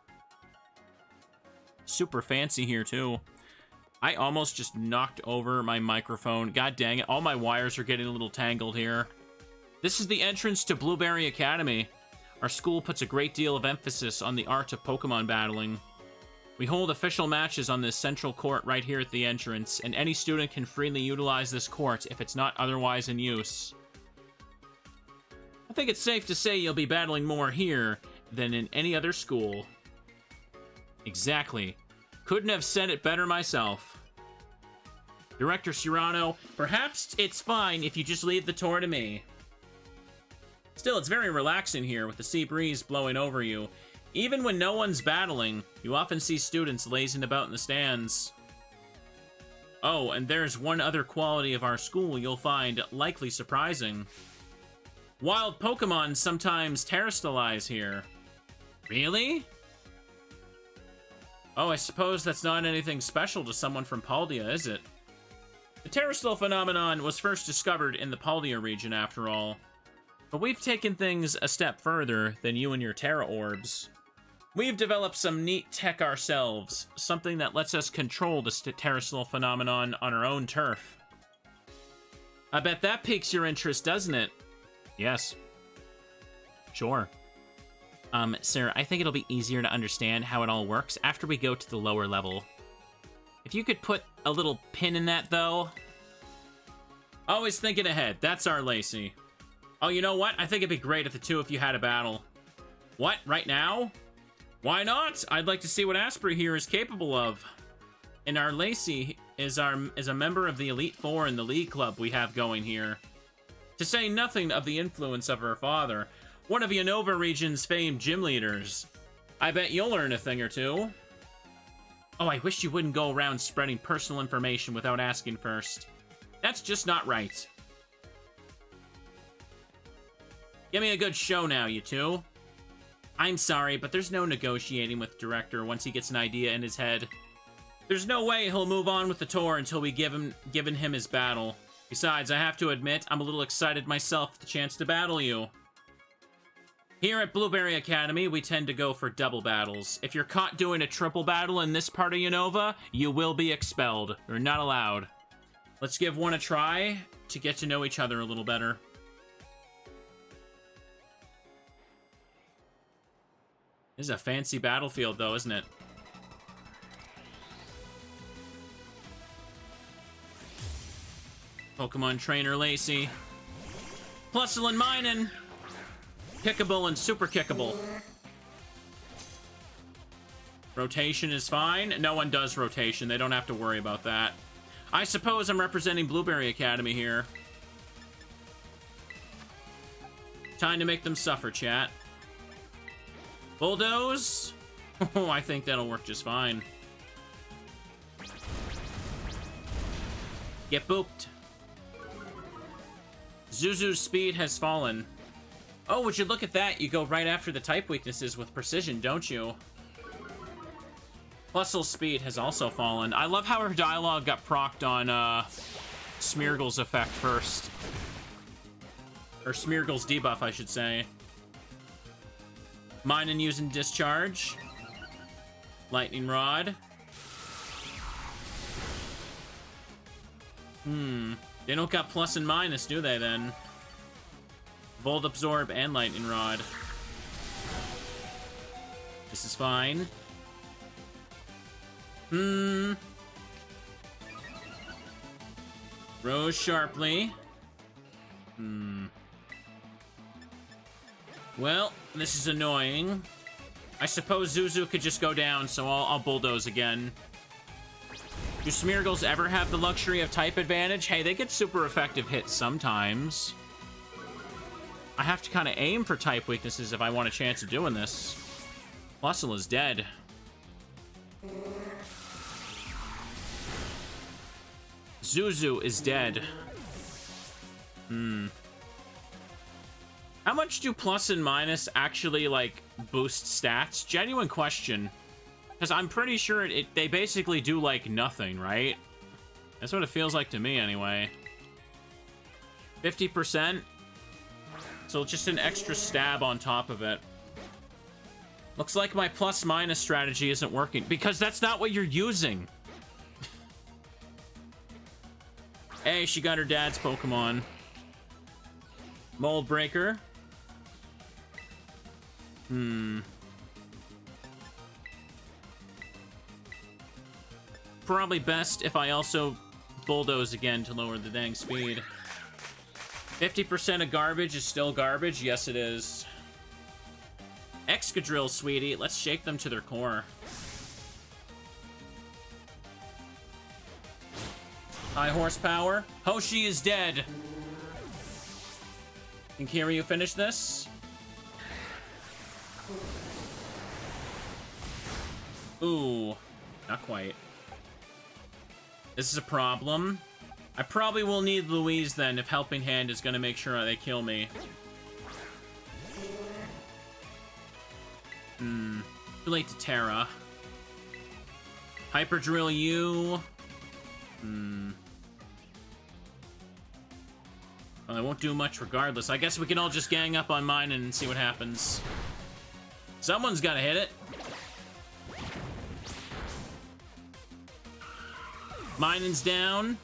Super fancy here, too. I almost just knocked over my microphone. God dang it, all my wires are getting a little tangled here. This is the entrance to Blueberry Academy. Our school puts a great deal of emphasis on the art of Pokemon battling. We hold official matches on this central court right here at the entrance, and any student can freely utilize this court if it's not otherwise in use. I think it's safe to say you'll be battling more here than in any other school. Exactly. Couldn't have said it better myself. Director Cyrano, perhaps it's fine if you just leave the tour to me. Still, it's very relaxing here with the sea breeze blowing over you. Even when no one's battling, you often see students lazing about in the stands. Oh, and there's one other quality of our school you'll find likely surprising. Wild Pokemon sometimes terrestrialize here. Really? Oh, I suppose that's not anything special to someone from Paldea, is it? The terrestrial phenomenon was first discovered in the Paldea region, after all. But we've taken things a step further than you and your Terra Orbs. We've developed some neat tech ourselves, something that lets us control the terrestrial phenomenon on our own turf. I bet that piques your interest, doesn't it? Yes. Sure. Sir, I think it'll be easier to understand how it all works after we go to the lower level. If you could put a little pin in that, though. Always thinking ahead. That's our Lacey. Oh, you know what? I think it'd be great if the two of you had a battle. What? Right now? Why not? I'd like to see what Asprey here is capable of. And our Lacey is a member of the Elite Four in the League Club we have going here. To say nothing of the influence of her father, one of Unova region's famed gym leaders. I bet you'll learn a thing or two. Oh, I wish you wouldn't go around spreading personal information without asking first. That's just not right. Give me a good show now, you two. I'm sorry, but there's no negotiating with Director once he gets an idea in his head. There's no way he'll move on with the tour until we given him his battle. Besides, I have to admit, I'm a little excited myself for the chance to battle you. Here at Blueberry Academy, we tend to go for double battles. If you're caught doing a triple battle in this part of Unova, you will be expelled. You're not allowed. Let's give one a try to get to know each other a little better. This is a fancy battlefield, though, isn't it? Pokemon Trainer Lacey. Plusle and Minun. Kickable and super kickable. Rotation is fine. No one does rotation. They don't have to worry about that. I suppose I'm representing Blueberry Academy here. Time to make them suffer, chat. Bulldoze? Oh, I think that'll work just fine. Get booped. Zuzu's speed has fallen. Oh, would you look at that? You go right after the type weaknesses with precision, don't you? Plusle's speed has also fallen. I love how her dialogue got procced on Smeargle's effect first. Or Smeargle's debuff, I should say. Minun using Discharge. Lightning Rod. They don't got plus and minus, do they, then? Volt Absorb and Lightning Rod. This is fine. Rose sharply. Well, this is annoying. I suppose Zuzu could just go down, so I'll bulldoze again. Do Smeargles ever have the luxury of type advantage? Hey, they get super effective hits sometimes. I have to kind of aim for type weaknesses if I want a chance of doing this. Plusle is dead. Zuzu is dead. How much do plus and minus actually, like, boost stats? Genuine question. Because I'm pretty sure they basically do, like, nothing, right? That's what it feels like to me, anyway. 50%? So just an extra stab on top of it. Looks like my plus-minus strategy isn't working. Because that's not what you're using. Hey, she got her dad's Pokemon. Mold Breaker. Probably best if I also bulldoze again to lower the dang speed. 50% of garbage is still garbage? Yes, it is. Excadrill, sweetie. Let's shake them to their core. High horsepower. Hoshi is dead. Can Kiryu finish this? Ooh, not quite. This is a problem. I probably will need Louise then if Helping Hand is going to make sure they kill me. Too late to Terra. Hyper Drill you. Well, I won't do much regardless. I guess we can all just gang up on mine and see what happens. Someone's got to hit it. Minun's down.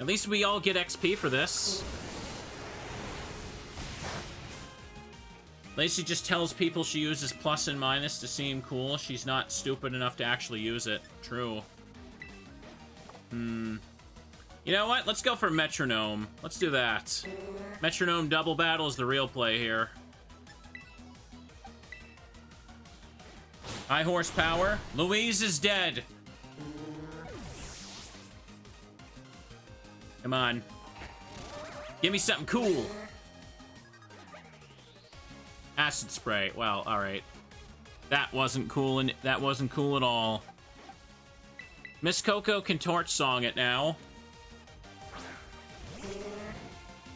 At least we all get XP for this. Lacey just tells people she uses plus and minus to seem cool. She's not stupid enough to actually use it. True. You know what? Let's go for Metronome. Let's do that. Metronome double battle is the real play here. High horsepower. Louise is dead. Come on. Give me something cool. Acid spray. Well, all right. That wasn't cool, and that wasn't cool at all. Miss Coco can torch song it now.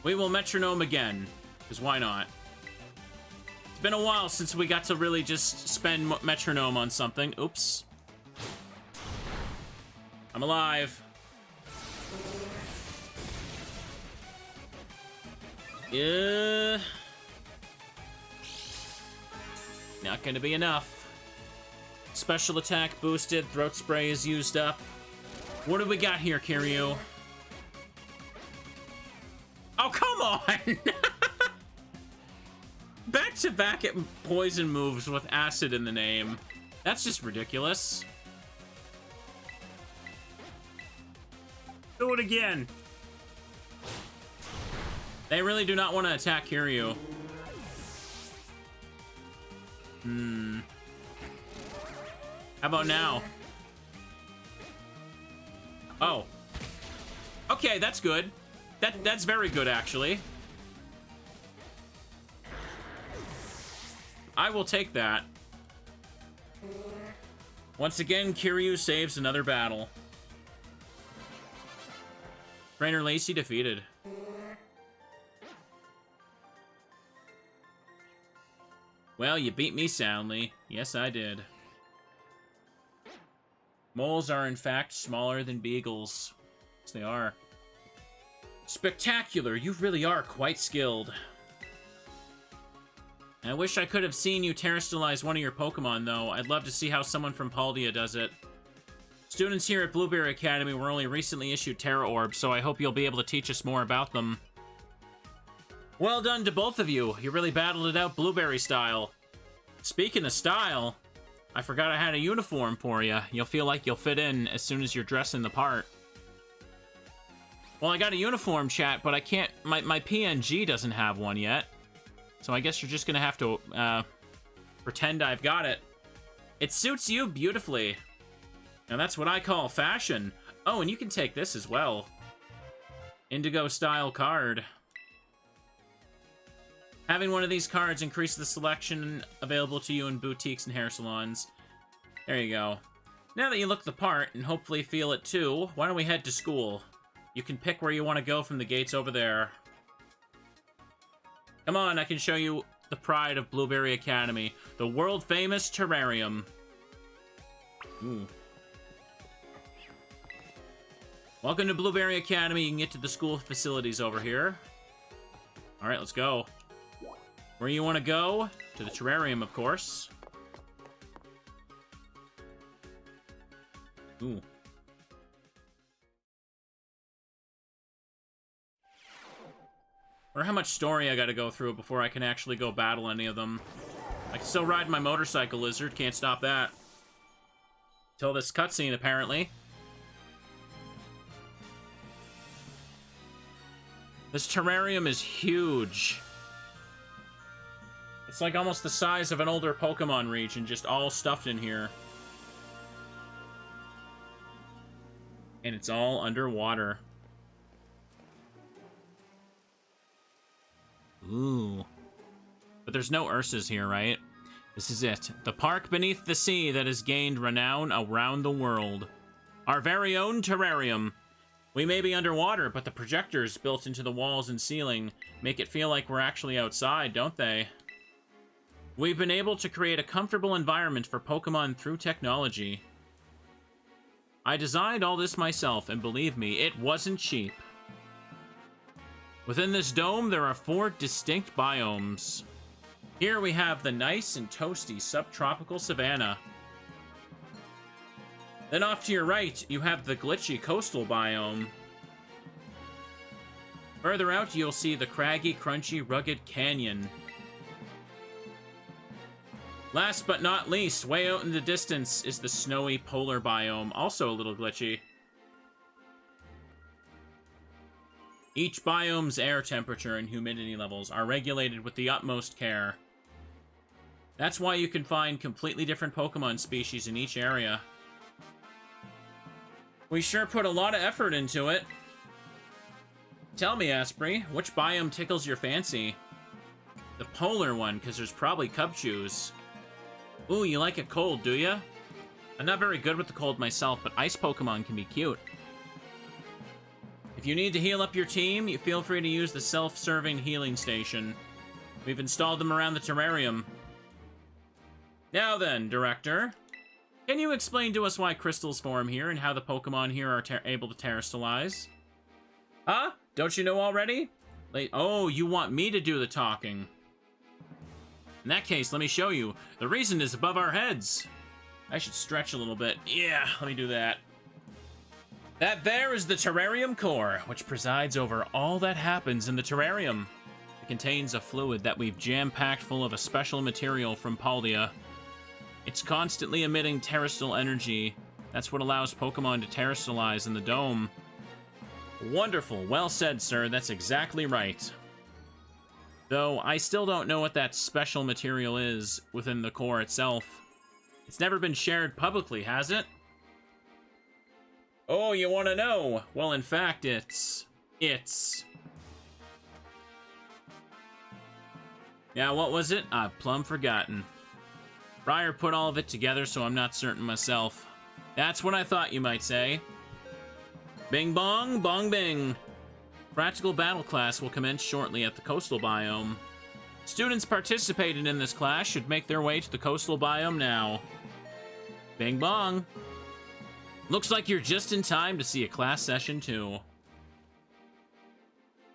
We will metronome again, because why not? It's been a while since we got to really just spend metronome on something. Oops. I'm alive. Yeah. Not gonna be enough. Special attack boosted. Throat spray is used up. What do we got here, Kiryu? Oh, come on! Back-to-back poison moves with acid in the name. That's just ridiculous. Do it again. They really do not want to attack Kiryu. How about now? Oh. Okay, that's good. That's very good, actually. I will take that. Once again, Kiryu saves another battle. Trainer Lacey defeated. Well, you beat me soundly. Yes, I did. Moles are, in fact, smaller than beagles. Yes, they are. Spectacular! You really are quite skilled. I wish I could have seen you terrestrialize one of your Pokemon, though. I'd love to see how someone from Paldea does it. Students here at Blueberry Academy were only recently issued Terra Orbs, so I hope you'll be able to teach us more about them. Well done to both of you. You really battled it out Blueberry style. Speaking of style, I forgot I had a uniform for you. You'll feel like you'll fit in as soon as you're dressing the part. Well, I got a uniform, chat, but I can't... My PNG doesn't have one yet. So I guess you're just gonna have to pretend I've got it. It suits you beautifully. Now that's what I call fashion. Oh, and you can take this as well. Indigo style card. Having one of these cards increases the selection available to you in boutiques and hair salons. There you go. Now that you look the part and hopefully feel it too, why don't we head to school? You can pick where you want to go from the gates over there. Come on, I can show you the pride of Blueberry Academy. The world-famous terrarium. Ooh. Welcome to Blueberry Academy. You can get to the school facilities over here. Alright, let's go. Where you want to go? To the terrarium, of course. Ooh. Or how much story I gotta go through before I can actually go battle any of them. I can still ride my motorcycle lizard, can't stop that. Till this cutscene, apparently. This terrarium is huge. It's like almost the size of an older Pokemon region, just all stuffed in here. And it's all underwater. Ooh. But there's no Ursas here, right? This is it. The park beneath the sea that has gained renown around the world. Our very own terrarium. We may be underwater, but the projectors built into the walls and ceiling make it feel like we're actually outside, don't they? We've been able to create a comfortable environment for Pokemon through technology. I designed all this myself, and believe me, it wasn't cheap. Within this dome, there are 4 distinct biomes. Here we have the nice and toasty subtropical savanna. Then off to your right, you have the glitchy coastal biome. Further out, you'll see the craggy, crunchy, rugged canyon. Last but not least, way out in the distance is the snowy polar biome, also a little glitchy. Each biome's air temperature and humidity levels are regulated with the utmost care. That's why you can find completely different Pokemon species in each area. We sure put a lot of effort into it. Tell me, Asprey, which biome tickles your fancy? The polar one, because there's probably Cubchoo's. Ooh, you like it cold, do ya? I'm not very good with the cold myself, but ice Pokemon can be cute. If you need to heal up your team, you feel free to use the self-serving healing station. We've installed them around the terrarium. Now then, Director, can you explain to us why crystals form here and how the Pokemon here are able to terrestrialize? Huh? Don't you know already? Oh, you want me to do the talking. In that case, let me show you. The reason is above our heads. I should stretch a little bit. Yeah, let me do that. That there is the terrarium core, which presides over all that happens in the terrarium. The contains a fluid that we've jam-packed full of a special material from Paldea. It's constantly emitting terrestrial energy. That's what allows Pokemon to terrestrialize in the dome. Wonderful. Well said, sir. That's exactly right. Though, I still don't know what that special material is within the core itself. It's never been shared publicly, has it? Oh, you want to know? Well, in fact, it's... Yeah, what was it? I've plumb forgotten. Briar put all of it together, so I'm not certain myself. That's what I thought you might say. Bing bong, bong bing. Practical battle class will commence shortly at the coastal biome. Students participating in this class should make their way to the coastal biome now. Bing bong. Looks like you're just in time to see a class session too.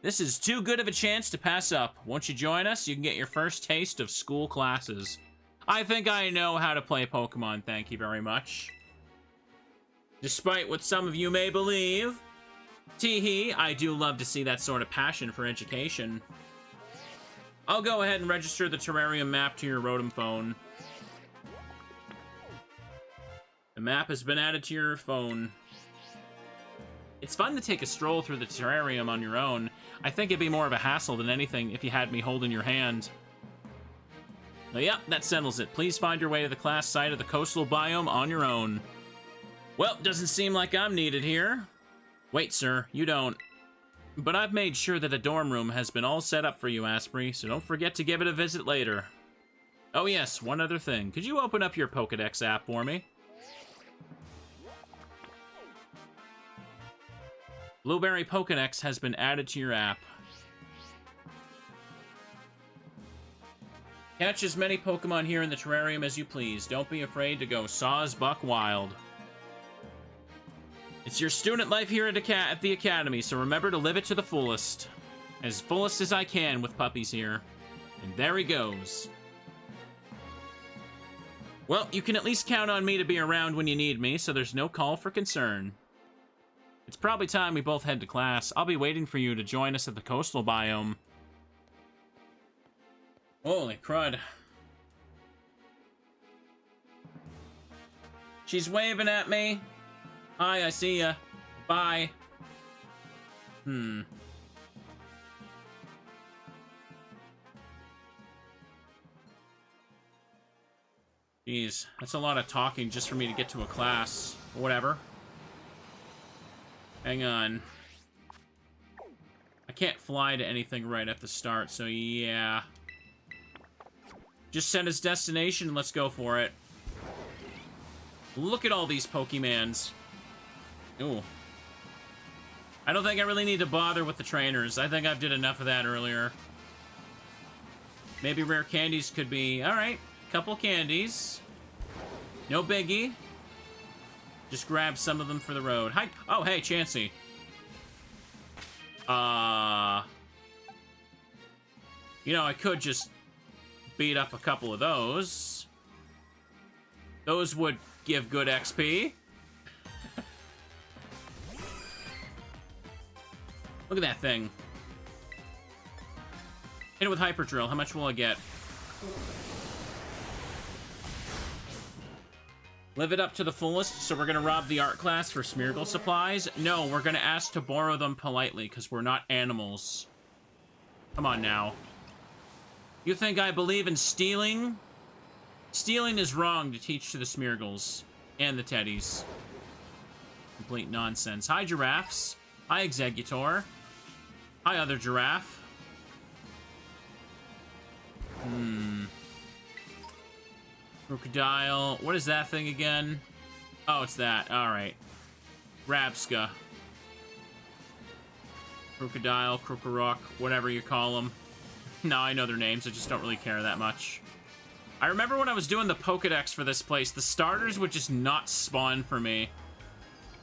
This is too good of a chance to pass up. Once you join us, you can get your first taste of school classes. I think I know how to play Pokemon, thank you very much. Despite what some of you may believe. Tee-hee, I do love to see that sort of passion for education. I'll go ahead and register the terrarium map to your Rotom phone. The map has been added to your phone. It's fun to take a stroll through the terrarium on your own. I think it'd be more of a hassle than anything if you had me holding your hand. But yep, that settles it. Please find your way to the class site of the coastal biome on your own. Well, doesn't seem like I'm needed here. Wait, sir, you don't. But I've made sure that a dorm room has been all set up for you, Asprey, so don't forget to give it a visit later. Oh yes, one other thing. Could you open up your Pokedex app for me? Blueberry Pokedex has been added to your app. Catch as many Pokemon here in the terrarium as you please. Don't be afraid to go Saws Buck Wild. It's your student life here at the Academy, so remember to live it to the fullest. As fullest as I can with puppies here. And there he goes. Well, you can at least count on me to be around when you need me, so there's no call for concern. It's probably time we both head to class. I'll be waiting for you to join us at the coastal biome. Holy crud. She's waving at me. Hi, I see ya. Bye. Jeez, that's a lot of talking just for me to get to a class. Whatever. Hang on. I can't fly to anything right at the start, so yeah. Just set his destination and let's go for it. Look at all these Pokemans. Ooh. I don't think I really need to bother with the trainers. I think I've did enough of that earlier. Maybe rare candies could be... Alright, couple candies. No biggie. Just grab some of them for the road. Hi. Oh, hey, Chansey. You know, I could just beat up a couple of those. Those would give good XP. Look at that thing. Hit it with Hyper Drill. How much will I get? Live it up to the fullest, so we're gonna rob the art class for Smeargle supplies? No, we're gonna ask to borrow them politely, because we're not animals. Come on now. You think I believe in stealing? Stealing is wrong to teach to the Smeargles. And the Teddies. Complete nonsense. Hi, giraffes. Hi, Executor. Hi, other giraffe. Crocodile. What is that thing again? Oh, it's that. Alright. Rabska. Crocodile, Krokorok, whatever you call them. No, I know their names. I just don't really care that much. I remember when I was doing the Pokedex for this place, the starters would just not spawn for me.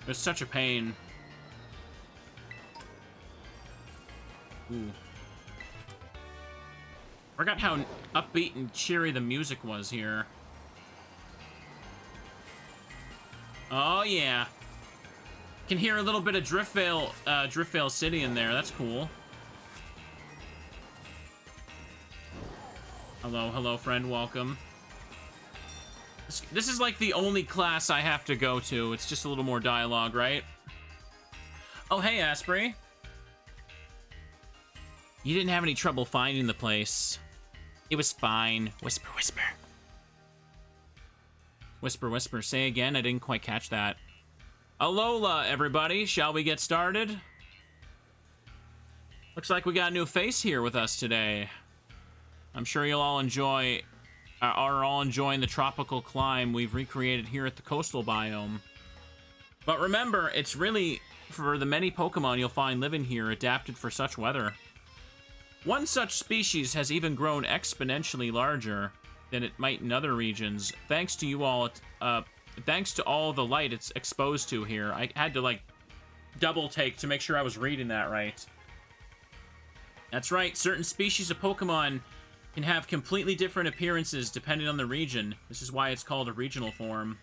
It was such a pain. Ooh. Forgot how upbeat and cheery the music was here. Oh, yeah. Can hear a little bit of Driftvale City in there. That's cool. Hello, hello, friend. Welcome. This is like the only class I have to go to. It's just a little more dialogue, right? Oh, hey, Asprey. You didn't have any trouble finding the place. It was fine. Whisper, whisper. Whisper, whisper. Say again. I didn't quite catch that. Alola, everybody. Shall we get started? Looks like we got a new face here with us today. I'm sure you'll all enjoy... are all enjoying the tropical climb we've recreated here at the coastal biome. But remember, it's really for the many Pokemon you'll find living here adapted for such weather. One such species has even grown exponentially larger than it might in other regions, thanks to you all, thanks to all the light it's exposed to here. I had to, like, double take to make sure I was reading that right. That's right, certain species of Pokemon can have completely different appearances depending on the region. This is why it's called a regional form.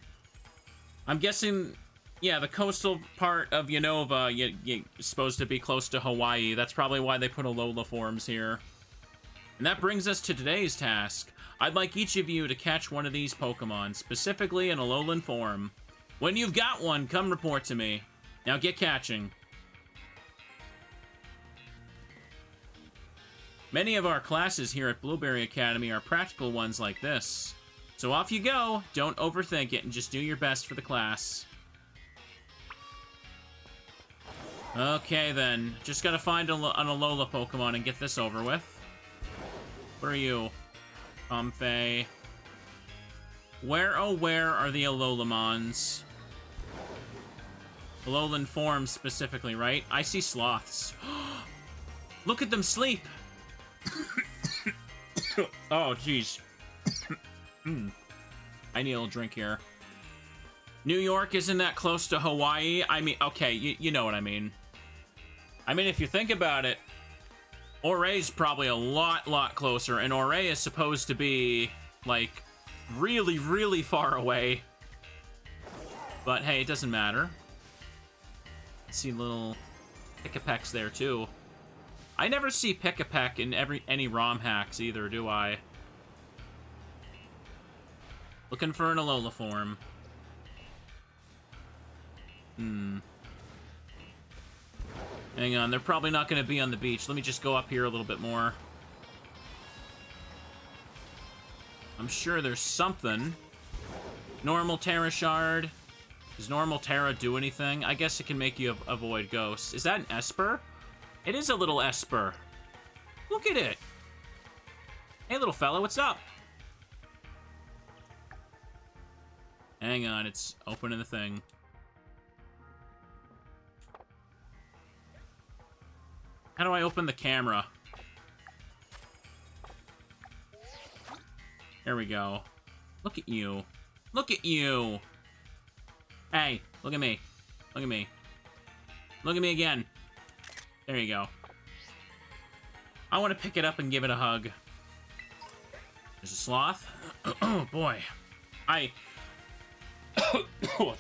I'm guessing, yeah, the coastal part of Unova is supposed to be close to Hawaii. That's probably why they put Alola forms here. And that brings us to today's task. I'd like each of you to catch one of these Pokemon, specifically an Alolan form. When you've got one, come report to me. Now get catching. Many of our classes here at Blueberry Academy are practical ones like this. So off you go, don't overthink it, and just do your best for the class. Okay then, just gotta find an Alola Pokemon and get this over with. Where are you? Comfey. Where, oh where are the Alolamons? Alolan forms specifically, right? I see sloths. Look at them sleep! Oh, jeez. I need a little drink here. New York isn't that close to Hawaii? I mean, okay, you know what I mean. I mean, if you think about it, Oray's probably a lot closer, and Oray is supposed to be, like, really, really far away. But hey, it doesn't matter. I see little Pick-a-Pecks there, too. I never see Pick-a-Peck in any ROM hacks either, do I? Looking for an Alola form. Hang on, they're probably not going to be on the beach. Let me just go up here a little bit more. I'm sure there's something. Normal Terra Shard. Does Normal Terra do anything? I guess it can make you avoid ghosts. Is that an Esper? It is a little Esper. Look at it. Hey, little fella, what's up? Hang on, it's opening the thing. How do I open the camera? There we go. Look at you. Look at you. Hey, look at me. Look at me. Look at me again. There you go. I want to pick it up and give it a hug. There's a sloth. Oh, boy. Oh,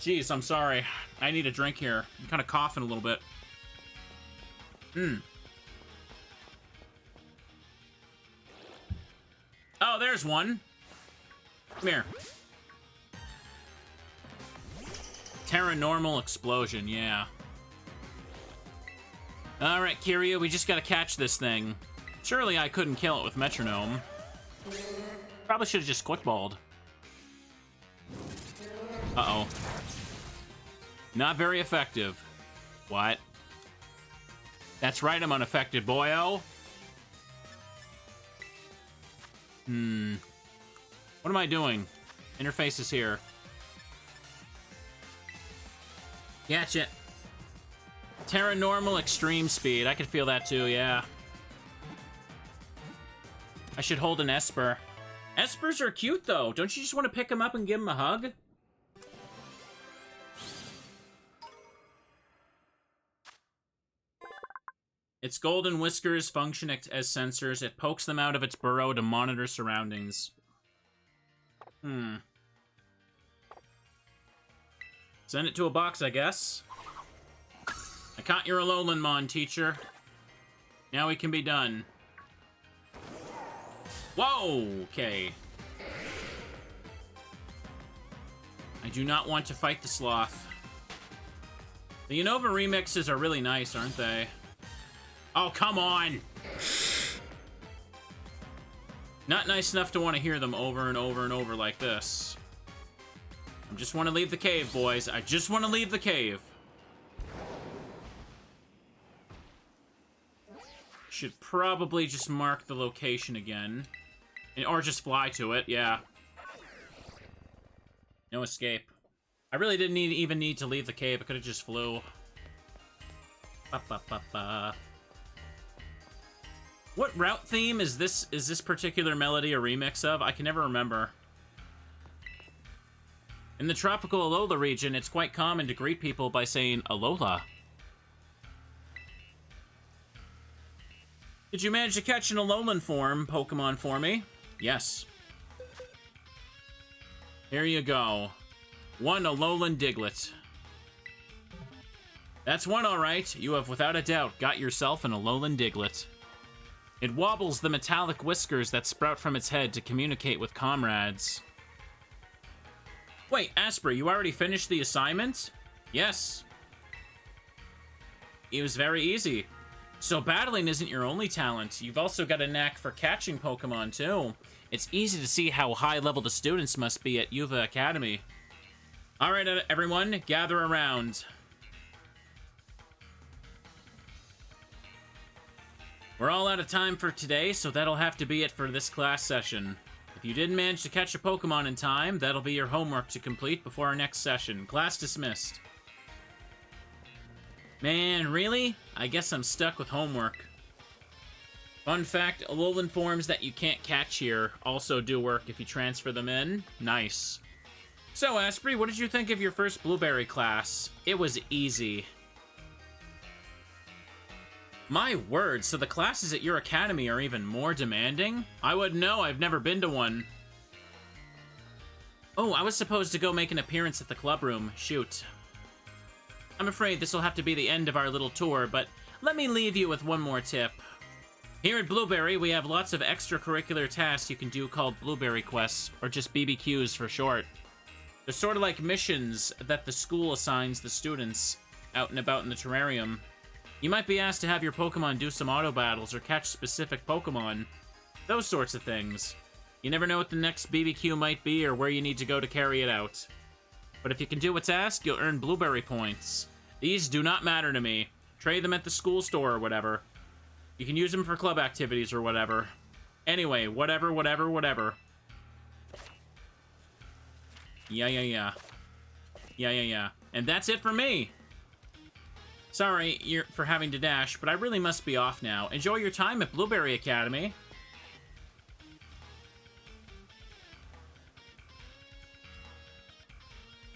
jeez, I'm sorry. I need a drink here. I'm kind of coughing a little bit. Oh, there's one. Come here. Terranormal Explosion, yeah. Alright, Kiryu, we just gotta catch this thing. Surely I couldn't kill it with Metronome. Probably should have just quick-balled. Uh-oh. Not very effective. What? That's right, I'm unaffected, boyo. What am I doing? Interface is here. Gotcha. Terranormal Extreme Speed. I could feel that too, yeah. I should hold an Esper. Espers are cute, though. Don't you just want to pick them up and give them a hug? Its golden whiskers function as sensors. It pokes them out of its burrow to monitor surroundings. Send it to a box, I guess. I caught your Alolanmon, teacher. Now we can be done. Whoa! Okay. I do not want to fight the sloth. The Unova remixes are really nice, aren't they? Oh, come on! Not nice enough to want to hear them over and over and over like this. I just want to leave the cave, boys. I just want to leave the cave. Should probably just mark the location again. Or just fly to it, yeah. No escape. I really didn't even need to leave the cave. I could have just flew. Ba, ba, ba, ba. What route theme is this particular melody a remix of? I can never remember. In the tropical Alola region, it's quite common to greet people by saying Alola. Did you manage to catch an Alolan form Pokemon for me? Yes. Here you go. One Alolan Diglett. That's one, alright. You have without a doubt got yourself an Alolan Diglett. It wobbles the metallic whiskers that sprout from its head to communicate with comrades. Wait, Asper, you already finished the assignment? Yes. It was very easy. So battling isn't your only talent. You've also got a knack for catching Pokemon, too. It's easy to see how high-level the students must be at Yuva Academy. Alright, everyone, gather around. We're all out of time for today, so that'll have to be it for this class session. If you didn't manage to catch a Pokemon in time, that'll be your homework to complete before our next session. Class dismissed. Man, really? I guess I'm stuck with homework. Fun fact, Alolan forms that you can't catch here also do work if you transfer them in. Nice. So, Asprey, what did you think of your first Blueberry class? It was easy. My word, so the classes at your academy are even more demanding? I wouldn't know, I've never been to one. Oh, I was supposed to go make an appearance at the club room. Shoot. I'm afraid this will have to be the end of our little tour, but let me leave you with one more tip. Here at Blueberry, we have lots of extracurricular tasks you can do called Blueberry Quests, or just BBQs for short. They're sort of like missions that the school assigns the students out and about in the terrarium. You might be asked to have your Pokemon do some auto battles or catch specific Pokemon. Those sorts of things. You never know what the next BBQ might be or where you need to go to carry it out. But if you can do what's asked, you'll earn Blueberry points. These do not matter to me. Trade them at the school store or whatever. You can use them for club activities or whatever. Anyway, whatever. Yeah. And that's it for me. Sorry for having to dash, but I really must be off now. Enjoy your time at Blueberry Academy.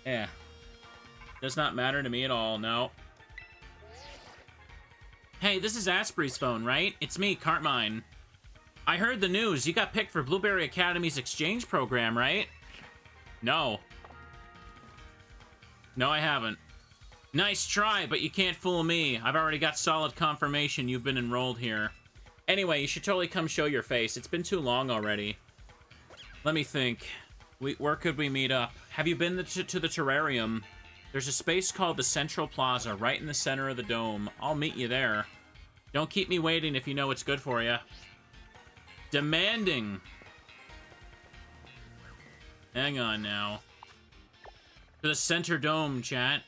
Yeah. Does not matter to me at all, no. Hey, this is Asprey's phone, right? It's me, Cartmine. I heard the news. You got picked for Blueberry Academy's exchange program, right? No. No, I haven't. Nice try, but you can't fool me. I've already got solid confirmation you've been enrolled here. Anyway, you should totally come show your face. It's been too long already. Let me think. Where could we meet up? Have you been to the terrarium? There's a space called the Central Plaza right in the center of the dome. I'll meet you there. Don't keep me waiting if you know what's good for you. Demanding. Hang on now. To the center dome, chat.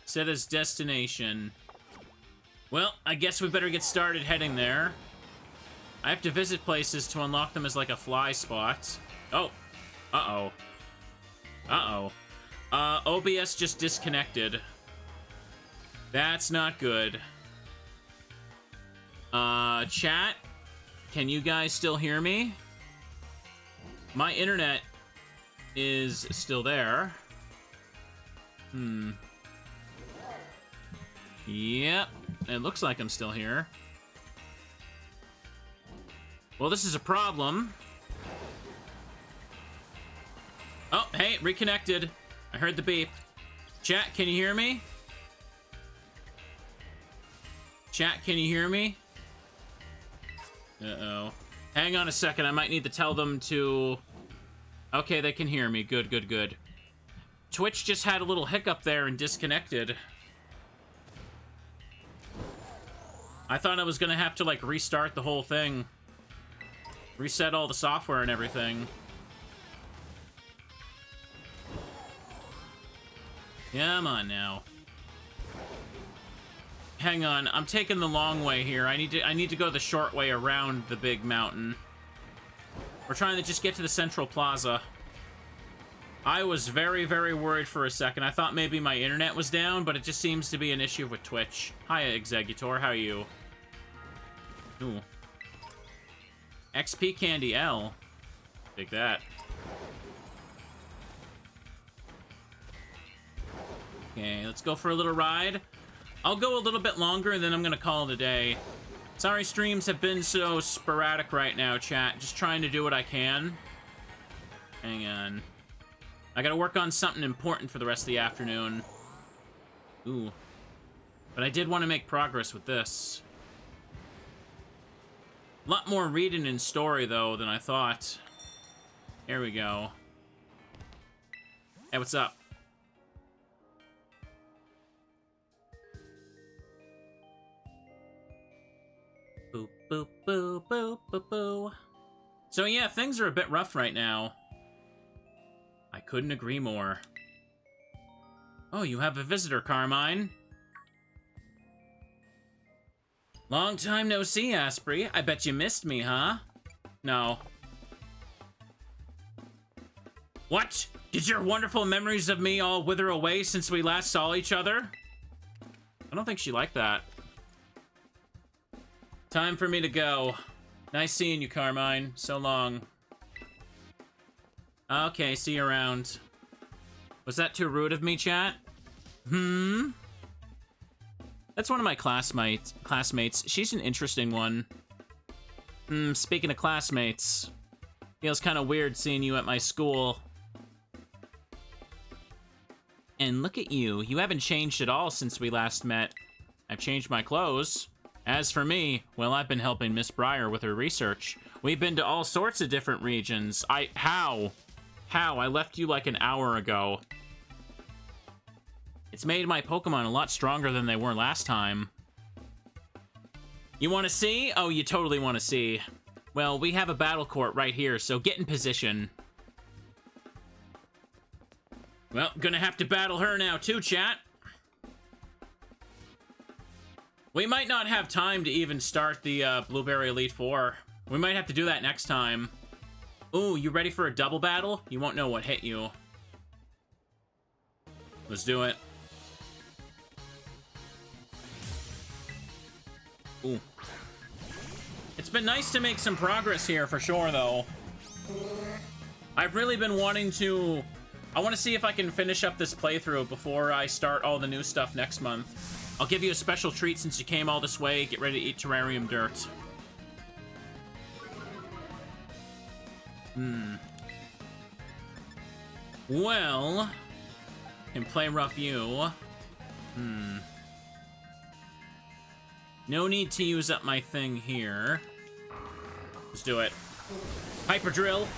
Set as destination. Well, I guess we better get started heading there. I have to visit places to unlock them as like a fly spot. Oh. Uh-oh. Uh-oh. OBS just disconnected. That's not good. Chat? Can you guys still hear me? My internet is still there. Yep, it looks like I'm still here. Well, this is a problem. Oh, hey, reconnected. I heard the beep. Chat, can you hear me? Chat, can you hear me? Uh-oh. Hang on a second, I might need to tell them to... Okay, they can hear me. Good, good, good. Twitch just had a little hiccup there and disconnected. I thought I was gonna have to, like, restart the whole thing. Reset all the software and everything. Come on now. Hang on, I'm taking the long way here. I need to go the short way around the big mountain. We're trying to just get to the central plaza. I was very, very worried for a second. I thought maybe my internet was down, but it just seems to be an issue with Twitch. Hi, Executor. How are you? Ooh. XP Candy L. Take that. Okay, let's go for a little ride. I'll go a little bit longer, and then I'm gonna call it a day. Sorry streams have been so sporadic right now, chat. Just trying to do what I can. Hang on. I gotta work on something important for the rest of the afternoon. Ooh. But I did want to make progress with this. A lot more reading and story, though, than I thought. Here we go. Hey, what's up? Boop, boop, boop, boop, boop, boop. So yeah, things are a bit rough right now. I couldn't agree more. Oh, you have a visitor, Carmine. Long time no see, Asprey. I bet you missed me, huh? No. What? Did your wonderful memories of me all wither away since we last saw each other? I don't think she liked that. Time for me to go. Nice seeing you, Carmine. So long. Okay, see you around. Was that too rude of me, chat? That's one of my classmates. She's an interesting one. Speaking of classmates. Feels kind of weird seeing you at my school. And look at you. You haven't changed at all since we last met. I've changed my clothes. As for me, well, I've been helping Miss Breyer with her research. We've been to all sorts of different regions. How? I left you like an hour ago. It's made my Pokemon a lot stronger than they were last time. You want to see? Oh, you totally want to see. Well, we have a battle court right here, so get in position. Well, gonna have to battle her now too, chat. We might not have time to even start the Blueberry Elite Four. We might have to do that next time. Ooh, you ready for a double battle? You won't know what hit you. Let's do it. Ooh. It's been nice to make some progress here for sure, though. I've really been wanting to... I want to see if I can finish up this playthrough before I start all the new stuff next month. I'll give you a special treat since you came all this way. Get ready to eat terrarium dirt. Well... Can play rough you. No need to use up my thing here. Let's do it. Hyper Drill.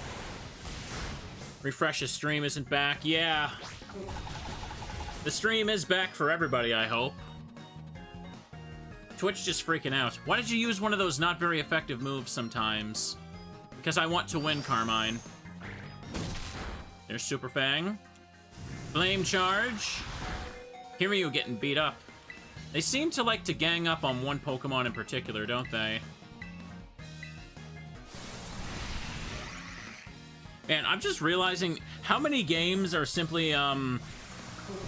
Refresh the stream isn't back. Yeah. The stream is back for everybody, I hope. Twitch just freaking out. Why did you use one of those not very effective moves sometimes? Because I want to win, Carmine. There's Super Fang. Flame Charge. Kiryu getting beat up. They seem to like to gang up on one Pokemon in particular, don't they? Man, I'm just realizing how many games are simply,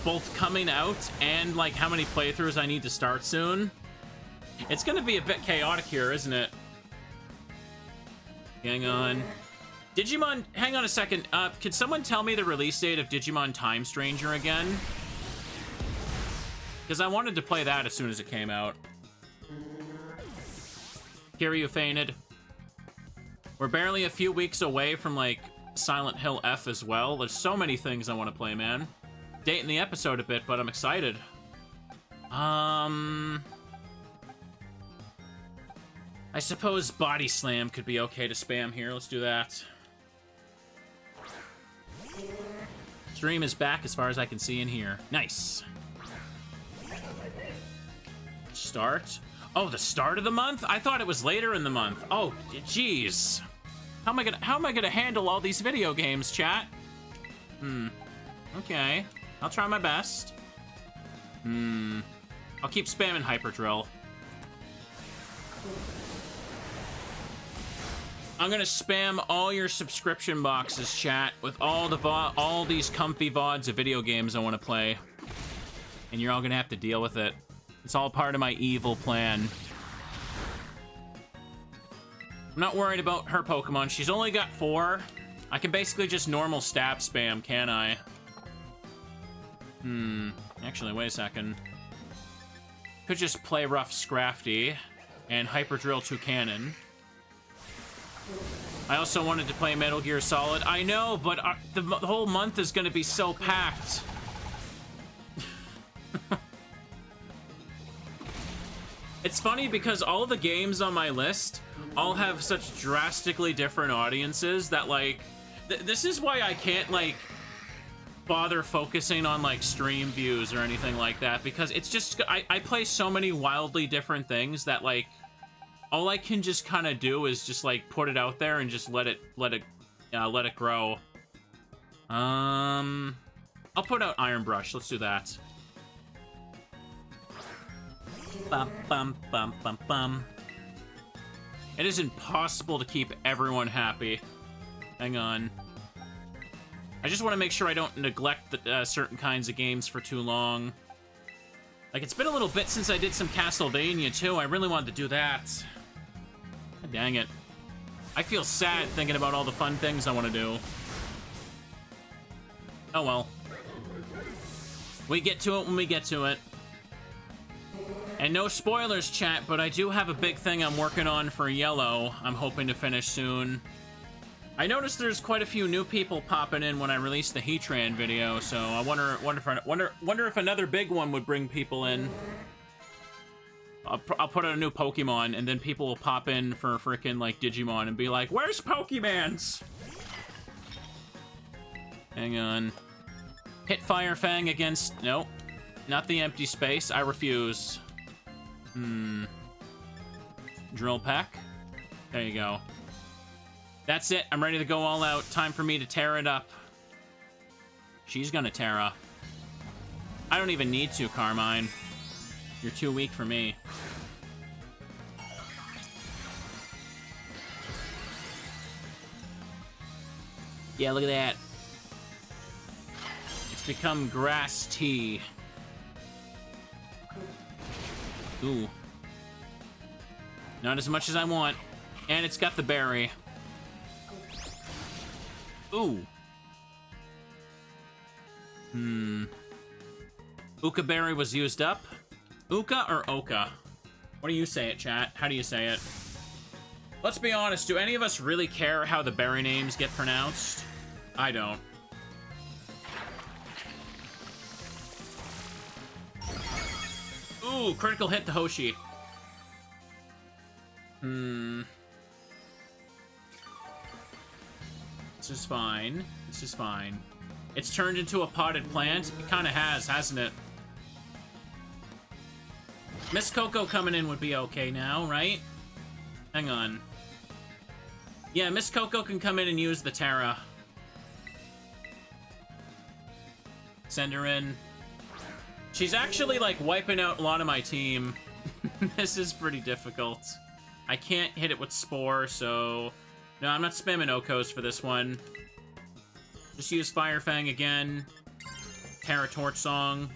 both coming out and, like, how many playthroughs I need to start soon. It's gonna be a bit chaotic here, isn't it? Hang on. Digimon, hang on a second. Could someone tell me the release date of Digimon Time Stranger again? Because I wanted to play that as soon as it came out. Kiryu fainted. We're barely a few weeks away from, like, Silent Hill F as well. There's so many things I want to play, man. Dating the episode a bit, but I'm excited. I suppose Body Slam could be okay to spam here. Let's do that. Stream is back as far as I can see in here. Nice. Start. Oh, the start of the month? I thought it was later in the month. Oh, jeez. How am I gonna handle all these video games, chat? Okay. I'll try my best. I'll keep spamming Hyper Drill. I'm gonna spam all your subscription boxes, chat, with all these comfy VODs of video games I want to play. And you're all gonna have to deal with it. It's all part of my evil plan. I'm not worried about her Pokemon. She's only got 4. I can basically just normal stab spam, can I? Actually, wait a second. Could just play rough Scrafty and Hyper Drill Toucannon. I also wanted to play Metal Gear Solid. I know, but the whole month is going to be so packed. It's funny because all of the games on my list all have such drastically different audiences that, like, this is why I can't, like, bother focusing on, like, stream views or anything like that, because it's just, I play so many wildly different things that, like, all I can just kind of do is just, like, put it out there and just let it grow. I'll put out Iron Brush. Let's do that. Bum, bum, bum, bum, bum. It is impossible to keep everyone happy. Hang on. I just want to make sure I don't neglect the, certain kinds of games for too long. Like, it's been a little bit since I did some Castlevania, too. I really wanted to do that. God dang it. I feel sad thinking about all the fun things I want to do. Oh, well. We get to it when we get to it. And no spoilers, chat, but I do have a big thing I'm working on for Yellow. I'm hoping to finish soon. I noticed there's quite a few new people popping in when I released the Heatran video, so I wonder if another big one would bring people in. I'll put out a new Pokemon, and then people will pop in for frickin' like Digimon and be like, "Where's Pokemans?" Hang on. Hit Fire Fang against... Nope. Not the empty space. I refuse. Drill Peck. There you go. That's it. I'm ready to go all out. Time for me to tear it up. She's gonna Terra. I don't even need to, Carmine. You're too weak for me. Yeah, look at that. It's become grass tea. Ooh. Not as much as I want. And it's got the berry. Ooh. Uka berry was used up. Uka or Oka? What do you say it, chat? How do you say it? Let's be honest, do any of us really care how the berry names get pronounced? I don't. Ooh, critical hit to Hoshi. This is fine. This is fine. It's turned into a potted plant. It kind of has, hasn't it? Miss Coco coming in would be okay now, right? Hang on. Yeah, Miss Coco can come in and use the Terra. Send her in. She's actually, like, wiping out a lot of my team. This is pretty difficult. I can't hit it with Spore, so... No, I'm not spamming Okos for this one. Just use Fire Fang again. Terra Torch Song.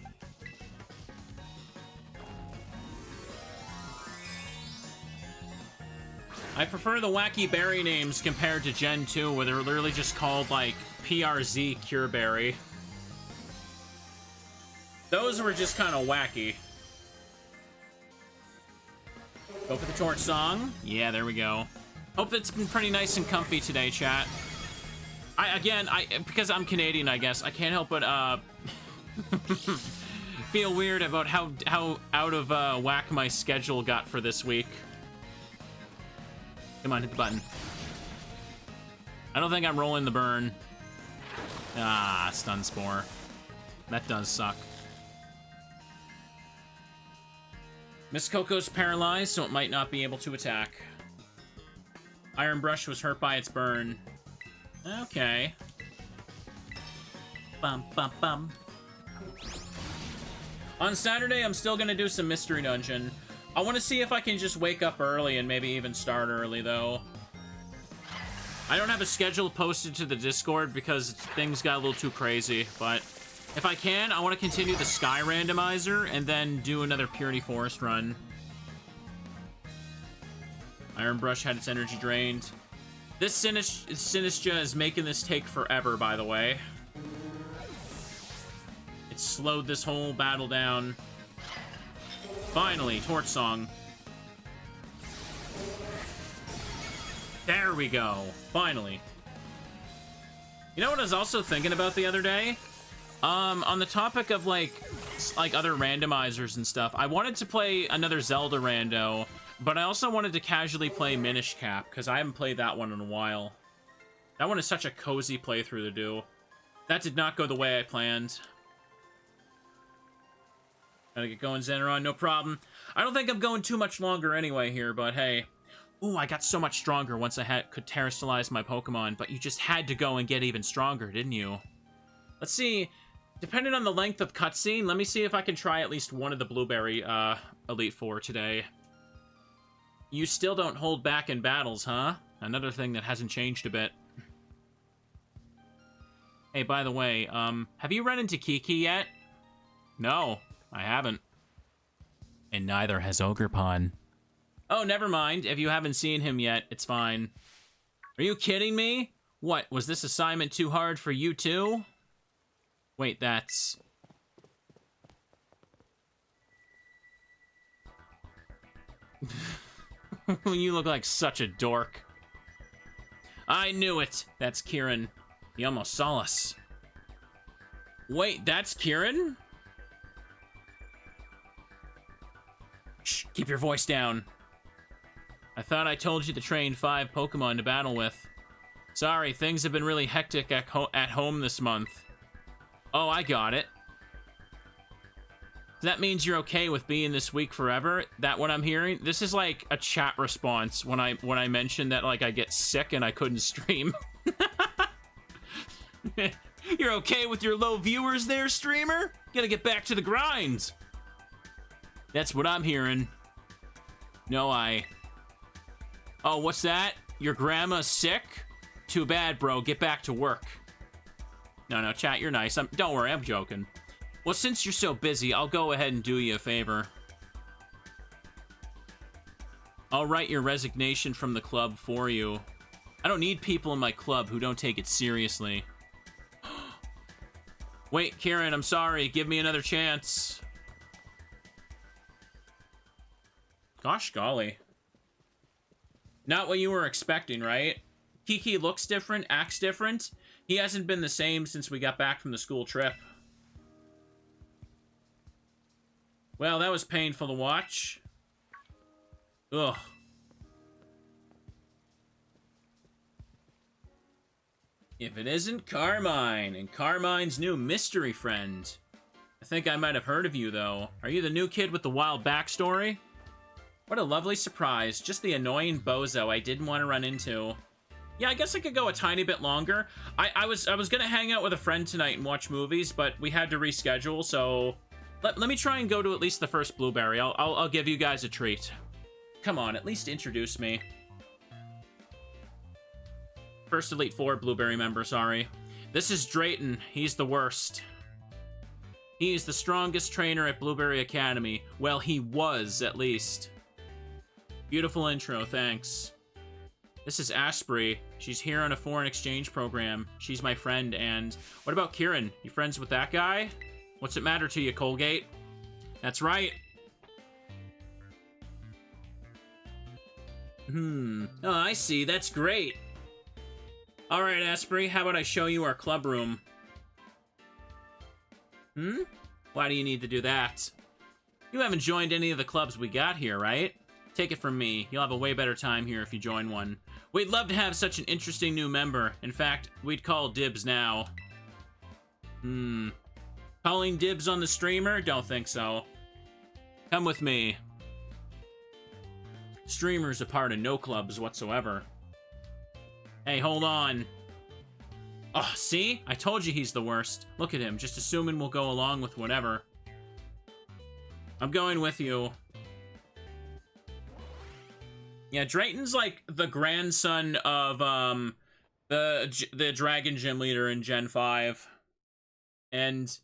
I prefer the wacky berry names compared to Gen 2, where they're literally just called, like, PRZ Cure Berry. Those were just kind of wacky. Go for the Torch Song. Yeah, there we go. Hope that's been pretty nice and comfy today, chat. Because I'm Canadian, I guess, I can't help but, feel weird about how out of, whack my schedule got for this week. Come on, hit the button. I don't think I'm rolling the burn. Ah, Stun Spore. That does suck. Miss Coco's paralyzed, so it might not be able to attack. Iron Brush was hurt by its burn. Okay. Bum, bum, bum. On Saturday, I'm still gonna do some Mystery Dungeon. I want to see if I can just wake up early and maybe even start early, though. I don't have a schedule posted to the Discord because things got a little too crazy, but if I can, I want to continue the Sky Randomizer and then do another Purity Forest run. Iron Brush had its energy drained. This Sinistra is making this take forever, by the way. It slowed this whole battle down. Finally, Torch Song. There we go. Finally. You know what I was also thinking about the other day? On the topic of, like other randomizers and stuff, I wanted to play another Zelda rando, but I also wanted to casually play Minish Cap, because I haven't played that one in a while. That one is such a cozy playthrough to do. That did not go the way I planned. Gotta get going, Zeneron, no problem. I don't think I'm going too much longer anyway here, but hey. Ooh, I got so much stronger once I could terrestrialize my Pokemon, but you just had to go and get even stronger, didn't you? Let's see. Depending on the length of cutscene, let me see if I can try at least one of the Blueberry Elite Four today. You still don't hold back in battles, huh? Another thing that hasn't changed a bit. Hey, by the way, have you run into Kiki yet? No, I haven't. And neither has Ogerpon. Oh, never mind. If you haven't seen him yet, it's fine. Are you kidding me? What, was this assignment too hard for you too? Wait, that's... You look like such a dork. I knew it! That's Kieran. He almost saw us. Wait, that's Kieran? Shh, keep your voice down. I thought I told you to train 5 Pokemon to battle with. Sorry, things have been really hectic at home this month. Oh, I got it. That means you're okay with being this weak forever? That what I'm hearing? This is like a chat response when I mentioned that like I get sick and I couldn't stream. You're okay with your low viewers there, streamer? Gotta get back to the grind. That's what I'm hearing. No, Oh, what's that? Your grandma's sick? Too bad, bro. Get back to work. No, chat, you're nice. Don't worry, I'm joking. Well, since you're so busy, I'll go ahead and do you a favor. I'll write your resignation from the club for you. I don't need people in my club who don't take it seriously. Wait, Kieran, I'm sorry. Give me another chance. Gosh golly. Not what you were expecting, right? Kiki looks different, acts different. He hasn't been the same since we got back from the school trip. Well, that was painful to watch. Ugh. If it isn't Carmine, and Carmine's new mystery friend. I think I might have heard of you, though. Are you the new kid with the wild backstory? What a lovely surprise. Just the annoying bozo I didn't want to run into. Yeah, I guess I could go a tiny bit longer. I was gonna hang out with a friend tonight and watch movies, but we had to reschedule, so... Let me try and go to at least the first Blueberry. I'll give you guys a treat. Come on, at least introduce me. First Elite Four Blueberry member, sorry. This is Drayton. He's the worst. He's the strongest trainer at Blueberry Academy. Well, he was, at least. Beautiful intro, thanks. This is Asprey. She's here on a foreign exchange program. She's my friend, and... What about Kieran? You friends with that guy? What's it matter to you, Colgate? That's right. Oh, I see. That's great. Alright, Asprey, how about I show you our club room? Why do you need to do that? You haven't joined any of the clubs we got here, right? Take it from me, you'll have a way better time here if you join one. We'd love to have such an interesting new member. In fact, we'd call dibs now. Calling dibs on the streamer? Don't think so. Come with me. Streamer's a part of no clubs whatsoever. Hey, hold on. Oh, see? I told you he's the worst. Look at him, just assuming we'll go along with whatever. I'm going with you. Yeah, Drayton's like the grandson of the Dragon Gym leader in Gen 5. And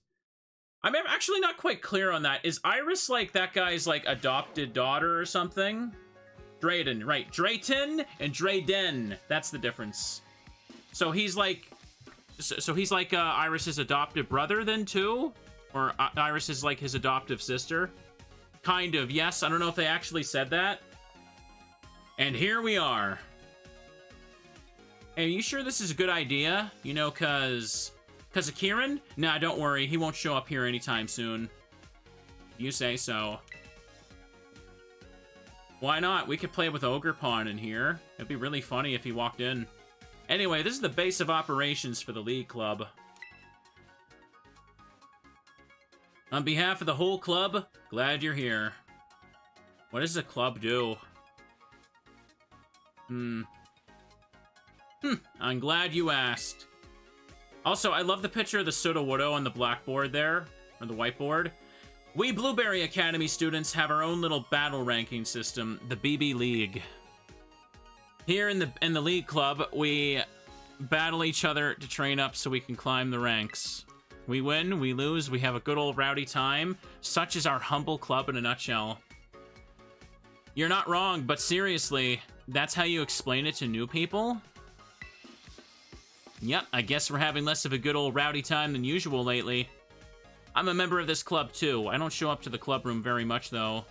I'm actually not quite clear on that. Is Iris like that guy's like adopted daughter or something? Drayden, right. Drayton and Drayden. That's the difference. So he's like Iris's adopted brother then too? Or Iris is like his adoptive sister? Kind of, yes. I don't know if they actually said that. And here we are. Hey, are you sure this is a good idea? You know, cause of Kieran? Nah, don't worry. He won't show up here anytime soon. You say so. Why not? We could play with Ogerpon in here. It'd be really funny if he walked in. Anyway, this is the base of operations for the League Club. On behalf of the whole club, glad you're here. What does the club do? I'm glad you asked. Also, I love the picture of the Sudowoodo on the blackboard there, or the whiteboard. We Blueberry Academy students have our own little battle ranking system, the BB League. Here in the League Club, we battle each other to train up so we can climb the ranks. We win, we lose, we have a good old rowdy time. Such is our humble club in a nutshell. You're not wrong, but seriously, that's how you explain it to new people? Yep, I guess we're having less of a good old rowdy time than usual lately. I'm a member of this club too. I don't show up to the club room very much though.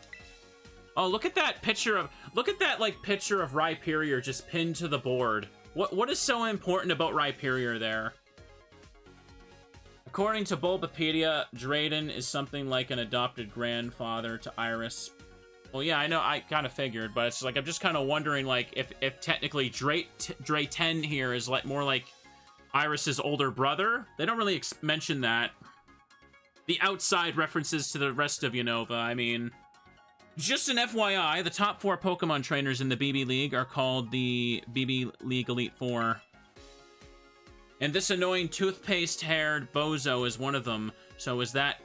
Oh, look at that picture of, picture of Rhyperior just pinned to the board. What is so important about Rhyperior there? According to Bulbapedia, Drayden is something like an adopted grandfather to Iris. Well, yeah, I know, I kind of figured, but it's like, I'm just kind of wondering, like, if technically Drayton here is like more like Iris's older brother. They don't really mention that. The outside references to the rest of Unova, I mean. Just an FYI, the top 4 Pokemon trainers in the BB League are called the BB League Elite Four. And this annoying toothpaste-haired bozo is one of them. So is that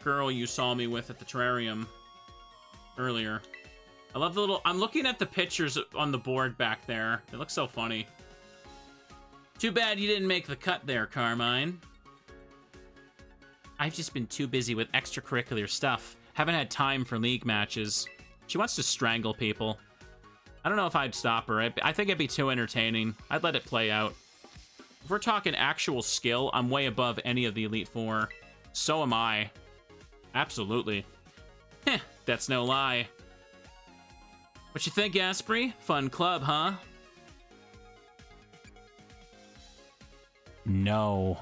girl you saw me with at the terrarium earlier. I love the little... I'm looking at the pictures on the board back there. They look so funny. Too bad you didn't make the cut there, Carmine. I've just been too busy with extracurricular stuff. Haven't had time for league matches. She wants to strangle people. I don't know if I'd stop her. I think it'd be too entertaining. I'd let it play out. If we're talking actual skill, I'm way above any of the Elite Four. So am I. Absolutely. Heh, that's no lie. What you think, Asprey? Fun club, huh? No.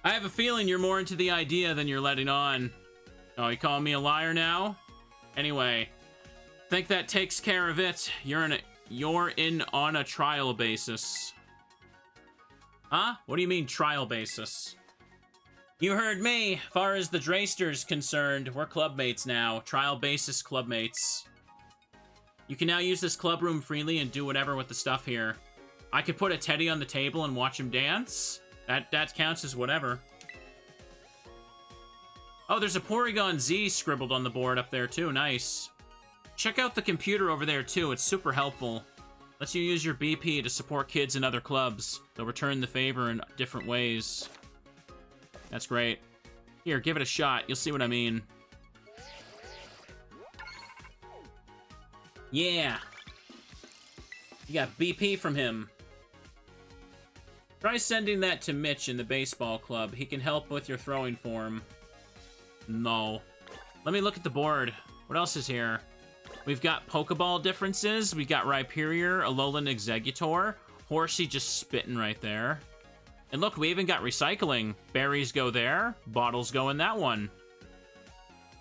I have a feeling you're more into the idea than you're letting on. Oh, you calling me a liar now? Anyway, think that takes care of it. You're in on a trial basis. Huh? What do you mean trial basis? You heard me. Far as the Drayster's concerned, we're clubmates now. Trial basis clubmates. You can now use this club room freely and do whatever with the stuff here. I could put a teddy on the table and watch him dance. That counts as whatever. Oh, there's a Porygon Z scribbled on the board up there too. Nice. Check out the computer over there too. It's super helpful. Lets you use your BP to support kids in other clubs. They'll return the favor in different ways. That's great. Here, give it a shot. You'll see what I mean. Yeah. You got BP from him. Try sending that to Mitch in the baseball club. He can help with your throwing form. No. Let me look at the board. What else is here? We've got Pokeball differences. We got Rhyperior, Alolan Exeggutor, Horsey just spitting right there. And look, we even got recycling. Berries go there. Bottles go in that one.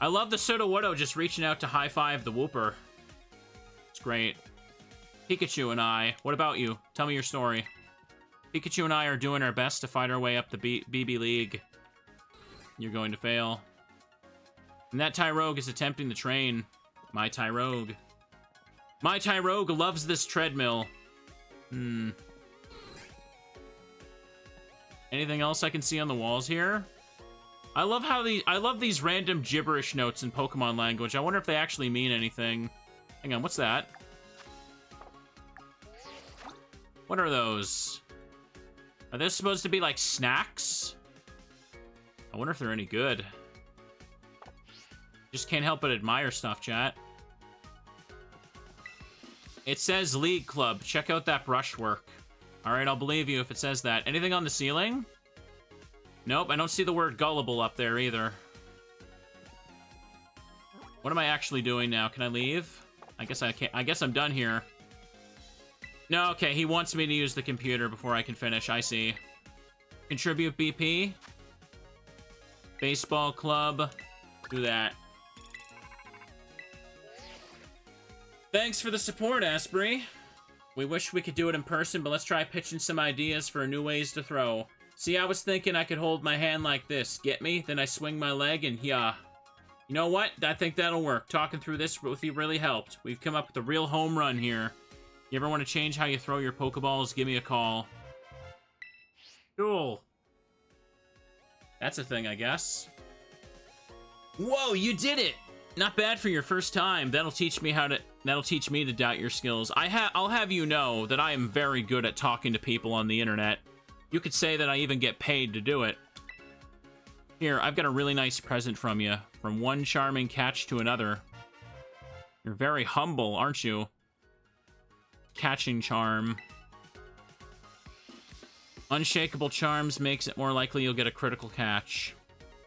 I love the Sudowoodo just reaching out to high-five the Wooper. It's great. Pikachu and I, what about you? Tell me your story. Pikachu and I are doing our best to fight our way up the BB League. You're going to fail. And that Tyrogue is attempting the train. My Tyrogue. My Tyrogue loves this treadmill. Anything else I can see on the walls here? I love these random gibberish notes in Pokemon language. I wonder if they actually mean anything. Hang on, what's that? What are those? Are those supposed to be like snacks? I wonder if they're any good. Just can't help but admire stuff, chat. It says League Club. Check out that brushwork. Alright, I'll believe you if it says that. Anything on the ceiling? Nope, I don't see the word gullible up there either. What am I actually doing now? Can I leave? I guess I can't. I guess I'm done here. No, okay, he wants me to use the computer before I can finish. I see. Contribute BP. Baseball club. Do that. Thanks for the support, Asprey. We wish we could do it in person, but let's try pitching some ideas for new ways to throw. See, I was thinking I could hold my hand like this. Get me? Then I swing my leg and yeah. You know what? I think that'll work. Talking through this with you really helped. We've come up with a real home run here. You ever want to change how you throw your Pokeballs? Give me a call. Cool. That's a thing, I guess. Whoa, you did it! Not bad for your first time. That'll teach me to doubt your skills. I'll have you know that I am very good at talking to people on the internet. You could say that I even get paid to do it. Here, I've got a really nice present from you. From one charming catch to another. You're very humble, aren't you? Catching charm. Unshakable charms makes it more likely you'll get a critical catch.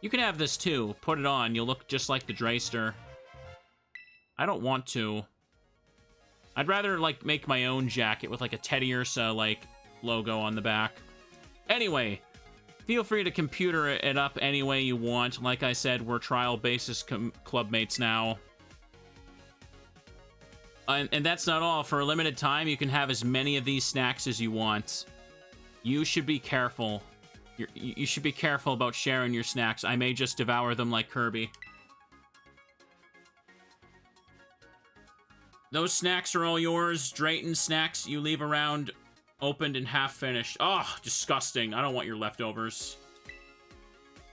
You can have this too. Put it on. You'll look just like the Drayster. I don't want to. I'd rather, like, make my own jacket with, like, a Teddy Ursa, like, logo on the back. Anyway, feel free to computer it up any way you want. Like I said, we're trial basis clubmates now. And that's not all. For a limited time, you can have as many of these snacks as you want. You should be careful. You should be careful about sharing your snacks. I may just devour them like Kirby. Those snacks are all yours. Drayton snacks you leave around opened and half finished. Oh, disgusting. I don't want your leftovers.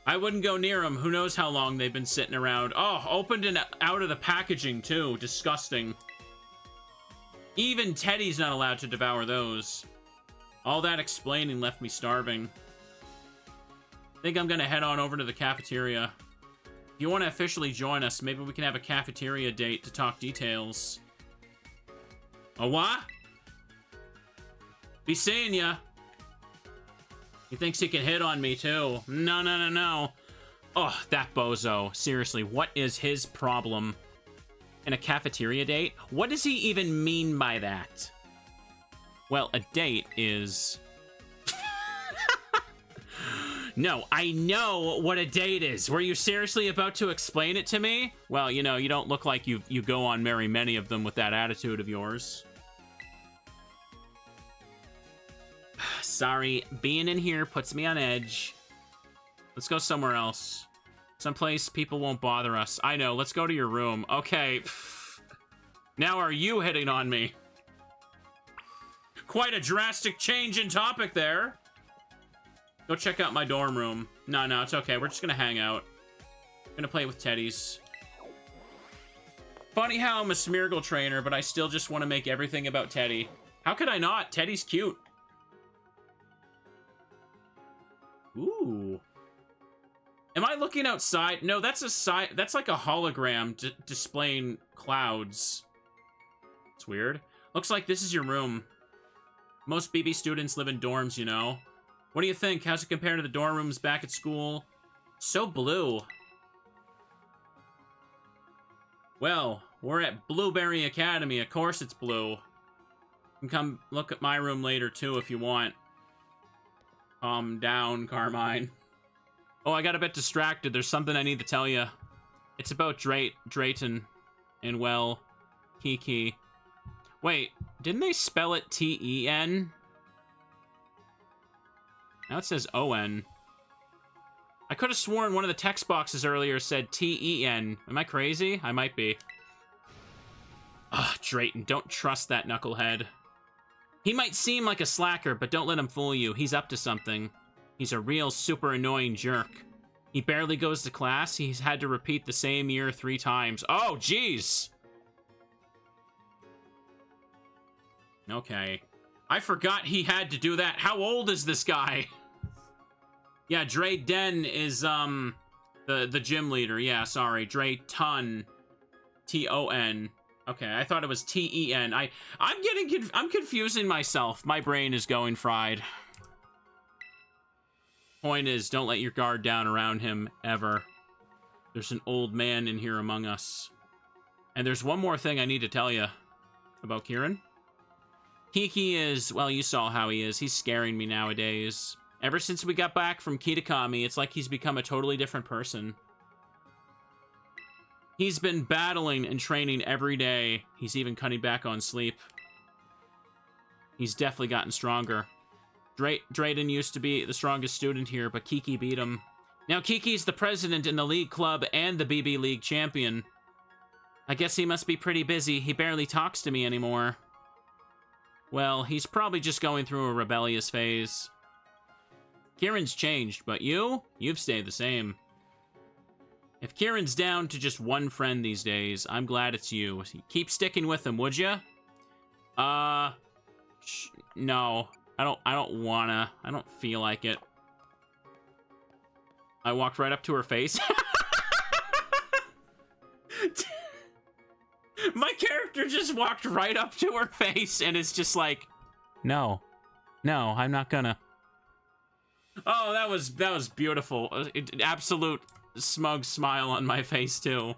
I wouldn't go near them. Who knows how long they've been sitting around. Oh, opened and out of the packaging, too. Disgusting. Even Teddy's not allowed to devour those. All that explaining left me starving. I think I'm gonna head on over to the cafeteria. If you want to officially join us, maybe we can have a cafeteria date to talk details. A what? Be seeing ya. He thinks he can hit on me, too. No, no, no, no. Oh, that bozo. Seriously, what is his problem? In a cafeteria date? What does he even mean by that? Well, a date is... No, I know what a date is. Were you seriously about to explain it to me? Well, you know, you don't look like you go on very many of them with that attitude of yours. Sorry, being in here puts me on edge. Let's go somewhere else. Someplace people won't bother us. I know, let's go to your room. Okay. Now are you hitting on me? Quite a drastic change in topic there. Go check out my dorm room. No, no, it's okay. We're just gonna hang out. Gonna play with teddies. Funny how I'm a Smeargle trainer, but I still just want to make everything about Teddy. How could I not? Teddy's cute. Ooh. Am I looking outside? No, that's a side. That's like a hologram displaying clouds. It's weird. Looks like this is your room. Most BB students live in dorms, you know. What do you think? How's it compare to the dorm rooms back at school? So blue. Well, we're at Blueberry Academy. Of course it's blue. You can come look at my room later, too, if you want. Calm down, Carmine. Oh, I got a bit distracted. There's something I need to tell you. It's about Drayton and, well, Kiki. Wait, didn't they spell it T-E-N? Now it says O-N. I could have sworn one of the text boxes earlier said T-E-N. Am I crazy? I might be. Ugh, Drayton, don't trust that knucklehead. He might seem like a slacker, but don't let him fool you. He's up to something. He's a real super annoying jerk. He barely goes to class. He's had to repeat the same year 3 times. Oh, jeez! Okay. I forgot he had to do that. How old is this guy? Yeah, Drayden is, the gym leader. Yeah, sorry. Drayton. T-O-N. Okay, I thought it was T-E-N. I'm confusing myself. My brain is going fried. Point is, don't let your guard down around him, ever. There's an old man in here among us. And there's one more thing I need to tell you about Kieran. Kiki is, well, you saw how he is. He's scaring me nowadays. Ever since we got back from Kitakami, it's like he's become a totally different person. He's been battling and training every day. He's even cutting back on sleep. He's definitely gotten stronger. Drayden used to be the strongest student here, but Kiki beat him. Now Kiki's the president in the League Club and the BB League champion. I guess he must be pretty busy. He barely talks to me anymore. Well, he's probably just going through a rebellious phase. Kieran's changed, but you've stayed the same. If Kieran's down to just one friend these days, I'm glad it's you. Keep sticking with him, would ya? No. I don't wanna. I don't feel like it. I walked right up to her face. My character just walked right up to her face and is just like, no, I'm not gonna. Oh, that was beautiful. Absolute smug smile on my face too.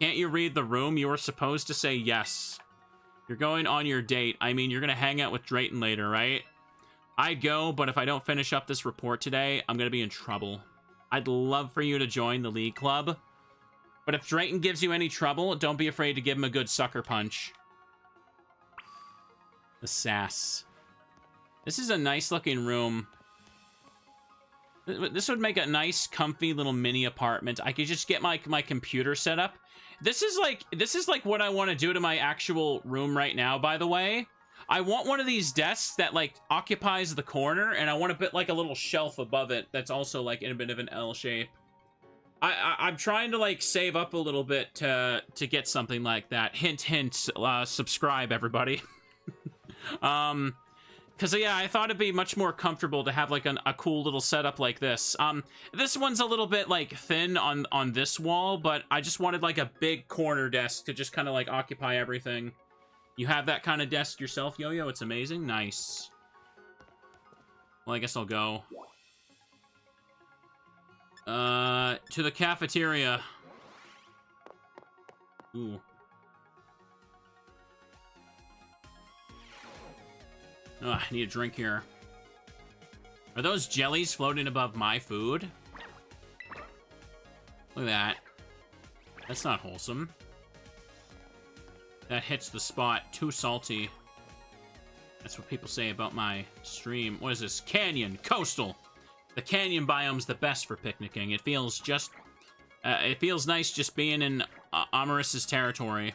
Can't you read the room? You were supposed to say yes. You're going on your date. I mean, you're gonna hang out with Drayton later, right? I'd go, but if I don't finish up this report today, I'm gonna be in trouble. I'd love for you to join the League Club. But if Drayton gives you any trouble, don't be afraid to give him a good sucker punch. The sass. This is a nice looking room. This would make a nice, comfy little mini apartment. I could just get my computer set up. This is like what I want to do to my actual room right now, by the way. I want one of these desks that, like, occupies the corner, and I want to put, like, a little shelf above it that's also, like, in a bit of an L shape. I'm trying to, like, save up a little bit to get something like that. Hint, hint, subscribe, everybody. Because, yeah, I thought it'd be much more comfortable to have, like, a cool little setup like this. This one's a little bit, like, thin on this wall, but I just wanted, like, a big corner desk to just kind of, like, occupy everything. You have that kind of desk yourself, Yo-Yo? It's amazing. Nice. Well, I guess I'll go. To the cafeteria. Ooh. Oh, I need a drink here. Are those jellies floating above my food? Look at that. That's not wholesome. That hits the spot. Too salty. That's what people say about my stream. What is this? Canyon. Coastal. The canyon biome's the best for picnicking. It feels just... it feels nice just being in Amorous' territory.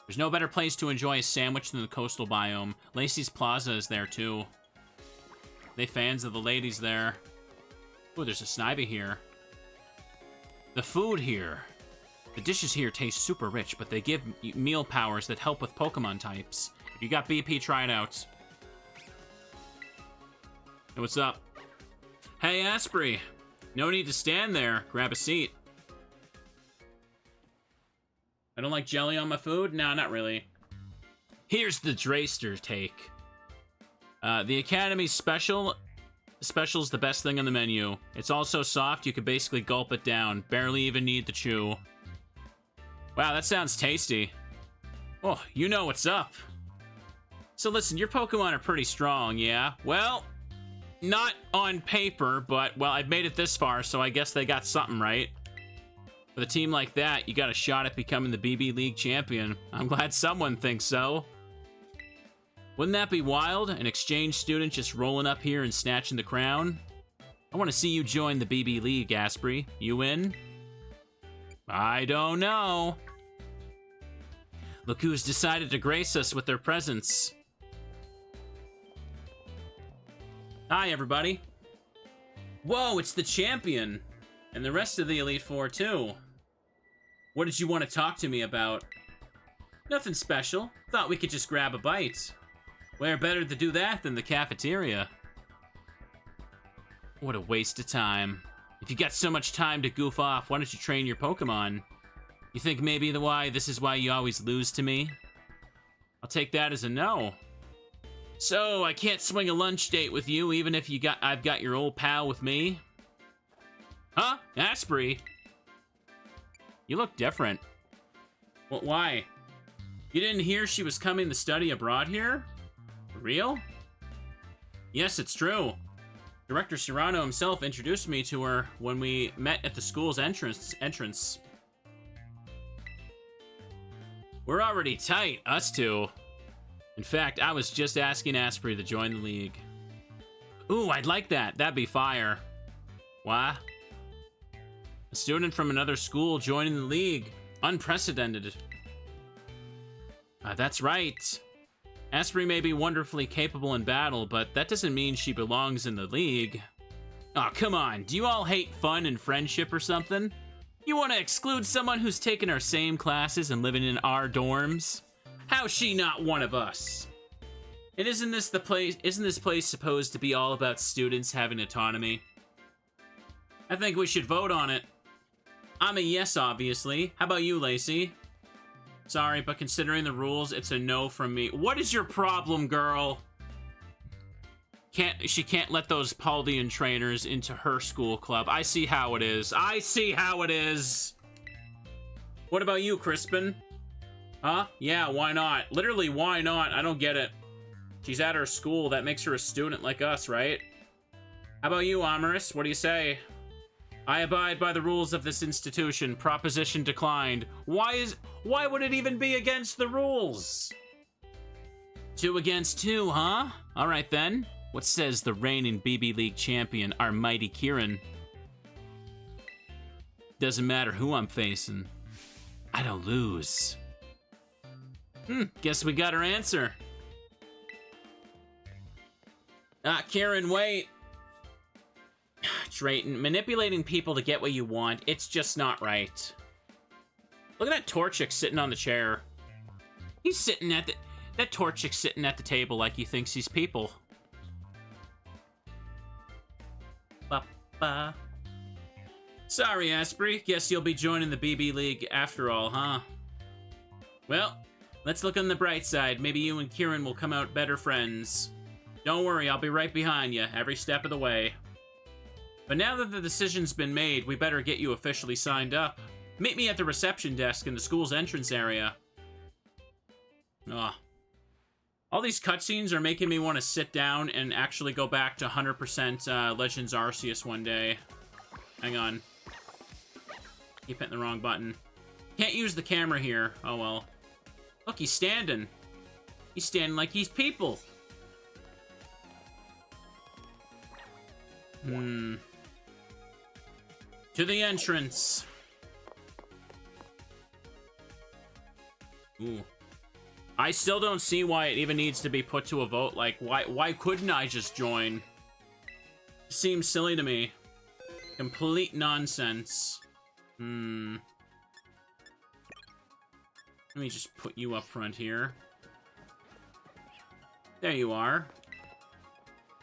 There's no better place to enjoy a sandwich than the coastal biome. Lacey's Plaza is there, too. They fans of the ladies there. Oh, there's a Snivy here. The food here. The dishes here taste super rich, but they give meal powers that help with Pokemon types. If you got BP, try it out. Hey, what's up? Hey, Asprey. No need to stand there. Grab a seat. I don't like jelly on my food? No, not really. Here's the Drayster take. The Academy Special's the best thing on the menu. It's all so soft you could basically gulp it down. Barely even need to chew. Wow, that sounds tasty. Oh, you know what's up. So listen, your Pokemon are pretty strong, yeah? Well, not on paper, but, well, I've made it this far, so I guess they got something right. With a team like that, you got a shot at becoming the BB League champion. I'm glad someone thinks so. Wouldn't that be wild? An exchange student just rolling up here and snatching the crown? I want to see you join the BB League, Asprey. You in? I don't know. Look who's decided to grace us with their presence. Hi, everybody. Whoa, it's the champion. And the rest of the Elite Four, too. What did you want to talk to me about? Nothing special. Thought we could just grab a bite. Where better to do that than the cafeteria? What a waste of time. If you got so much time to goof off, why don't you train your Pokemon? You think maybe this is why you always lose to me? I'll take that as a no. So, I can't swing a lunch date with you even if I've got your old pal with me? Huh? Asprey? You look different. What, why? You didn't hear she was coming to study abroad here? For real? Yes, it's true. Director Serrano himself introduced me to her when we met at the school's entrance. We're already tight, us two. In fact, I was just asking Asprey to join the league. Ooh, I'd like that. That'd be fire. Why? A student from another school joining the league. Unprecedented. That's right. Asprey may be wonderfully capable in battle, but that doesn't mean she belongs in the league. Aw, come on. Do you all hate fun and friendship or something? You want to exclude someone who's taken our same classes and living in our dorms? How's she not one of us? And isn't this place supposed to be all about students having autonomy? I think we should vote on it. I'm a yes, obviously. How about you, Lacey? Sorry, but considering the rules, it's a no from me. What is your problem, girl? She can't let those Paldean trainers into her school club. I see how it is. I see how it is. What about you, Crispin? Huh? Yeah, why not? Literally, why not? I don't get it. She's at her school. That makes her a student like us, right? How about you, Amorous? What do you say? I abide by the rules of this institution. Proposition declined. Why would it even be against the rules? 2 against 2, huh? All right, then. What says the reigning BB League champion, our mighty Kieran? Doesn't matter who I'm facing. I don't lose. Guess we got our answer. Kieran, wait. Drayton, manipulating people to get what you want, it's just not right. Look at that Torchic sitting on the chair. He's sitting at the... That Torchic's sitting at the table like he thinks he's people. Ba-ba. Sorry, Asprey. Guess you'll be joining the BB League after all, huh? Well, let's look on the bright side. Maybe you and Kieran will come out better friends. Don't worry, I'll be right behind you, every step of the way. But now that the decision's been made, we better get you officially signed up. Meet me at the reception desk in the school's entrance area. Ugh. All these cutscenes are making me want to sit down and actually go back to 100% Legends Arceus one day. Hang on. Keep hitting the wrong button. Can't use the camera here. Oh well. Look, he's standing. He's standing like he's people. To the entrance. Ooh. I still don't see why it even needs to be put to a vote. Like, why couldn't I just join? Seems silly to me. Complete nonsense. Let me just put you up front here. There you are.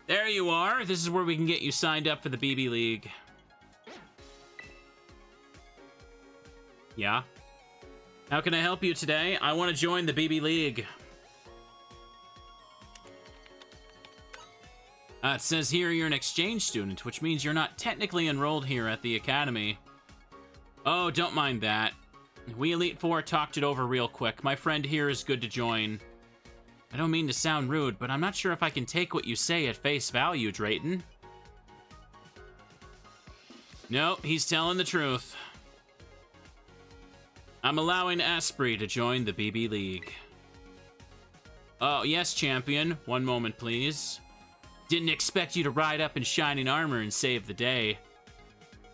There you are. This is where we can get you signed up for the BB League. Yeah? How can I help you today? I want to join the BB League. It says here you're an exchange student, which means you're not technically enrolled here at the academy. Oh, don't mind that. We Elite Four talked it over real quick. My friend here is good to join. I don't mean to sound rude, but I'm not sure if I can take what you say at face value, Drayton. Nope, he's telling the truth. I'm allowing Asprey to join the BB League. Oh, yes, champion. One moment, please. Didn't expect you to ride up in shining armor and save the day.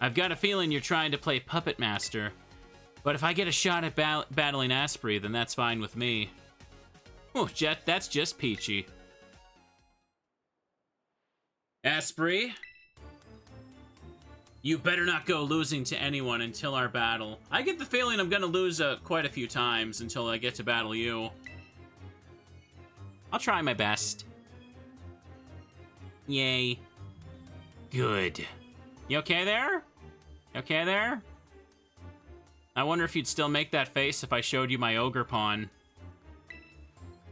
I've got a feeling you're trying to play Puppet Master. But if I get a shot at battling Asprey, then that's fine with me. Oh, Jet, that's just peachy. Asprey? You better not go losing to anyone until our battle. I get the feeling I'm gonna lose quite a few times until I get to battle you. I'll try my best. Yay. Good. You okay there? You okay there? I wonder if you'd still make that face if I showed you my Ogerpon.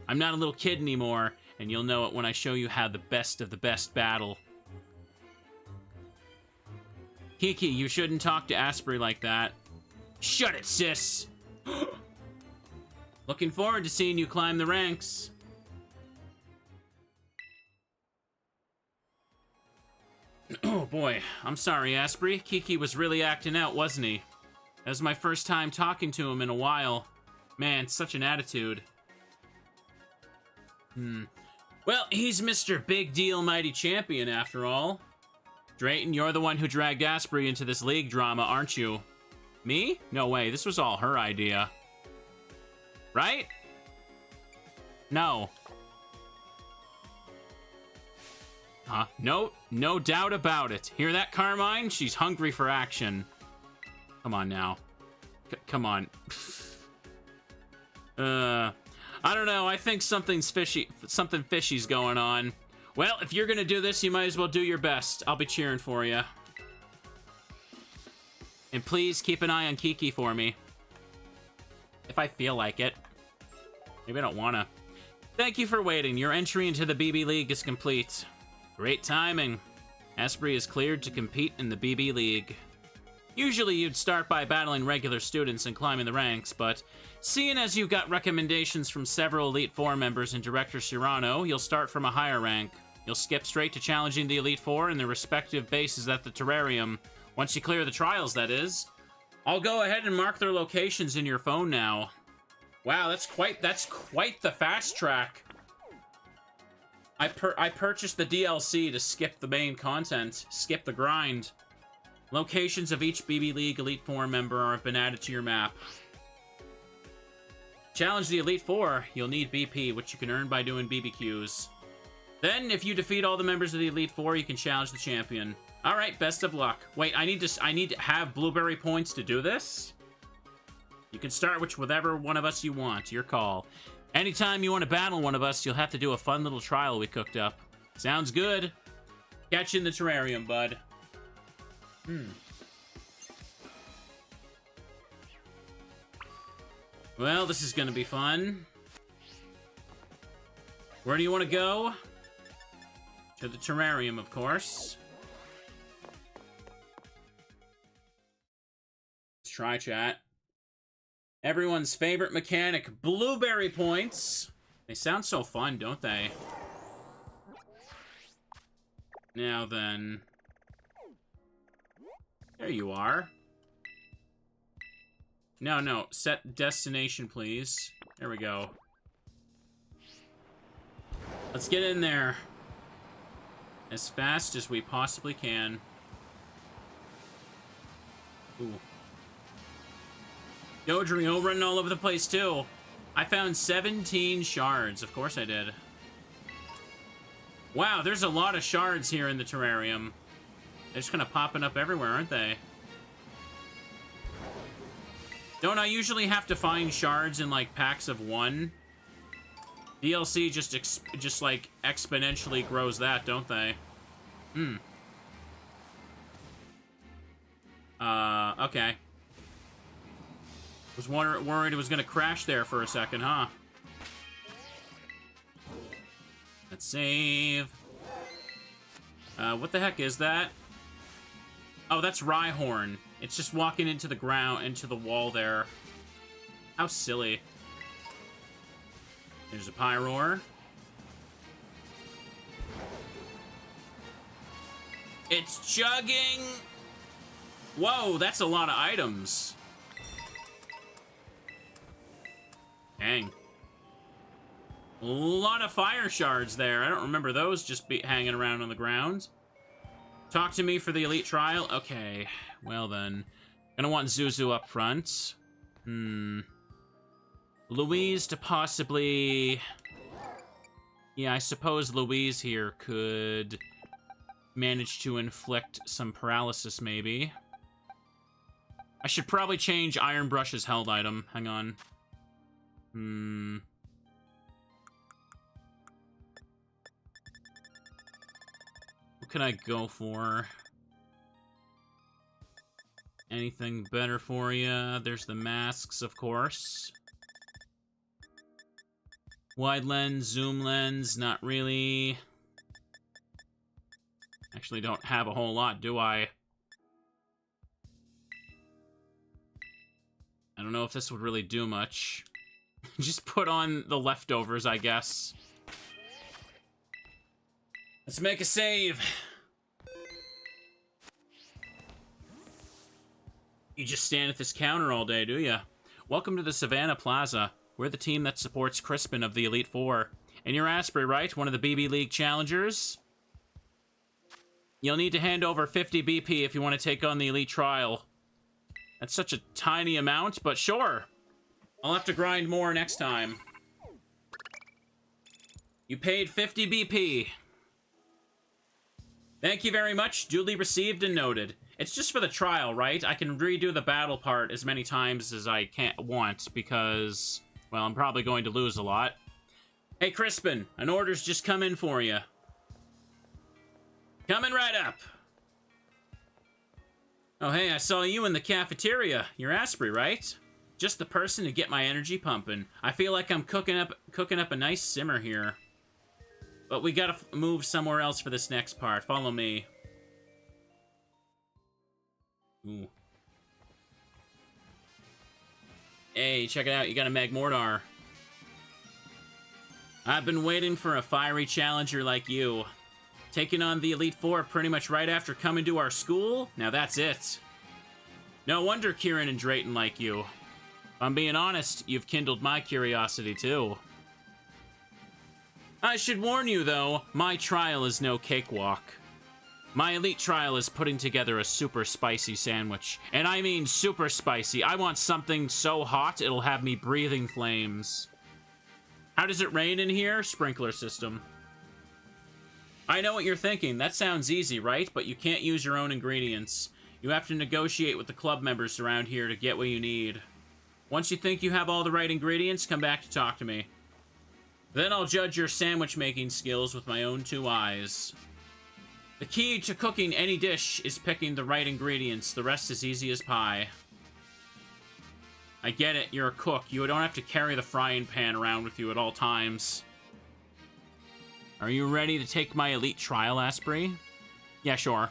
I'm not a little kid anymore, and you'll know it when I show you how the best of the best battle. Kiki, you shouldn't talk to Asprey like that. Shut it, sis! Looking forward to seeing you climb the ranks. Oh boy, I'm sorry, Asprey. Kiki was really acting out, wasn't he? That was my first time talking to him in a while. Man, such an attitude. Well, he's Mr. Big Deal Mighty Champion after all. Drayton, you're the one who dragged Asprey into this league drama, aren't you? Me? No way, this was all her idea. Right? No. No doubt about it. Hear that, Carmine? She's hungry for action. Come on now. Come on. I don't know. I think something fishy's going on. Well, if you're gonna do this, you might as well do your best. I'll be cheering for you. And please keep an eye on Kiki for me. If I feel like it. Maybe I don't wanna. Thank you for waiting. Your entry into the BB League is complete. Great timing. Asprey is cleared to compete in the BB League. Usually you'd start by battling regular students and climbing the ranks, but seeing as you've got recommendations from several Elite Four members and Director Cyrano, you'll start from a higher rank. You'll skip straight to challenging the Elite Four in their respective bases at the terrarium. Once you clear the trials, that is. I'll go ahead and mark their locations in your phone now. Wow, that's quite the fast track. I purchased the DLC to skip the main content, skip the grind. Locations of each BB League Elite Four member have been added to your map. Challenge the Elite Four, you'll need BP, which you can earn by doing BBQs. Then, if you defeat all the members of the Elite Four, you can challenge the champion. Alright, best of luck. Wait, I need to have blueberry points to do this? You can start with whatever one of us you want, your call. Anytime you want to battle one of us, you'll have to do a fun little trial we cooked up. Sounds good. Catch you in the terrarium, bud. Well, this is gonna be fun. Where do you want to go? To the terrarium, of course. Let's try chat. Everyone's favorite mechanic, blueberry points. They sound so fun, don't they? Now then. There you are. No. Set destination, please. There we go. Let's get in there. As fast as we possibly can. Ooh. Dodrio running all over the place, too. I found 17 shards. Of course I did. Wow, there's a lot of shards here in the terrarium. They're just kind of popping up everywhere, aren't they? Don't I usually have to find shards in, like, packs of 1? DLC just like, exponentially grows that, don't they? Okay. Was worried it was gonna crash there for a second, huh? Let's save. What the heck is that? Oh, that's Rhyhorn. It's just walking into the ground, into the wall there. How silly. There's a Pyroar. It's chugging! Whoa, that's a lot of items. Dang. A lot of fire shards there. I don't remember those just be hanging around on the ground. Talk to me for the elite trial? Okay. Well then. Gonna want Zuzu up front. Louise to possibly... Yeah, I suppose Louise here could manage to inflict some paralysis, maybe. I should probably change Iron Brush's held item. Hang on. What can I go for? Anything better for you? There's the masks, of course. Wide lens, zoom lens, not really. Actually don't have a whole lot, do I? I don't know if this would really do much. Just put on the leftovers, I guess. Let's make a save. You just stand at this counter all day, do ya? Welcome to the Savannah Plaza. We're the team that supports Crispin of the Elite Four. And you're Asprey, right? One of the BB League challengers? You'll need to hand over 50 BP if you want to take on the Elite Trial. That's such a tiny amount, but sure. I'll have to grind more next time. You paid 50 BP. Thank you very much. Duly received and noted. It's just for the trial, right? I can redo the battle part as many times as I want, because, well, I'm probably going to lose a lot. Hey, Crispin, an order's just come in for you. Coming right up. Oh, hey, I saw you in the cafeteria. You're Asprey, right? Just the person to get my energy pumping. I feel like I'm cooking up a nice simmer here. But we gotta move somewhere else for this next part. Follow me. Ooh. Hey, check it out. You got a Magmortar. I've been waiting for a fiery challenger like you. Taking on the Elite Four pretty much right after coming to our school? Now that's it. No wonder Kieran and Drayton like you. If I'm being honest, you've kindled my curiosity too. I should warn you though, my trial is no cakewalk. My elite trial is putting together a super spicy sandwich. And I mean super spicy. I want something so hot it'll have me breathing flames. How does it rain in here? Sprinkler system. I know what you're thinking. That sounds easy, right? But you can't use your own ingredients. You have to negotiate with the club members around here to get what you need. Once you think you have all the right ingredients, come back to talk to me. Then I'll judge your sandwich making skills with my own 2 eyes. The key to cooking any dish is picking the right ingredients. The rest is easy as pie. I get it, you're a cook. You don't have to carry the frying pan around with you at all times. Are you ready to take my elite trial, Asprey? Yeah, sure.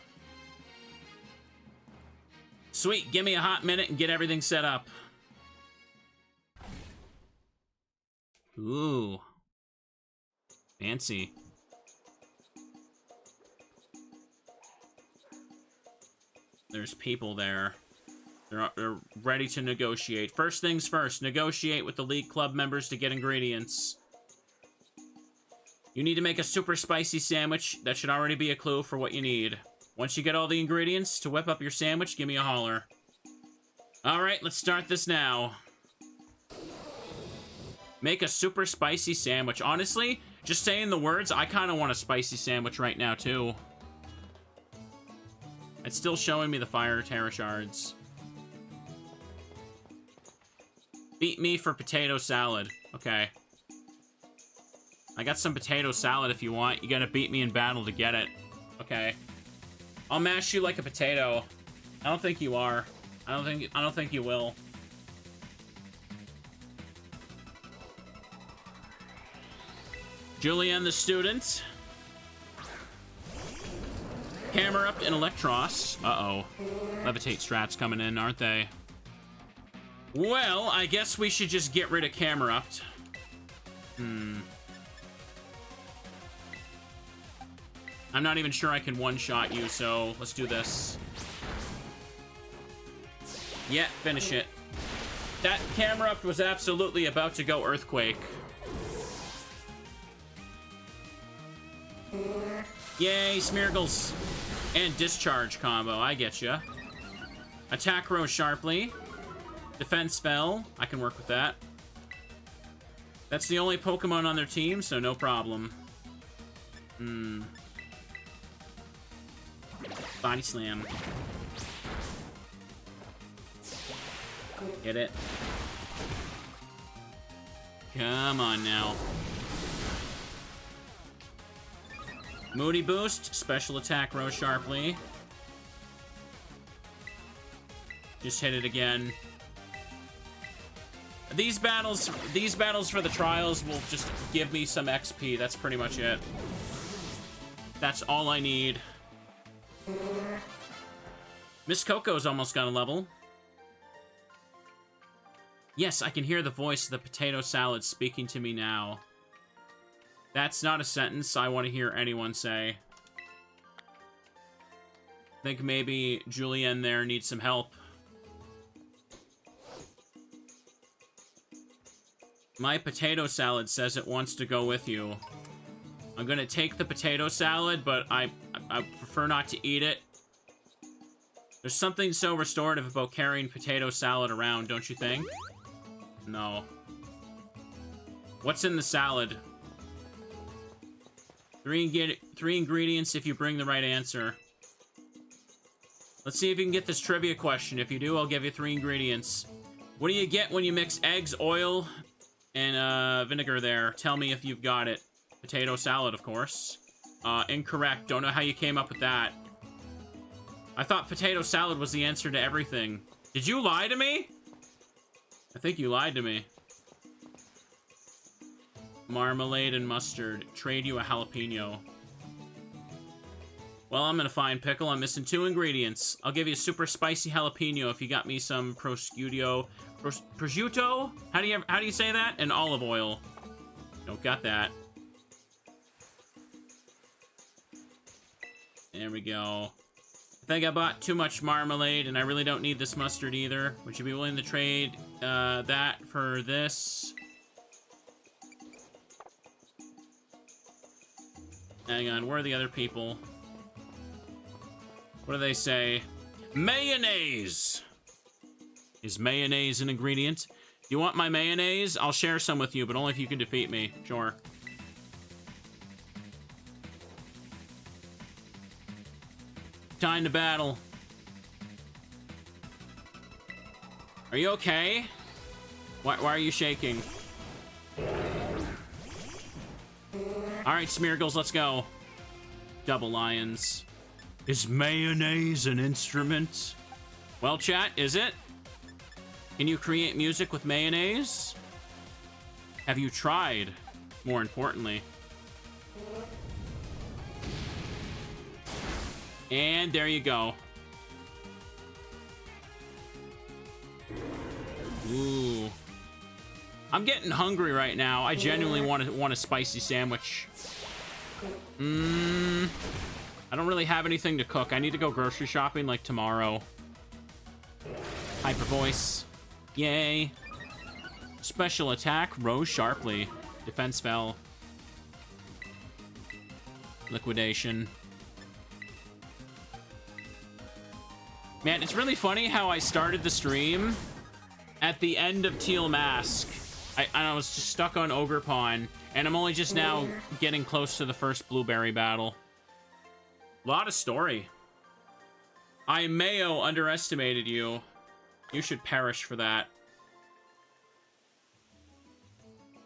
Sweet, give me a hot minute and get everything set up. Ooh. Fancy. There's people there. They're ready to negotiate. First things first, negotiate with the league club members to get ingredients. You need to make a super spicy sandwich. That should already be a clue for what you need. Once you get all the ingredients to whip up your sandwich, give me a holler. Alright, let's start this now. Make a super spicy sandwich. Honestly, just saying the words, I kind of want a spicy sandwich right now, too. It's still showing me the fire terror shards. Beat me for potato salad. Okay. I got some potato salad if you want. You gotta beat me in battle to get it. Okay. I'll mash you like a potato. I don't think you are. I don't think you will. Julian the student. Camera up and Electros. Uh-oh. Levitate strats coming in, aren't they? Well, I guess we should just get rid of Camerupt. I'm not even sure I can one-shot you, so let's do this. Yeah, finish it. That camera up was absolutely about to go earthquake. Yay, Smeargles. And discharge combo, I get ya. Attack row sharply. Defense spell, I can work with that. That's the only Pokemon on their team, so no problem. Body slam. Get it. Come on now. Moody boost, special attack row sharply. Just hit it again. These battles for the trials will just give me some XP. That's pretty much it. That's all I need. Miss Coco's almost got a level. Yes, I can hear the voice of the potato salad speaking to me now. That's not a sentence I want to hear anyone say. I think maybe Julienne there needs some help. My potato salad says it wants to go with you. I'm gonna take the potato salad, but I prefer not to eat it. There's something so restorative about carrying potato salad around, don't you think? No. What's in the salad? Three ingredients if you bring the right answer. Let's see if you can get this trivia question. If you do, I'll give you 3 ingredients. What do you get when you mix eggs, oil, and vinegar there? Tell me if you've got it. Potato salad, of course. Incorrect. Don't know how you came up with that. I thought potato salad was the answer to everything. Did you lie to me? I think you lied to me. Marmalade and mustard. Trade you a jalapeno. Well, I'm gonna find pickle. I'm missing 2 ingredients. I'll give you a super spicy jalapeno if you got me some prosciutto. Prosciutto? How do you say that? And olive oil. Don't got that. There we go. I think I bought too much marmalade, and I really don't need this mustard either. Would you be willing to trade that for this? Hang on, where are the other people? What do they say? Mayonnaise! Is mayonnaise an ingredient? You want my mayonnaise? I'll share some with you, but only if you can defeat me. Sure. Time to battle. Are you okay? Why are you shaking? Alright, Smeargles, let's go. Double lions. Is mayonnaise an instrument? Well, chat, is it? Can you create music with mayonnaise? Have you tried? More importantly. And there you go. Ooh. I'm getting hungry right now. I genuinely want a spicy sandwich. I don't really have anything to cook. I need to go grocery shopping like tomorrow. Hyper voice. Yay. Special attack, rose sharply. Defense fell. Liquidation. Man, it's really funny how I started the stream at the end of Teal Mask. I was just stuck on Ogerpon, and I'm only just now getting close to the first blueberry battle. Lot of story. I Mayo underestimated you. You should perish for that.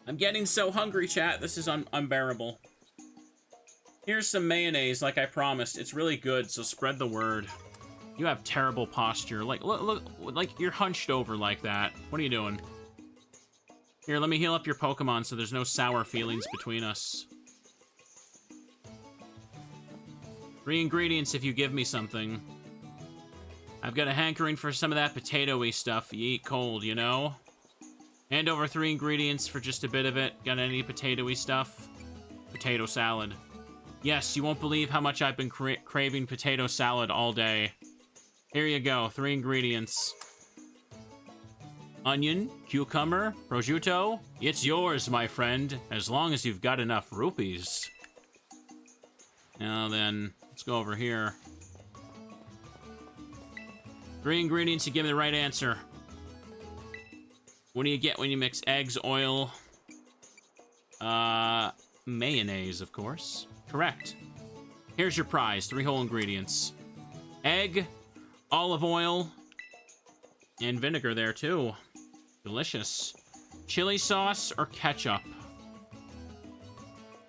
I'm getting so hungry, chat. This is unbearable. Here's some mayonnaise, like I promised. It's really good, so spread the word. You have terrible posture. Like, look, like you're hunched over like that. What are you doing? Here, let me heal up your Pokemon so there's no sour feelings between us. 3 ingredients if you give me something. I've got a hankering for some of that potato-y stuff you eat cold, you know? Hand over 3 ingredients for just a bit of it. Got any potato-y stuff? Potato salad. Yes, you won't believe how much I've been craving potato salad all day. Here you go, 3 ingredients. Onion, cucumber, prosciutto, it's yours, my friend, as long as you've got enough rupees. Now then, let's go over here. 3 ingredients to give me the right answer. What do you get when you mix eggs, oil? Mayonnaise, of course. Correct. Here's your prize, 3 whole ingredients. Egg, olive oil, and vinegar there, too. Delicious. Chili sauce or ketchup?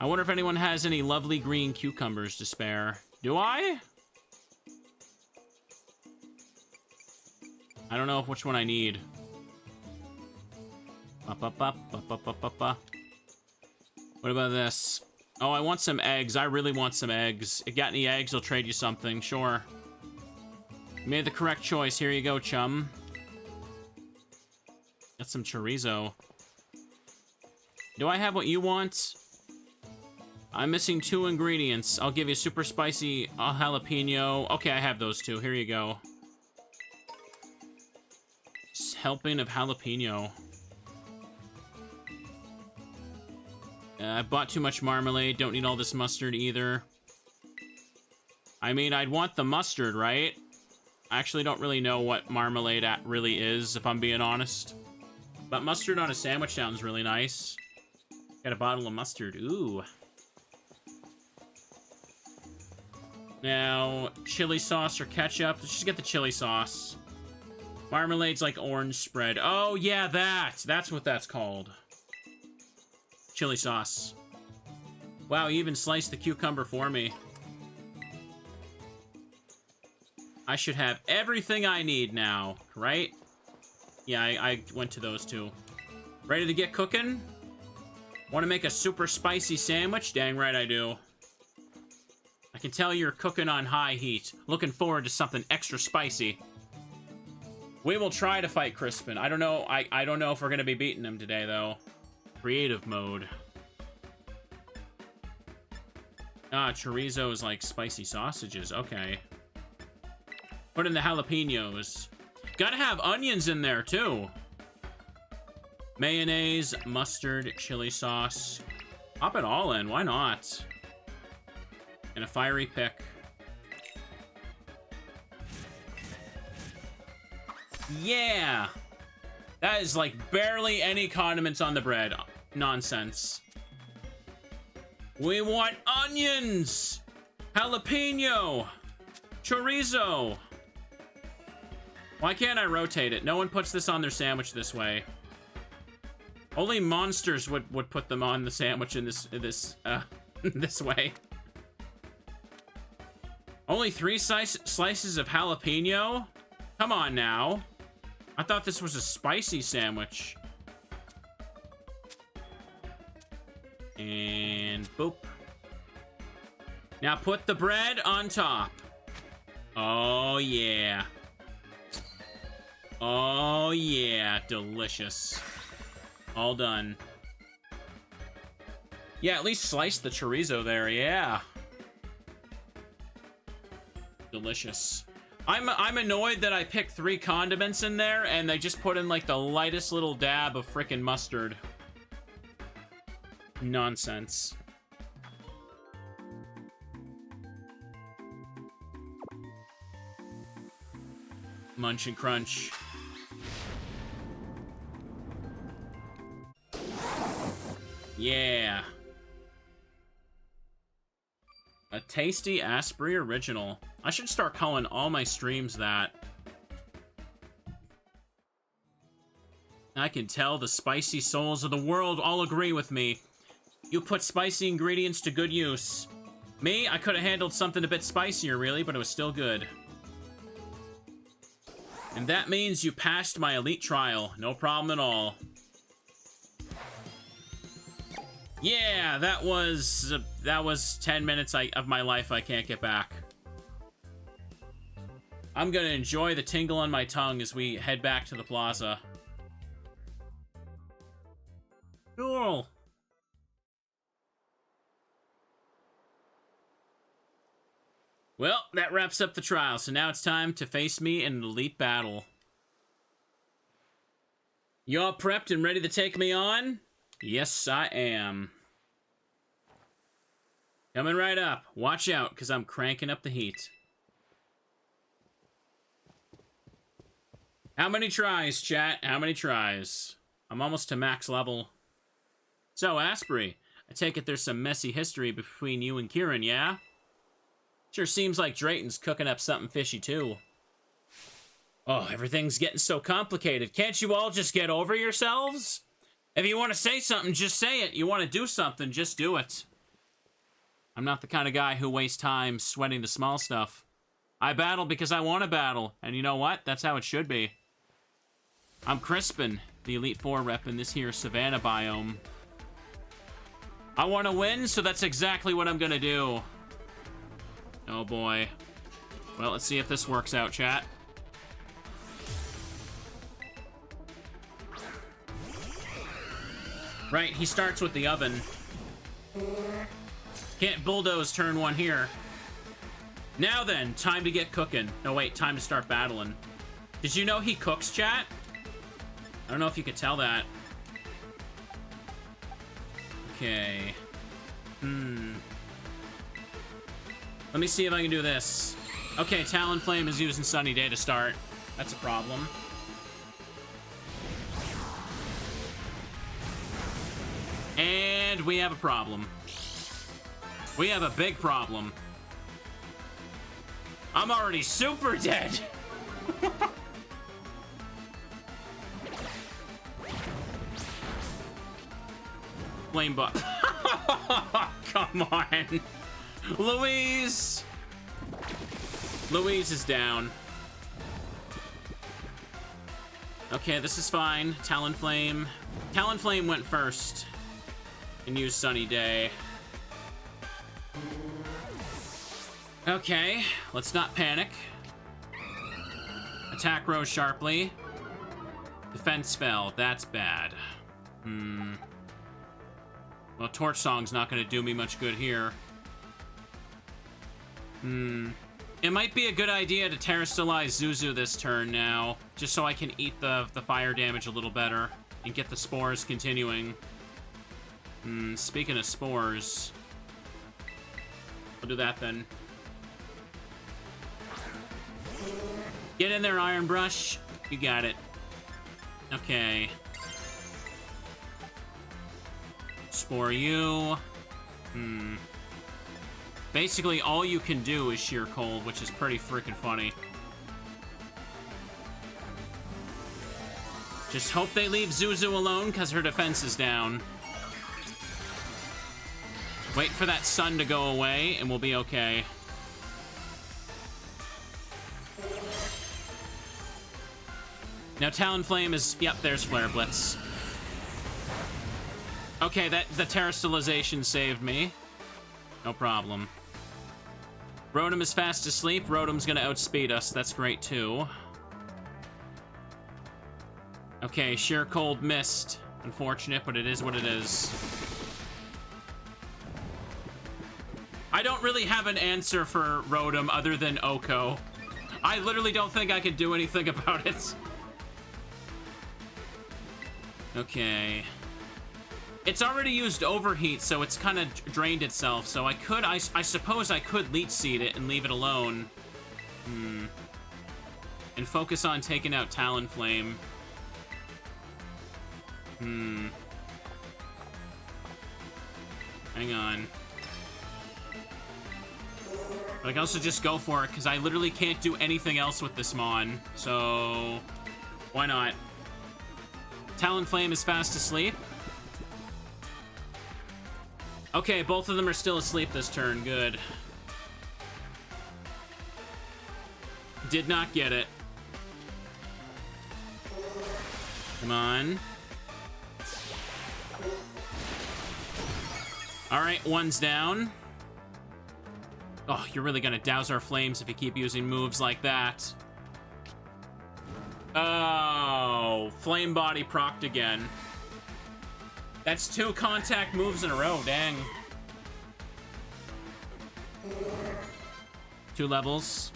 I wonder if anyone has any lovely green cucumbers to spare. Do I? I don't know which one I need. What about this? Oh, I want some eggs. I really want some eggs. You got any eggs? I'll trade you something. Sure. You made the correct choice. Here you go, chum. Got some chorizo. Do I have what you want? I'm missing 2 ingredients. I'll give you super spicy jalapeno. Okay, I have those 2. Here you go. Helping of jalapeno. I bought too much marmalade. Don't need all this mustard either. I mean, I'd want the mustard, right? I actually don't really know what marmalade really is, if I'm being honest. But mustard on a sandwich sounds really nice. Got a bottle of mustard. Ooh. Now, chili sauce or ketchup? Let's just get the chili sauce. Marmalade's like orange spread. Oh, yeah, that's what that's called. Chili sauce. Wow, you even sliced the cucumber for me. I should have everything I need now, right? Yeah, I went to those 2. Ready to get cooking? Want to make a super spicy sandwich? Dang right I do. I can tell you're cooking on high heat. Looking forward to something extra spicy. We will try to fight Crispin. I don't know. I don't know if we're gonna be beating him today, though. Creative mode. Ah, chorizo is like spicy sausages. Okay. Put in the jalapenos. Gotta have onions in there, too. Mayonnaise, mustard, chili sauce. Pop it all in. Why not? And a fiery pick. Yeah! That is like barely any condiments on the bread. Nonsense. We want onions! Jalapeno! Chorizo! Why can't I rotate it? No one puts this on their sandwich this way. Only monsters would put them on the sandwich in this this way. Only 3 slices of jalapeno? Come on now. I thought this was a spicy sandwich. And boop. Now put the bread on top. Oh, yeah. Oh, yeah. Delicious. All done. Yeah, at least slice the chorizo there, yeah. Delicious. I'm annoyed that I picked 3 condiments in there, and they just put in, like, the lightest little dab of frickin' mustard. Nonsense. Munch and crunch. Yeah. A tasty Asprey original. I should start calling all my streams that. I can tell the spicy souls of the world all agree with me. You put spicy ingredients to good use. Me, I could have handled something a bit spicier, really, but it was still good. And that means you passed my elite trial. No problem at all. Yeah, that was 10 minutes of my life I can't get back. I'm gonna enjoy the tingle on my tongue as we head back to the plaza. Cool. Well, that wraps up the trial, so now it's time to face me in an elite battle. You all prepped and ready to take me on? Yes, I am. Coming right up. Watch out, because I'm cranking up the heat. How many tries, chat? How many tries? I'm almost to max level. So, Asprey, I take it there's some messy history between you and Kieran, yeah? Sure seems like Drayton's cooking up something fishy, too. Oh, everything's getting so complicated. Can't you all just get over yourselves? If you want to say something, just say it. You want to do something, just do it. I'm not the kind of guy who wastes time sweating the small stuff. I battle because I want to battle, and you know what? That's how it should be. I'm Crispin, the Elite Four rep in this here Savannah biome. I want to win, so that's exactly what I'm gonna do. Oh boy. Well, let's see if this works out, chat. Right, he starts with the oven. Can't bulldoze turn one here. Now then, time to get cooking. No, wait, time to start battling. Did you know he cooks, chat? I don't know if you could tell that. Okay. Let me see if I can do this. Okay, Talonflame is using Sunny Day to start. That's a problem. And we have a problem. We have a big problem. I'm already super dead. Flame butt. Come on. Louise. Louise is down. Okay, this is fine. Talonflame. Talonflame went first and used Sunny Day. Okay, let's not panic. Attack Rose sharply. Defense fell. That's bad. Well, Torch Song's not going to do me much good here. It might be a good idea to Terrastalize Zuzu this turn now, just so I can eat the fire damage a little better and get the spores continuing. Speaking of spores, I'll do that then. Get in there, Iron Brush. You got it. Okay. Spore you. Basically, all you can do is Sheer Cold, which is pretty freaking funny. Just hope they leave Zuzu alone, because her defense is down. Wait for that sun to go away, and we'll be okay. Now Talonflame is... Yep, there's Flare Blitz. Okay, the Terrastalization saved me. No problem. Rotom is fast asleep. Rotom's gonna outspeed us. That's great, too. Okay, Sheer Cold missed. Unfortunate, but it is what it is. I don't really have an answer for Rotom other than Oko. I literally don't think I can do anything about it. Okay. It's already used Overheat, so it's kind of drained itself. So I suppose I could Leech Seed it and leave it alone. And focus on taking out Talonflame. Hang on. But I can also just go for it, because I literally can't do anything else with this Mon. So, why not? Talonflame is fast asleep. Okay, both of them are still asleep this turn. Good. Did not get it. Come on. Alright, one's down. Oh, you're really gonna douse our flames if you keep using moves like that. Oh, Flame Body procced again. That's 2 contact moves in a row, dang. 2 levels.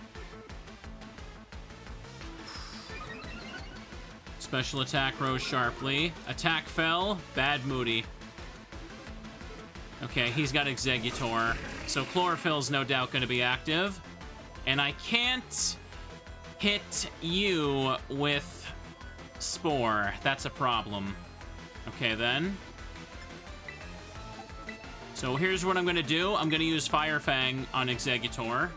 Special attack rose sharply. Attack fell. Bad Moody. Okay, he's got Exeggutor. So Chlorophyll's no doubt going to be active. And I can't hit you with Spore. That's a problem. Okay, then. So here's what I'm going to do. I'm going to use Fire Fang on Exeggutor.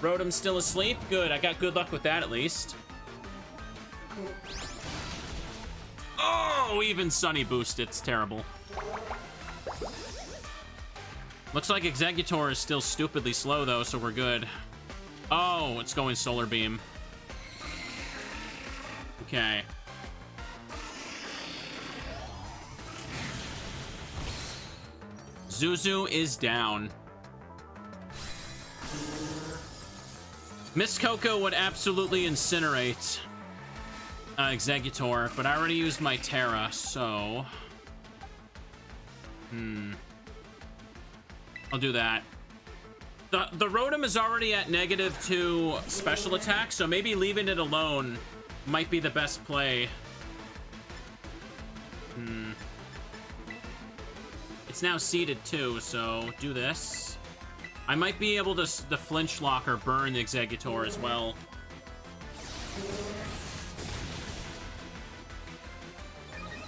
Rotom's still asleep. Good. I got good luck with that, at least. Oh, even Sunny Boost. It's terrible. Looks like Exeggutor is still stupidly slow, though, so we're good. Oh, it's going Solar Beam. Okay. Zuzu is down. Miss Coco would absolutely incinerate Exeggutor, but I already used my Terra, so... I'll do that. The Rotom is already at -2 special attack, so maybe leaving it alone might be the best play. It's now seeded too, so do this. I might be able to the Flinch Locker burn the Exeggutor as well.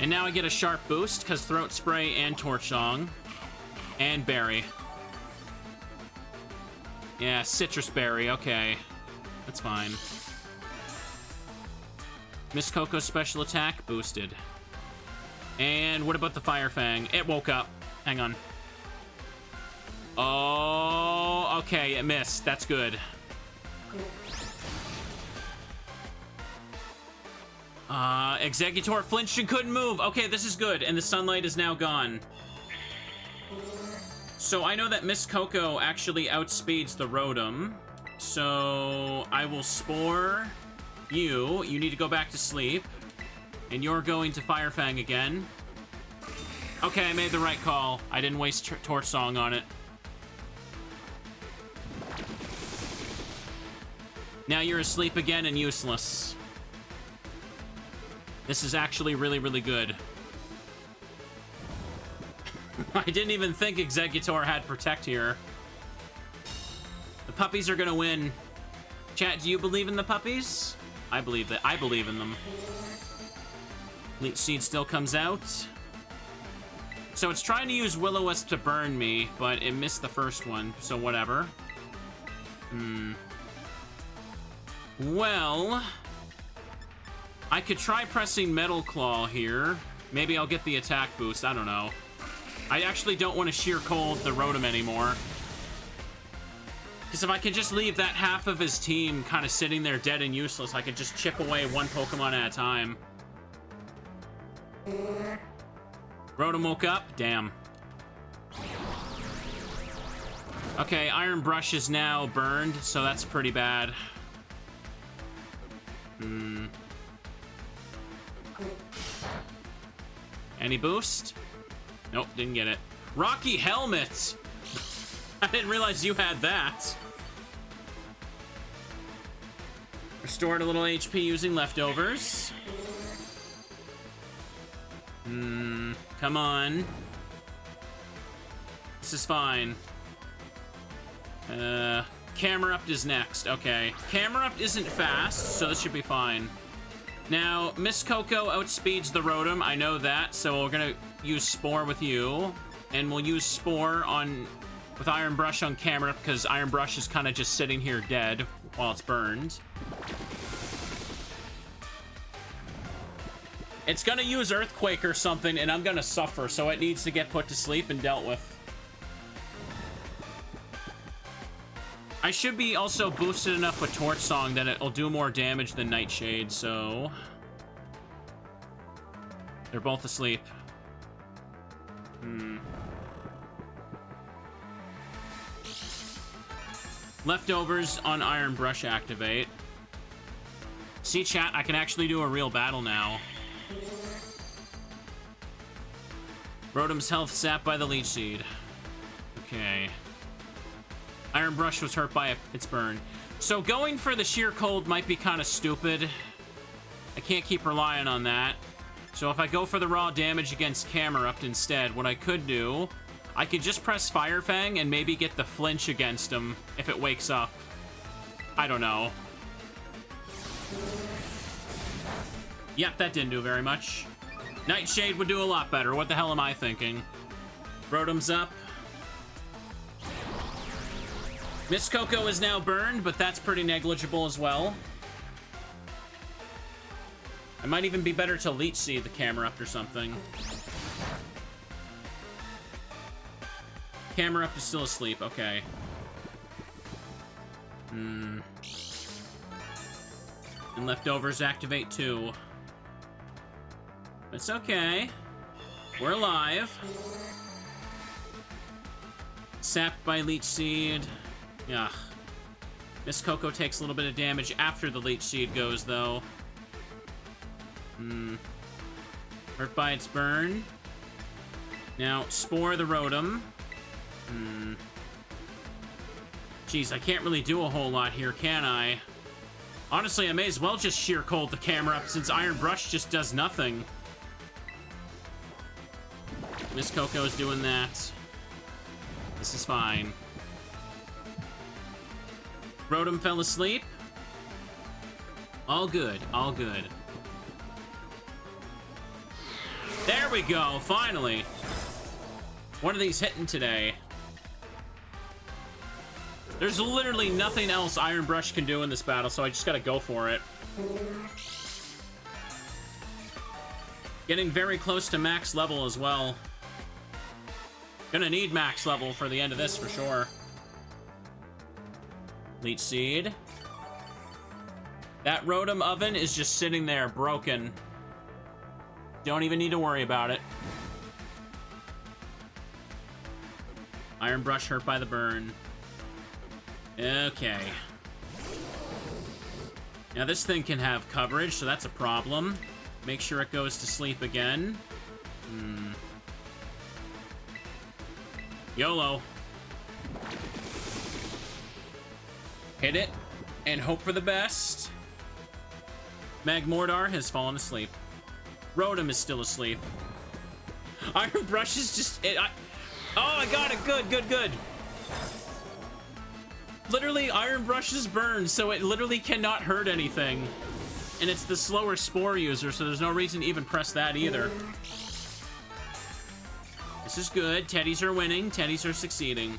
And now I get a sharp boost because Throat Spray and Torch Song and Berry. Yeah, Citrus Berry, okay. That's fine. Miss Coco's special attack boosted. And what about the Fire Fang? It woke up. Hang on. Oh, okay, it missed. That's good. Exeggutor flinched and couldn't move. Okay, this is good. And the sunlight is now gone. So I know that Miss Coco actually outspeeds the Rotom. So I will Spore you. You need to go back to sleep. And you're going to Fire Fang again. Okay, I made the right call. I didn't waste Torch Song on it. Now you're asleep again and useless. This is actually really, really good. I didn't even think Exeggutor had Protect here. The puppies are gonna win. Chat, do you believe in the puppies? I believe that. I believe in them. Leech Seed still comes out. So it's trying to use Will-O-Wisp to burn me, but it missed the first one, so whatever. Well, I could try pressing Metal Claw here. Maybe I'll get the attack boost. I don't know. I actually don't want to Sheer Cold the Rotom anymore. Because if I could just leave that half of his team kind of sitting there dead and useless, I could just chip away one Pokemon at a time. Rotom woke up. Damn. Okay, Iron Brush is now burned, so that's pretty bad. Any boost? Nope, didn't get it. Rocky Helmet! I didn't realize you had that. Restored a little HP using leftovers. Come on. This is fine. Camerupt is next. Okay. Camerupt isn't fast, so this should be fine. Now, Miss Coco outspeeds the Rotom. I know that, so we're gonna use Spore with you. And we'll use Spore with Iron Brush on Camerupt, because Iron Brush is kind of just sitting here dead while it's burned. It's gonna use Earthquake or something, and I'm gonna suffer, so it needs to get put to sleep and dealt with. I should be also boosted enough with Torch Song that it'll do more damage than Nightshade, so... They're both asleep. Leftovers on Iron Brush activate. See, chat, I can actually do a real battle now. Rotom's health sapped by the Leech Seed. Okay. Iron Brush was hurt by its burn. So going for the Sheer Cold might be kind of stupid. I can't keep relying on that. So if I go for the raw damage against Camerupt instead, what I could do, I could just press Fire Fang and maybe get the flinch against him if it wakes up. I don't know. Yep, that didn't do very much. Nightshade would do a lot better. What the hell am I thinking? Rotom's up. Miss Coco is now burned, but that's pretty negligible as well. It might even be better to Leech Seed the Camerupt or something. Camerupt is still asleep, okay. And leftovers activate too. It's okay. We're alive. Sapped by Leech Seed. Ugh. Miss Coco takes a little bit of damage after the Leech Seed goes, though. Hurt by its burn. Now, Spore the Rotom. Jeez, I can't really do a whole lot here, can I? Honestly, I may as well just Sheer Cold the Camerupt since Iron Brush just does nothing. Miss Coco's doing that. This is fine. Rotom fell asleep. All good, all good. There we go, finally. What are these hitting today? There's literally nothing else Iron Brush can do in this battle, so I just gotta go for it. Getting very close to max level as well. Gonna need max level for the end of this for sure. Leech Seed. That Rotom Oven is just sitting there, broken. Don't even need to worry about it. Iron Brush hurt by the burn. Okay. Now this thing can have coverage, so that's a problem. Make sure it goes to sleep again. YOLO. Hit it and hope for the best. Magmortar has fallen asleep. Rotom is still asleep. Iron Brush is just... oh, I got it. Good, good, good. Literally, Iron Brush is burned, so it literally cannot hurt anything. And it's the slower Spore user, so there's no reason to even press that either. This is good. Teddies are winning. Teddies are succeeding.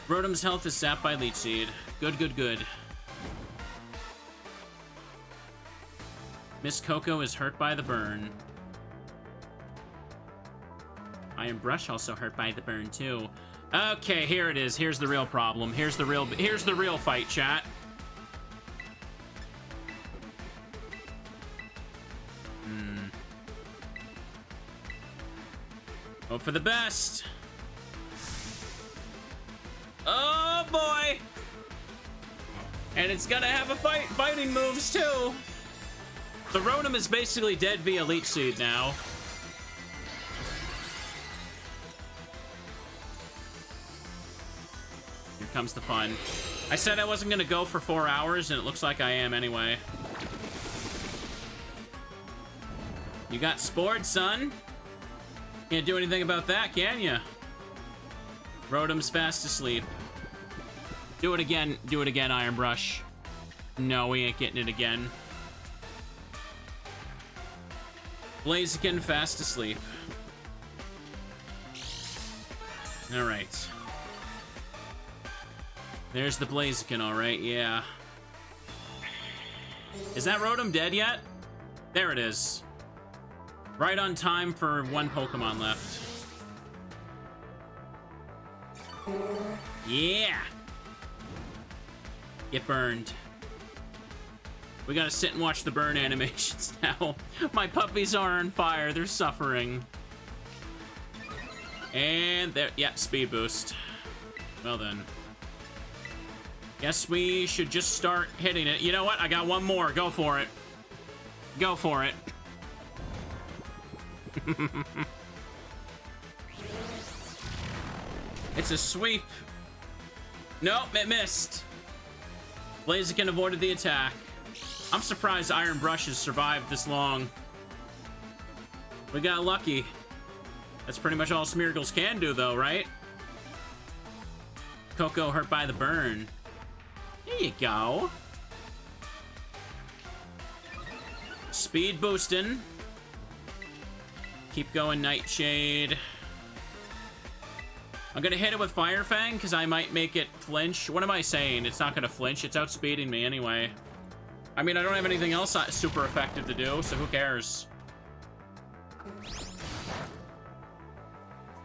Rotom's health is sapped by Leech Seed. Good, good, good. Miss Coco is hurt by the burn. Iron Brush also hurt by the burn too. Okay, here it is. Here's the real problem. Here's the real fight, chat. Hope for the best. Oh boy! And it's gonna have a fighting moves too. The Rotom is basically dead via Leech Seed now. Here comes the fun. I said I wasn't gonna go for 4 hours, and it looks like I am anyway. You got spored, son. Can't do anything about that, can ya? Rotom's fast asleep. Do it again, Iron Brush. No, we ain't getting it again. Blaziken fast asleep. Alright. There's the Blaziken, alright, yeah. Is that Rotom dead yet? There it is. Right on time for one Pokemon left. Yeah! Get burned. We gotta sit and watch the burn animations now. My puppies are on fire. They're suffering. And there, yeah, speed boost. Well then. Guess we should just start hitting it. You know what? I got one more. Go for it. Go for it. It's a sweep. Nope, it missed. Blaziken avoided the attack. I'm surprised Iron Brush has survived this long. We got lucky. That's pretty much all Smeargles can do, though, right? Coco hurt by the burn. There you go. Speed boosting. Keep going, Nightshade. I'm gonna hit it with Fire Fang because I might make it flinch. What am I saying? It's not gonna flinch. It's outspeeding me anyway. I mean, I don't have anything else super effective to do, so who cares?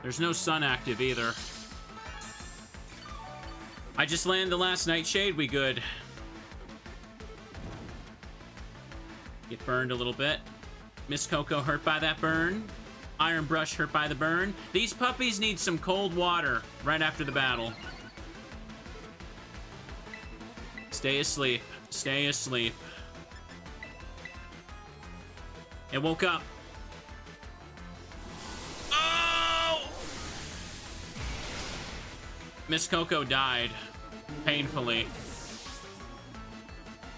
There's no Sun active either. I just landed the last Nightshade. We good. Get burned a little bit. Miss Coco hurt by that burn. Iron Brush hurt by the burn. These puppies need some cold water right after the battle. Stay asleep. Stay asleep. It woke up. Oh! Miss Coco died. Painfully.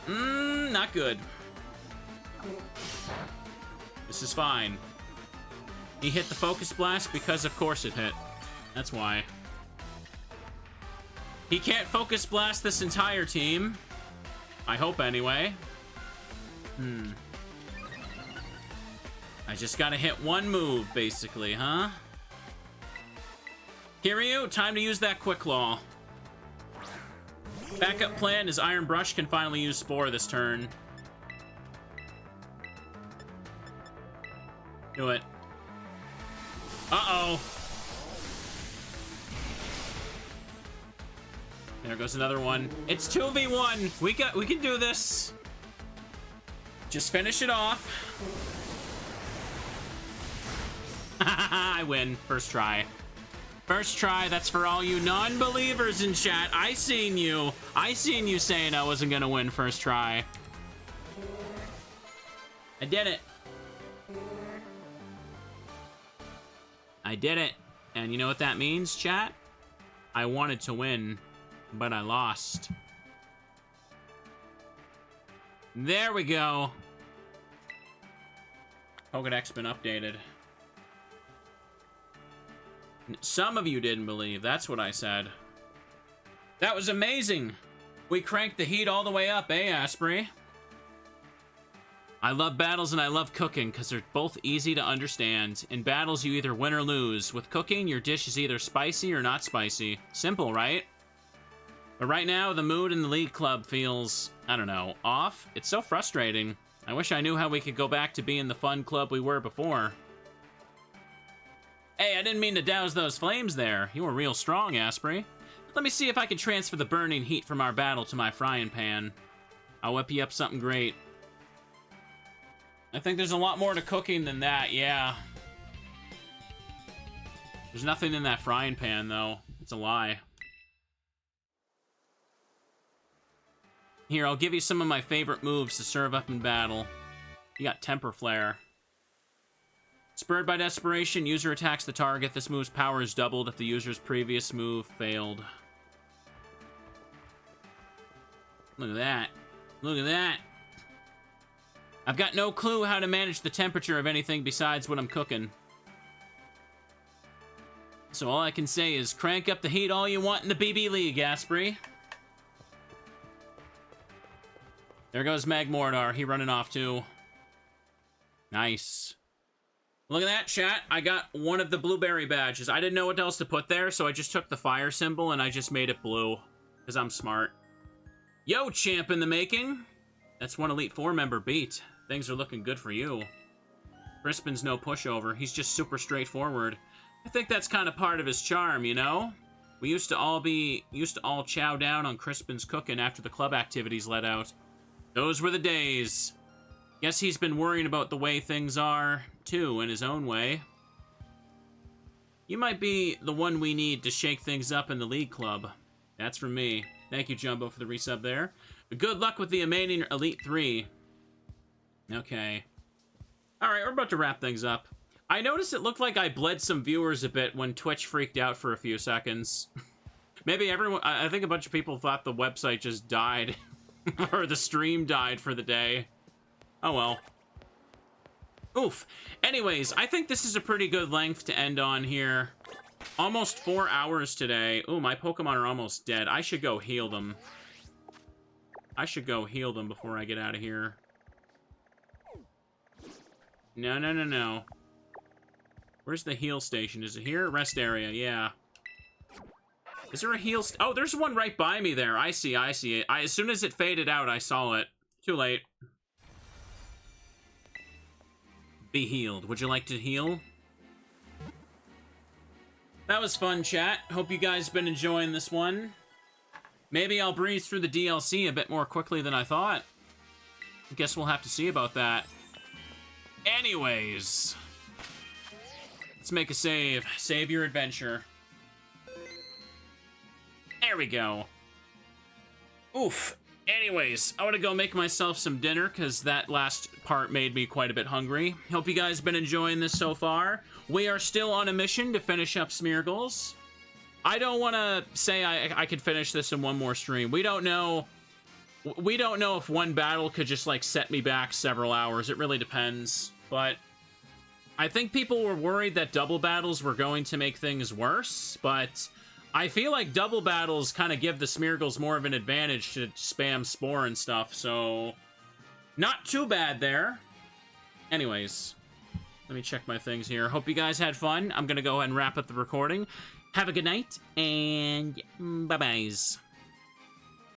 Not good. This is fine. He hit the Focus Blast because, of course, it hit. That's why. He can't Focus Blast this entire team. I hope, anyway. I just gotta hit one move, basically, huh? Kiryu, time to use that Quick Claw. Backup plan is Iron Brush can finally use Spore this turn. Do it. Uh-oh. There goes another one. It's 2v1. We can do this. Just finish it off. I win. First try. First try. That's for all you non-believers in chat. I seen you. I seen you saying I wasn't gonna win first try. I did it. I did it. And you know what that means, chat? I wanted to win, but I lost. There we go. Pokedex been updated. Some of you didn't believe. That's what I said. That was amazing. We cranked the heat all the way up, eh, Asprey? I love battles and I love cooking because they're both easy to understand. In battles, you either win or lose. With cooking, your dish is either spicy or not spicy. Simple, right? But right now, the mood in the League Club feels, I don't know, off. It's so frustrating. I wish I knew how we could go back to being the fun club we were before. Hey, I didn't mean to douse those flames there. You were real strong, Asprey. Let me see if I can transfer the burning heat from our battle to my frying pan. I'll whip you up something great. I think there's a lot more to cooking than that, yeah. There's nothing in that frying pan, though. It's a lie. Here, I'll give you some of my favorite moves to serve up in battle. You got Temper Flare. Spurred by Desperation, user attacks the target. This move's power is doubled if the user's previous move failed. Look at that. Look at that. I've got no clue how to manage the temperature of anything besides what I'm cooking. So all I can say is crank up the heat all you want in the BB League, Asprey. There goes Magmortar. He running off too. Nice. Look at that, chat. I got one of the blueberry badges. I didn't know what else to put there, so I just took the fire symbol and I just made it blue. Because I'm smart. Yo, champ in the making. That's one Elite Four member beat. Things are looking good for you. Crispin's no pushover. He's just super straightforward. I think that's kind of part of his charm, you know? We used to all chow down on Crispin's cooking after the club activities let out. Those were the days. Guess he's been worrying about the way things are, too, in his own way. You might be the one we need to shake things up in the League Club. That's from me. Thank you, Jumbo, for the resub there. But good luck with the remaining Elite 3. Okay. Alright, we're about to wrap things up. I noticed it looked like I bled some viewers a bit when Twitch freaked out for a few seconds. Maybe everyone... I think a bunch of people thought the website just died. Or the stream died for the day. Oh, well. Oof. Anyways, I think this is a pretty good length to end on here. Almost 4 hours today. Ooh, my Pokemon are almost dead. I should go heal them. I should go heal them before I get out of here. No, no, no, no. Where's the heal station? Is it here? Rest area, yeah. Is there a heal... Oh, there's one right by me there. I see, I see it. As soon as it faded out, I saw it. Too late. Be healed. Would you like to heal? That was fun, chat. Hope you guys been enjoying this one. Maybe I'll breeze through the DLC a bit more quickly than I thought. Guess we'll have to see about that. Anyways. Let's make a save. Save your adventure. There we go. Oof. Anyways, I want to go make myself some dinner because that last part made me quite a bit hungry. Hope you guys been enjoying this so far. We are still on a mission to finish up Smeargles. I don't want to say I could finish this in one more stream. We don't know. We don't know if one battle could just, like, set me back several hours. It really depends. But I think people were worried that double battles were going to make things worse, but I feel like double battles kind of give the Smeargles more of an advantage to spam Spore and stuff, so not too bad there. Anyways, let me check my things here. Hope you guys had fun. I'm going to go ahead and wrap up the recording. Have a good night, and bye-byes.